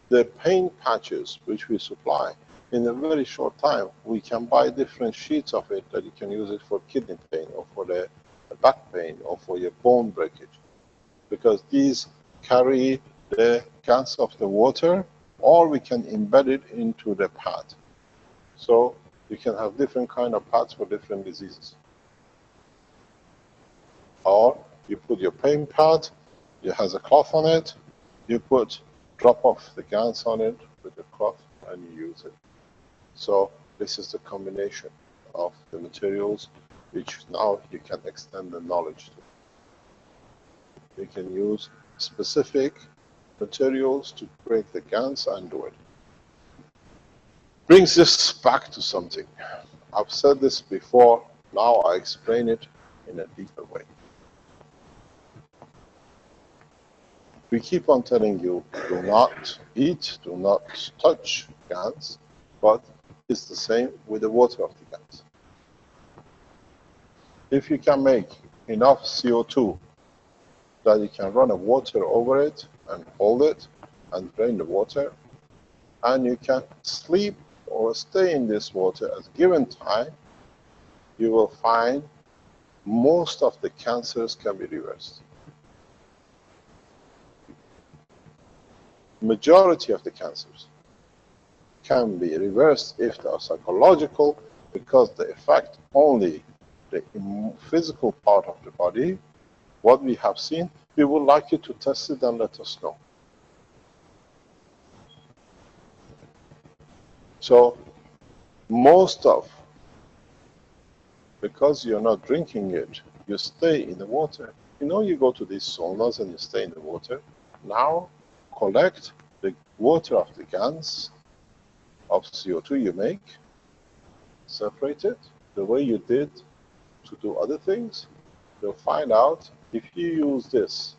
S2: The paint patches which we supply, in a very short time, we can buy different sheets of it that you can use it for kidney pain or for the back pain or for your bone breakage. Because these carry the gas of the water, or we can embed it into the pad. So you can have different kind of pads for different diseases. Or you put your paint pad, it has a cloth on it, you drop off the Gans on it with the cloth and you use it. So this is the combination of the materials which now you can extend the knowledge to. You can use specific materials to break the Gans and do it. Brings us back to something. I've said this before, now I explain it in a deeper way. We keep on telling you, do not eat, do not touch Gans, but it's the same with the water of the Gans. If you can make enough CO2 that you can run a water over it and hold it and drain the water, and you can sleep or stay in this water at a given time, you will find most of the cancers can be reversed. Majority of the cancers can be reversed if they are psychological, because they affect only the physical part of the body. What we have seen, we would like you to test it and let us know. So most of, because you're not drinking it, you stay in the water. You know, you go to these saunas and you stay in the water. Now collect the water of the Gans of CO2 you make, separate it the way you did to do other things. You'll find out if you use this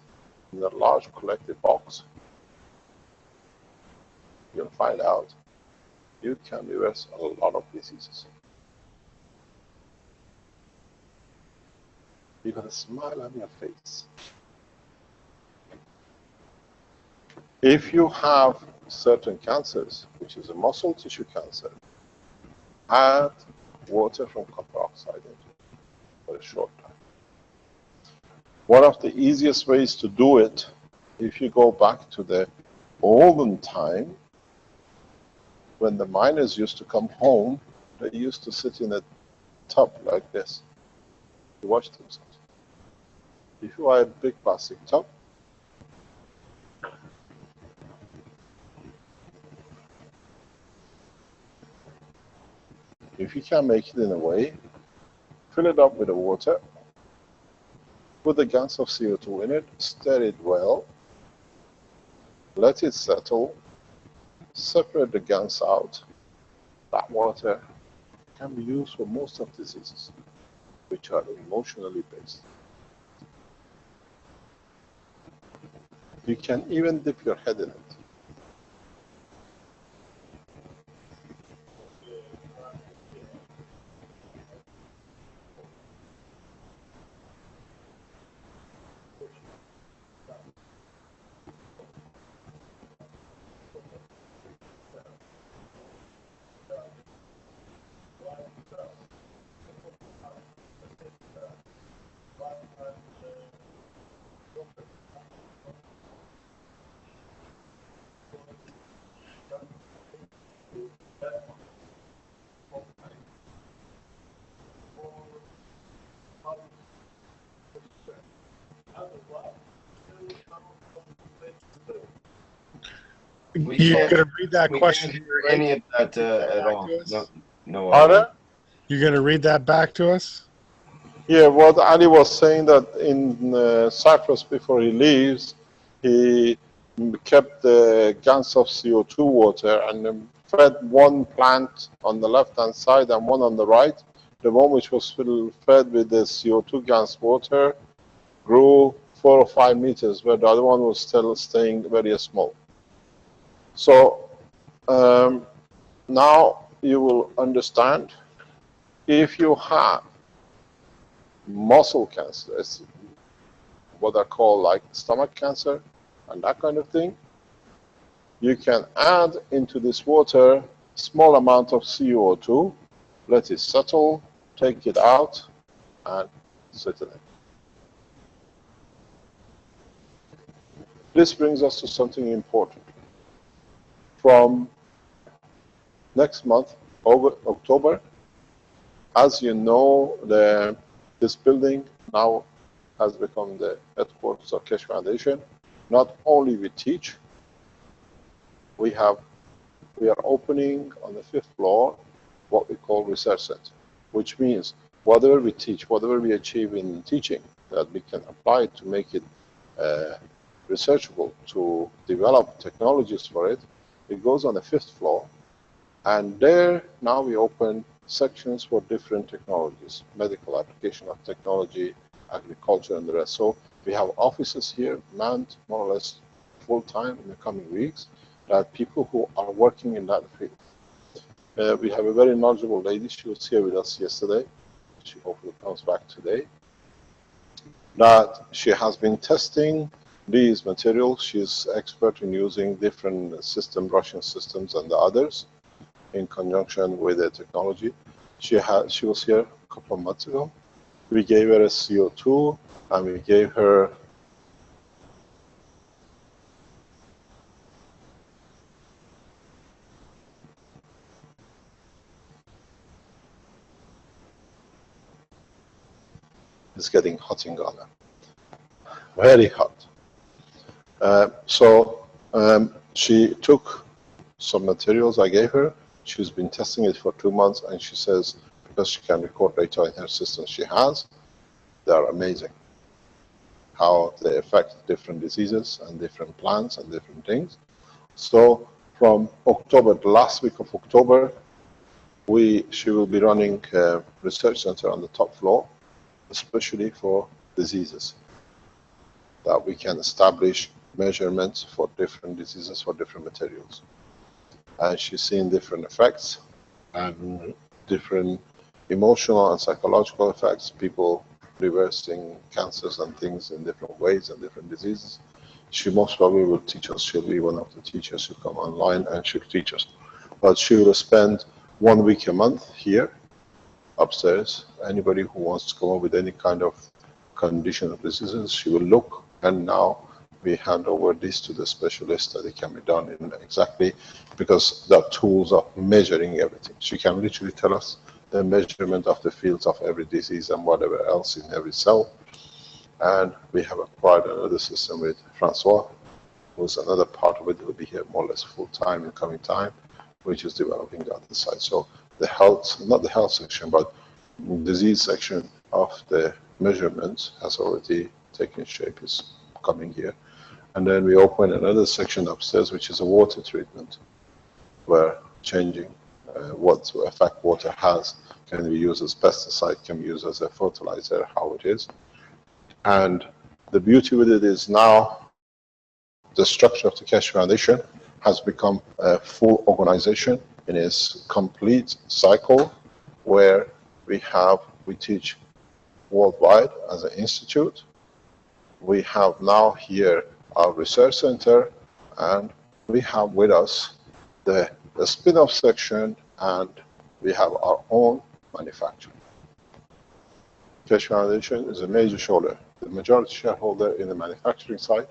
S2: in a large collective box, you'll find out you can reverse a lot of diseases. You got a smile on your face. If you have certain cancers, which is a muscle tissue cancer, add water from copper oxide into it for a short time. One of the easiest ways to do it, if you go back to the olden time, when the miners used to come home, they used to sit in a tub like this to wash themselves. If you have a big plastic tub, if you can make it in a way, fill it up with the water, put the Gans of CO2 in it, stir it well, let it settle, separate the Gans out. That water can be used for most of diseases which are emotionally based. You can even dip your head in it.
S3: You're going to read that
S1: We
S3: question.
S1: can't hear any of that at all. No, no.
S2: Pardon?
S3: You're going to read that back to us?
S2: Yeah, what Ali was saying that in Cyprus before he leaves, he kept the Gans of CO2 water and fed one plant on the left-hand side and one on the right. The one which was fed with the CO2 Gans water grew 4 or 5 meters, where the other one was still staying very small. So now you will understand, if you have muscle cancer, it's what I call like stomach cancer and that kind of thing, you can add into this water small amount of CO2, let it settle, take it out, and settle it. This brings us to something important. From next month, October, as you know, this building now has become the headquarters of Keshe Foundation. Not only we teach, we are opening on the 5th floor what we call research center, which means whatever we teach, whatever we achieve in teaching, that we can apply to make it researchable, to develop technologies for it, it goes on the 5th floor. And there now we open sections for different technologies, medical application of technology, agriculture, and the rest. So we have offices here manned more or less full-time in the coming weeks, that people who are working in that field. We have a very knowledgeable lady. She was here with us yesterday. She hopefully comes back today. That she has been testing these materials. She's expert in using different system, Russian systems and the others in conjunction with the technology. She was here a couple of months ago. We gave her a CO2 and we gave her it's getting hot in Ghana. Very hot. She took some materials I gave her. She's been testing it for 2 months, and she says, because she can record data in her system she has, they are amazing. How they affect different diseases and different plants and different things. So from October, the last week of October, she will be running a research center on the top floor, especially for diseases, that we can establish measurements for different diseases for different materials. And she's seen different effects and different emotional and psychological effects, people reversing cancers and things in different ways and different diseases. She most probably will teach us. She'll be one of the teachers who come online and she'll teach us. But she will spend 1 week a month here upstairs. Anybody who wants to come up with any kind of condition or diseases, she will look, and now we hand over this to the specialist that it can be done in exactly, because the tools of measuring everything. She can literally tell us the measurement of the fields of every disease and whatever else in every cell. And we have acquired another system with Francois, who's another part of it. Will be here more or less full time in coming time, which is developing the other side. So the health, not the health section, but disease section of the measurements has already taken shape, is coming here. And then we open another section upstairs, which is a water treatment, where changing what effect water has. Can we use as pesticide? Can we use as a fertilizer? How it is. And the beauty with it is now the structure of the Keshe Foundation has become a full organization in its complete cycle, where we teach worldwide as an institute. We have now here our research center, and we have with us the spin-off section, and we have our own manufacturing. Keshe Foundation is a major shareholder, the majority shareholder in the manufacturing side.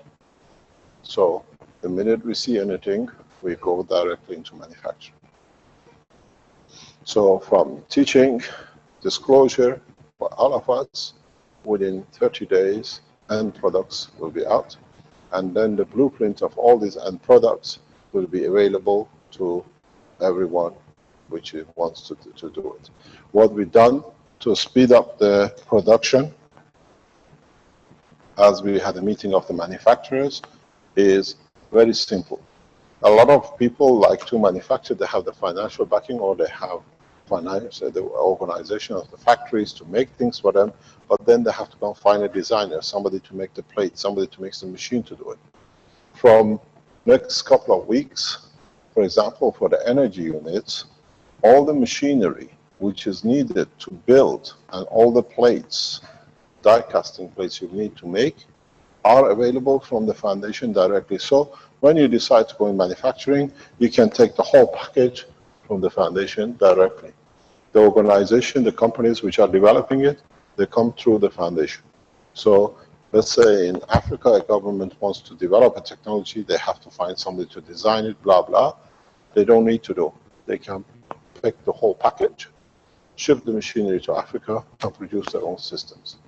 S2: So the minute we see anything, we go directly into manufacturing. So from teaching, disclosure, for all of us, within 30 days, end products will be out. And then the blueprint of all these end products will be available to everyone which wants to do it. What we've done to speed up the production, as we had a meeting of the manufacturers, is very simple. A lot of people like to manufacture, they have the financial backing, or they have the organization of the factories to make things for them, but then they have to go and find a designer, somebody to make the plate, somebody to make the machine to do it. From next couple of weeks, for example, for the energy units, all the machinery which is needed to build and all the plates, die casting plates you need to make, are available from the foundation directly. So when you decide to go in manufacturing, you can take the whole package from the foundation directly. The organization, the companies which are developing it, they come through the foundation. So let's say in Africa, a government wants to develop a technology, they have to find somebody to design it, blah, blah. They don't need to do. They can pick the whole package, ship the machinery to Africa, and produce their own systems.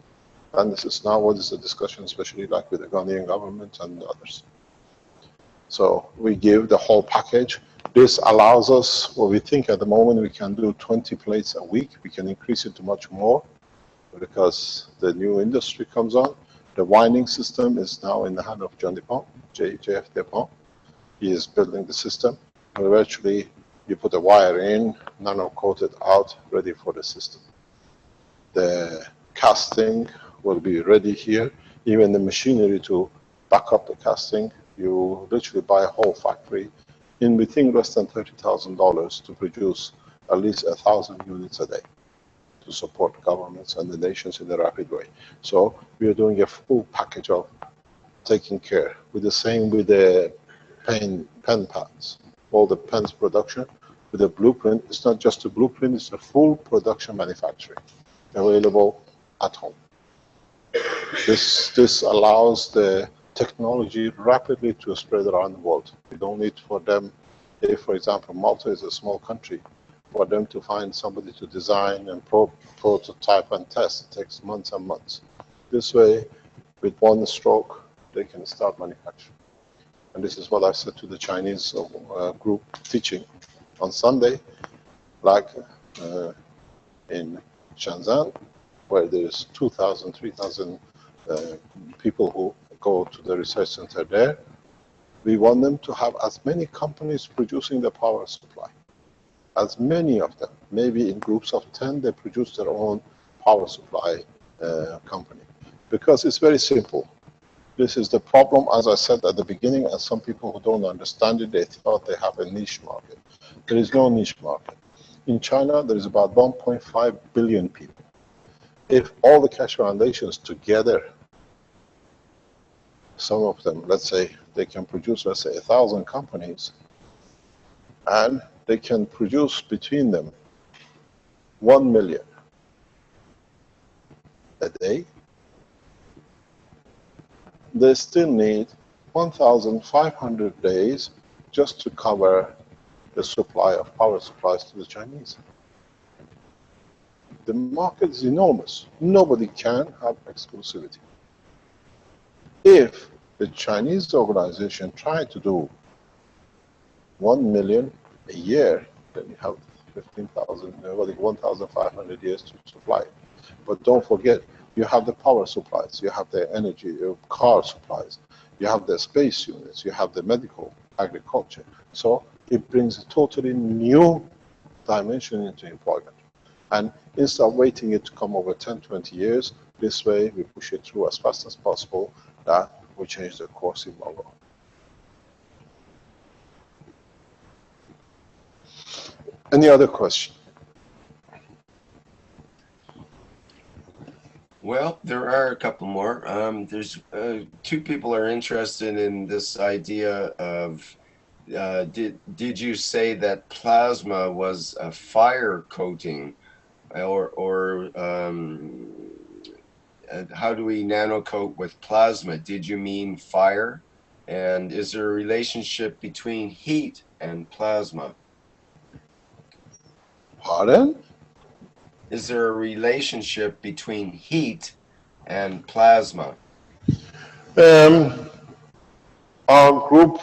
S2: And this is now what is the discussion, especially like with the Ghanaian government and others. So we give the whole package. This allows us, what we think at the moment, we can do 20 plates a week. We can increase it to much more because the new industry comes on. The winding system is now in the hand of John Dupont, JF Dupont. He is building the system. And eventually, you put a wire in, nano coated out, ready for the system. The casting will be ready here. Even the machinery to back up the casting, you literally buy a whole factory in within less than $30,000 to produce at least 1,000 units a day to support governments and the nations in a rapid way. So we are doing a full package of taking care. With the same with the pen pads, all the pens production with a blueprint. It's not just a blueprint, it's a full production manufacturing available at home. This allows the technology rapidly to spread around the world. We don't need for them, if for example Malta is a small country, for them to find somebody to design and prototype and test. It takes months and months. This way, with one stroke, they can start manufacturing. And this is what I said to the Chinese group teaching on Sunday, like in Shenzhen, where there's 2,000, 3,000 people who go to the research center there. We want them to have as many companies producing the power supply. As many of them, maybe in groups of 10, they produce their own power supply company. Because it's very simple. This is the problem, as I said at the beginning, and some people who don't understand it, they thought they have a niche market. There is no niche market. In China, there is about 1.5 billion people. If all the Keshe foundations together, some of them, let's say, they can produce, let's say, 1,000 companies, and they can produce between them 1 million a day, they still need 1,500 days just to cover the supply of power supplies to the Chinese. The market is enormous. Nobody can have exclusivity. If the Chinese organization tried to do 1 million a year, then you have 15,000, 1,500 years to supply it. But don't forget, you have the power supplies, you have the energy, your car supplies, you have the space units, you have the medical, agriculture. So it brings a totally new dimension into employment. And instead of waiting it to come over 10, 20 years, this way we push it through as fast as possible, that we change the course in Morocco. Any other question?
S1: Well, there are a couple more. There's two people are interested in this idea of did you say that plasma was a fire coating, or how do we nano coat with plasma? Did you mean fire? And is there a relationship between heat and plasma?
S2: Pardon?
S1: Is there a relationship between heat and plasma?
S2: Our group,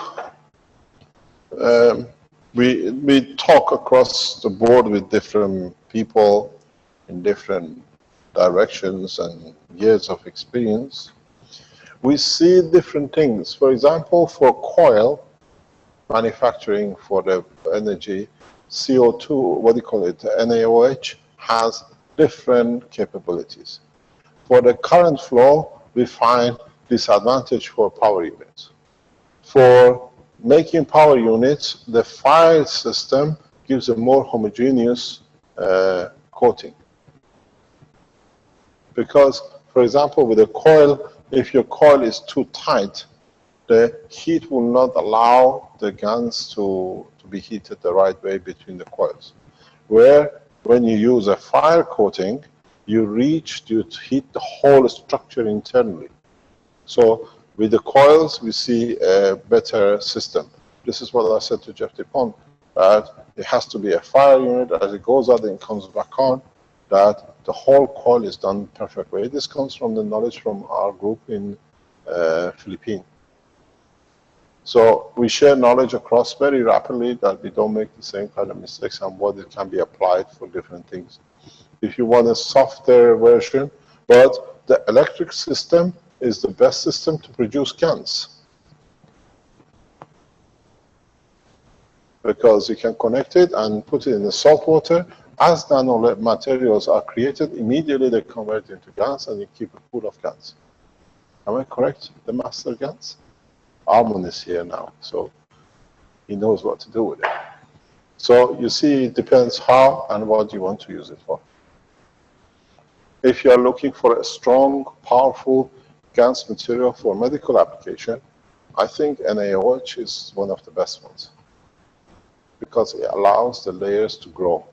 S2: we talk across the board with different people in different directions and years of experience. We see different things. For example, for coil manufacturing for the energy, CO2, what do you call it, NaOH, has different capabilities. For the current flow, we find disadvantage for power units. For making power units, the fire system gives a more homogeneous coating. Because, for example, with a coil, if your coil is too tight, the heat will not allow the Gans to be heated the right way between the coils. Where when you use a fire coating, you heat the whole structure internally. So with the coils, we see a better system. This is what I said to Jeff DuPont, that it has to be a fire unit. As it goes out and comes back on, that the whole coil is done perfect way. This comes from the knowledge from our group in Philippines. So we share knowledge across very rapidly that we don't make the same kind of mistakes and what it can be applied for different things. If you want a softer version, but the electric system is the best system to produce Gans. Because you can connect it and put it in the salt water. As nanomaterials are created, immediately they convert into Gans and you keep a pool of Gans. Am I correct, the master Gans? Armand is here now, so he knows what to do with it. So you see, it depends how and what you want to use it for. If you are looking for a strong, powerful Gans material for medical application, I think NaOH is one of the best ones because it allows the layers to grow.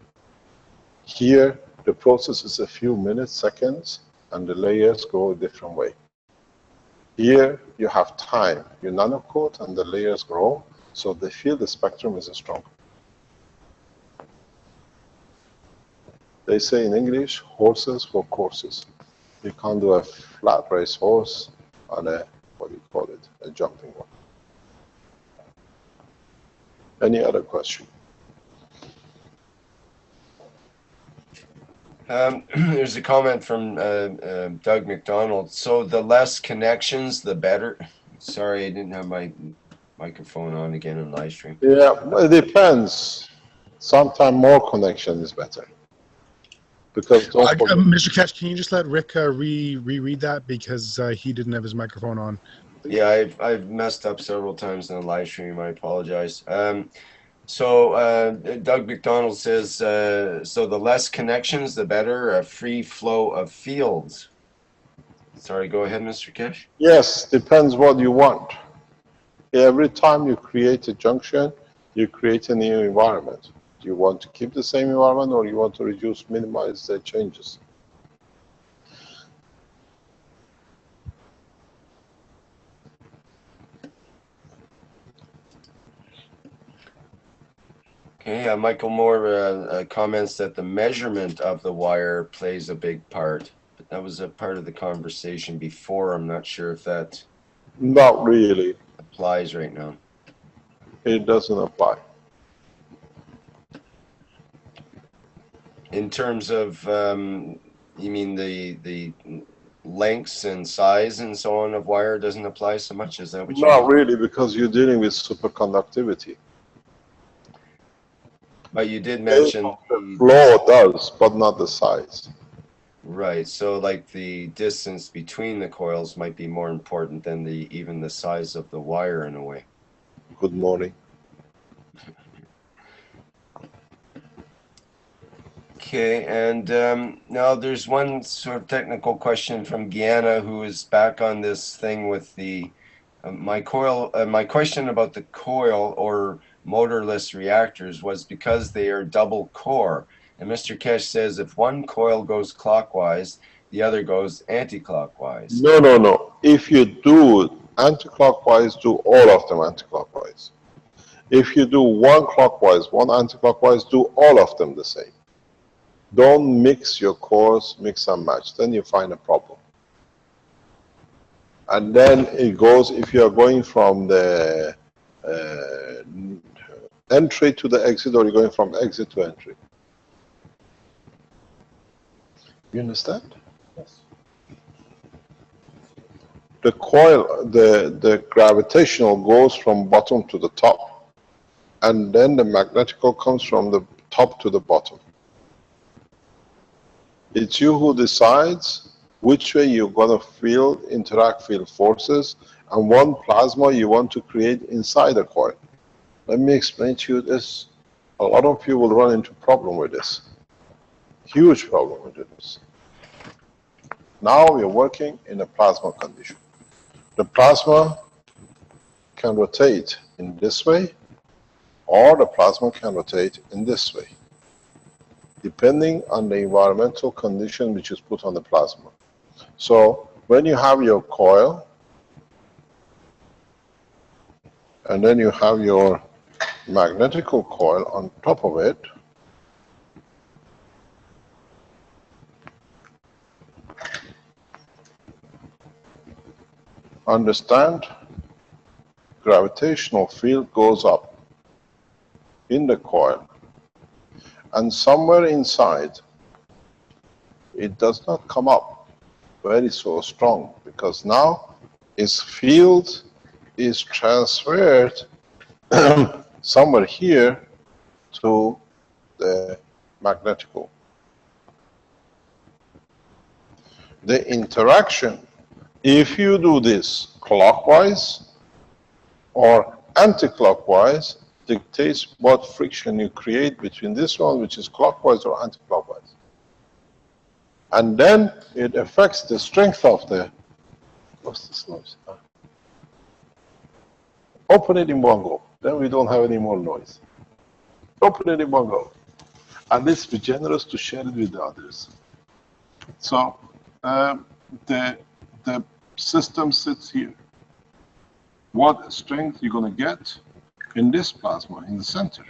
S2: Here, the process is a few minutes, seconds, and the layers go a different way. Here, you have time. You nanocoat and the layers grow, so they feel the spectrum is strong. They say in English, horses for courses. You can't do a flat race horse on a, what do you call it, a jumping one. Any other question?
S1: There's a comment from Doug McDonald. So the less connections, the better. Sorry, I didn't have my microphone on again in live stream.
S2: Yeah, it depends. Sometimes more connection is better. Because
S3: Mr. Keshe, can you just let Rick reread that because he didn't have his microphone on?
S1: Yeah, I've messed up several times in the live stream. I apologize. So Doug McDonald says, so the less connections, the better, a free flow of fields. Sorry, go ahead, Mr. Keshe.
S2: Yes, depends what you want. Every time you create a junction, you create a new environment. Do you want to keep the same environment or you want to reduce, minimize the changes?
S1: Okay, Michael Moore comments that the measurement of the wire plays a big part. But that was a part of the conversation before. I'm not sure if that
S2: not really
S1: applies right now.
S2: It doesn't apply.
S1: In terms of, you mean the lengths and size and so on of wire doesn't apply so much? Is that what you mean?
S2: Not really, because you're dealing with superconductivity.
S1: But you did mention
S2: the flow does, but not the size.
S1: Right. So like the distance between the coils might be more important than even the size of the wire in a way.
S2: Good morning.
S1: Okay, and now there's one sort of technical question from Guyana, who is back on this thing with the my coil. My question about the coil or motorless reactors was because they are double core, and Mr. Keshe says if one coil goes clockwise, the other goes anti-clockwise.
S2: No, no, no. If you do anti-clockwise, do all of them anti-clockwise. If you do one clockwise, one anti-clockwise, do all of them the same. Don't mix your cores, mix and match. Then you find a problem. And then it goes, if you are going from the entry to the exit, or you're going from exit to entry. You understand?
S1: Yes.
S2: The coil, the gravitational goes from bottom to the top, and then the magnetical comes from the top to the bottom. It's you who decides which way you're going to interact field forces, and one plasma you want to create inside the coil. Let me explain to you this. A lot of you will run into problem with this. Huge problem with this. Now we're working in a plasma condition. The plasma can rotate in this way, or the plasma can rotate in this way, depending on the environmental condition which is put on the plasma. So when you have your coil, and then you have your magnetical coil on top of it, understand, gravitational field goes up in the coil, and somewhere inside it does not come up very so strong, because now its field is transferred somewhere here to the magnetical. The interaction, if you do this clockwise or anti-clockwise, dictates what friction you create between this one, which is clockwise or anti-clockwise. And then it affects the strength of the, what's this noise? Open it in one go, then we don't have any more noise. Open it in one go. And let's be generous to share it with the others. So the system sits here. What strength you're going to get in this plasma in the center.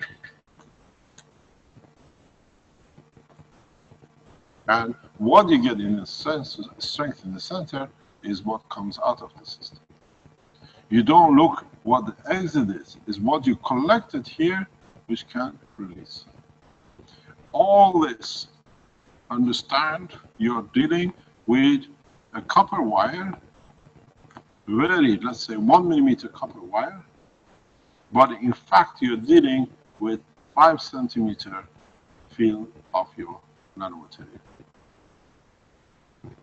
S2: And what you get in the strength in the center is what comes out of the system. You don't look what the exit is what you collected here, which can release. All this, understand, you're dealing with a copper wire, very, let's say 1 millimeter copper wire, but in fact you're dealing with 5 centimeter field of your nanomaterial,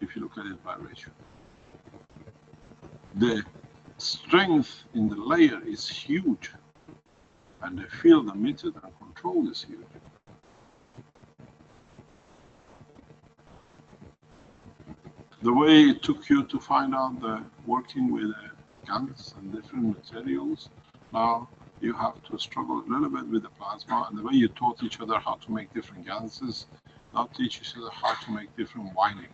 S2: if you look at it by ratio. The strength in the layer is huge, and the field emitted and controlled is huge. The way it took you to find out the working with Gans and different materials, now you have to struggle a little bit with the plasma, and the way you taught each other how to make different Ganses, now teach each other how to make different winding.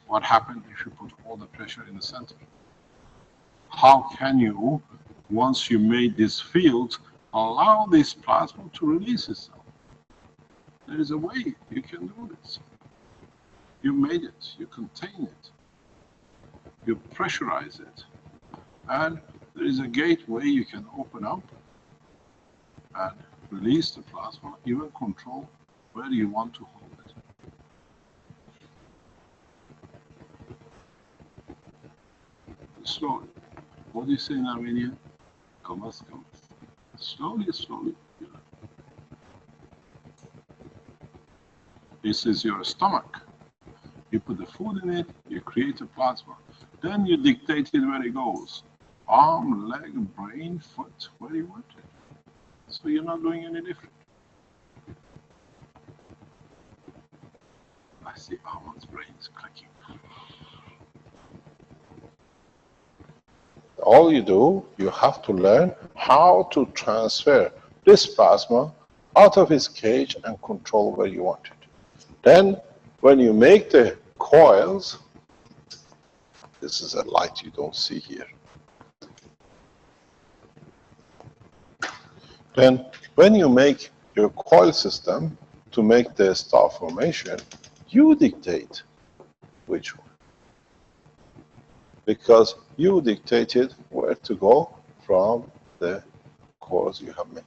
S2: What happened if you put all the pressure in the center? How can you, once you made this field, allow this plasma to release itself? There is a way you can do this. You made it, you contain it, you pressurize it, and there is a gateway you can open up and release the plasma, even control where you want to hold it. Slowly. What do you say in Armenian? Kamas, kamas. Slowly, slowly. This is your stomach. You put the food in it, you create a plasma. Then you dictate it where it goes. Arm, leg, brain, foot, where you want it. So you're not doing any different.
S3: I see Ahmad's brain is clicking.
S2: All you do, you have to learn how to transfer this plasma out of its cage and control where you want it. Then, when you make the coils, this is a light you don't see here. Then, when you make your coil system to make the star formation, you dictate which one. Because you dictated where to go from the cores you have made.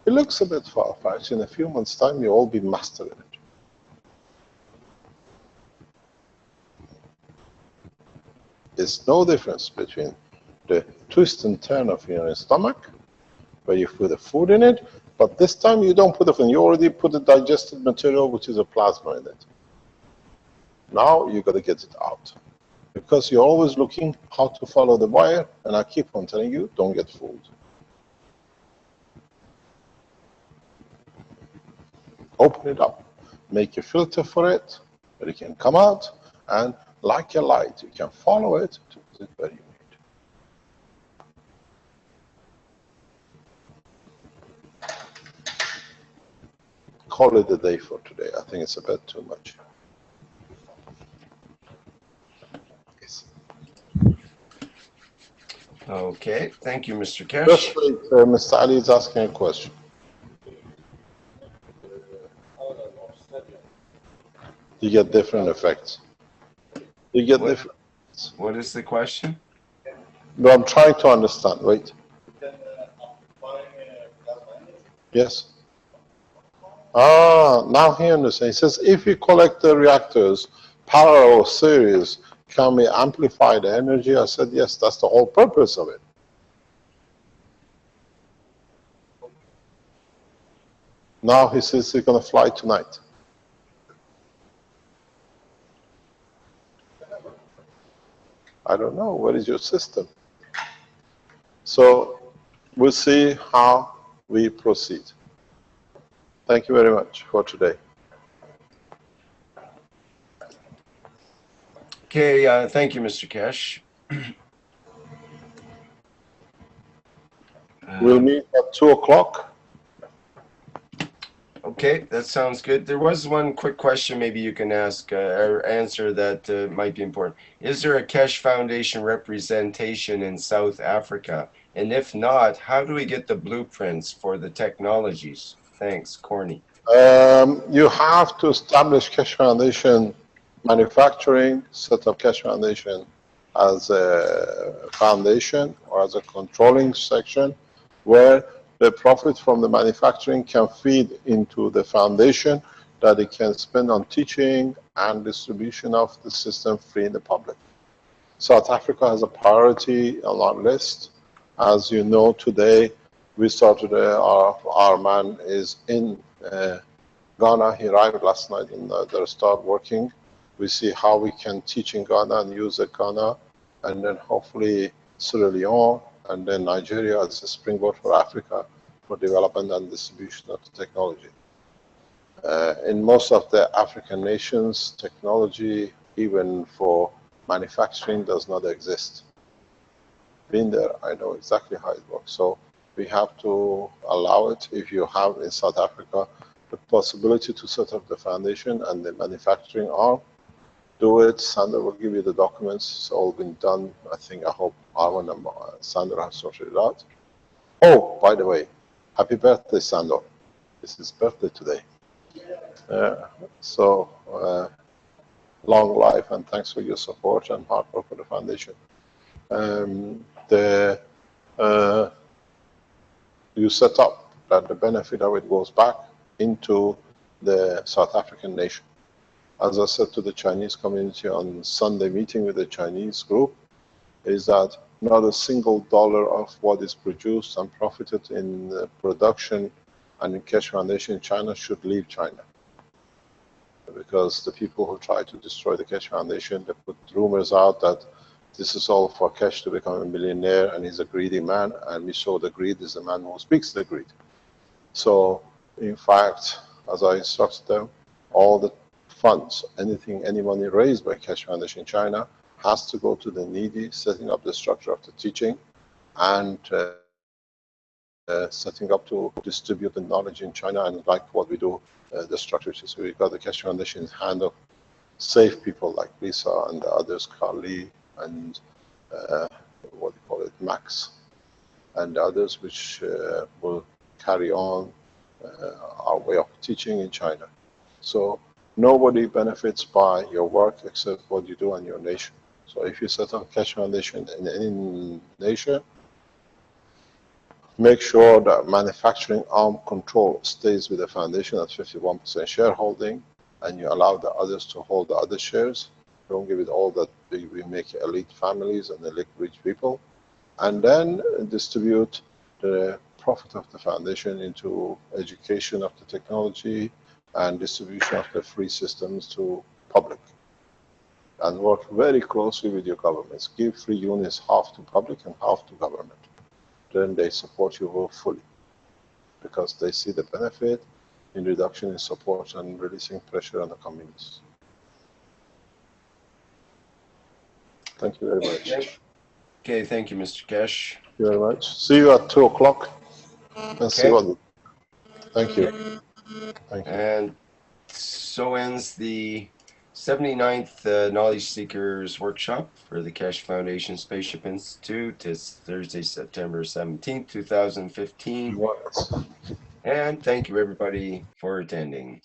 S2: It looks a bit far-fetched. In a few months' time, you'll all be mastering it. There's no difference between the twist and turn of your stomach, where you put the food in it, but this time you don't put the food. You already put the digested material, which is a plasma in it. Now you got to get it out. Because you're always looking how to follow the wire, and I keep on telling you, don't get fooled. Open it up, make a filter for it, that it can come out, and like a light, you can follow it to put it where you need. Call it a day for today. I think it's a bit too much. Yes.
S1: Okay, thank you, Mr. Keshe.
S2: Just wait, Mr. Ali is asking a question. You get different effects. You get different.
S1: What is the question?
S2: No, I'm trying to understand. Wait. Yes. Ah, now he understands. He says, if we collect the reactors parallel series, can we amplify the energy? I said, yes, that's the whole purpose of it. Now he says he's going to fly tonight. I don't know. What is your system? So we'll see how we proceed. Thank you very much for today.
S1: Okay, thank you, Mr. Keshe.
S2: We'll meet at 2 o'clock.
S1: Okay, that sounds good. There was one quick question maybe you can ask or answer that might be important. Is there a Keshe Foundation representation in South Africa? And if not, how do we get the blueprints for the technologies? Thanks, Corny.
S2: You have to establish Keshe Foundation manufacturing, set up Keshe Foundation as a foundation or as a controlling section where the profit from the manufacturing can feed into the foundation that it can spend on teaching and distribution of the system free in the public. South Africa has a priority on our list. As you know, today we started, our man is in Ghana. He arrived last night and they'll start working. We see how we can teach in Ghana and use it Ghana, and then hopefully Sierra Leone, and then Nigeria as a springboard for Africa for development and distribution of the technology. In most of the African nations, technology, even for manufacturing, does not exist. Been there, I know exactly how it works. So we have to allow it. If you have in South Africa the possibility to set up the foundation and the manufacturing arm, do it. Sandra will give you the documents. It's all been done. I think, I hope Arman and Sandra have sorted it out. Oh, by the way, happy birthday, Sandra. It's his birthday today. Long life, and thanks for your support and hard work for the foundation. You set up that the benefit of it goes back into the South African nation. As I said to the Chinese community on Sunday meeting with the Chinese group, is that not a single dollar of what is produced and profited in production and in Keshe Foundation in China should leave China. Because the people who try to destroy the Keshe Foundation, they put rumors out that this is all for Keshe to become a millionaire and he's a greedy man, and we saw the greed is the man who speaks the greed. So, in fact, as I instructed them, all the funds, any money raised by Keshe Foundation in China has to go to the needy, setting up the structure of the teaching and setting up to distribute the knowledge in China, and like what we do, the structure. So we got the Keshe Foundation's hand of safe people like Lisa and the others, Carly and what do you call it, Max, and the others, which will carry on our way of teaching in China. So nobody benefits by your work except what you do in your nation. So if you set up Keshe Foundation in any nation, make sure that manufacturing arm control stays with the foundation at 51% shareholding, and you allow the others to hold the other shares. Don't give it all that we make elite families and elite rich people. And then distribute the profit of the foundation into education of the technology and distribution of the free systems to public. And work very closely with your governments. Give free units half to public and half to government. Then they support you fully because they see the benefit in reduction in support and releasing pressure on the communities. Thank you very much.
S1: Okay, thank you, Mr. Keshe.
S2: Thank you very much. See you at 2 o'clock and see what. Thank you. Thank you.
S1: And so ends the 79th Knowledge Seekers Workshop for the Keshe Foundation Spaceship Institute. It's Thursday, September 17th, 2015. And thank you, everybody, for attending.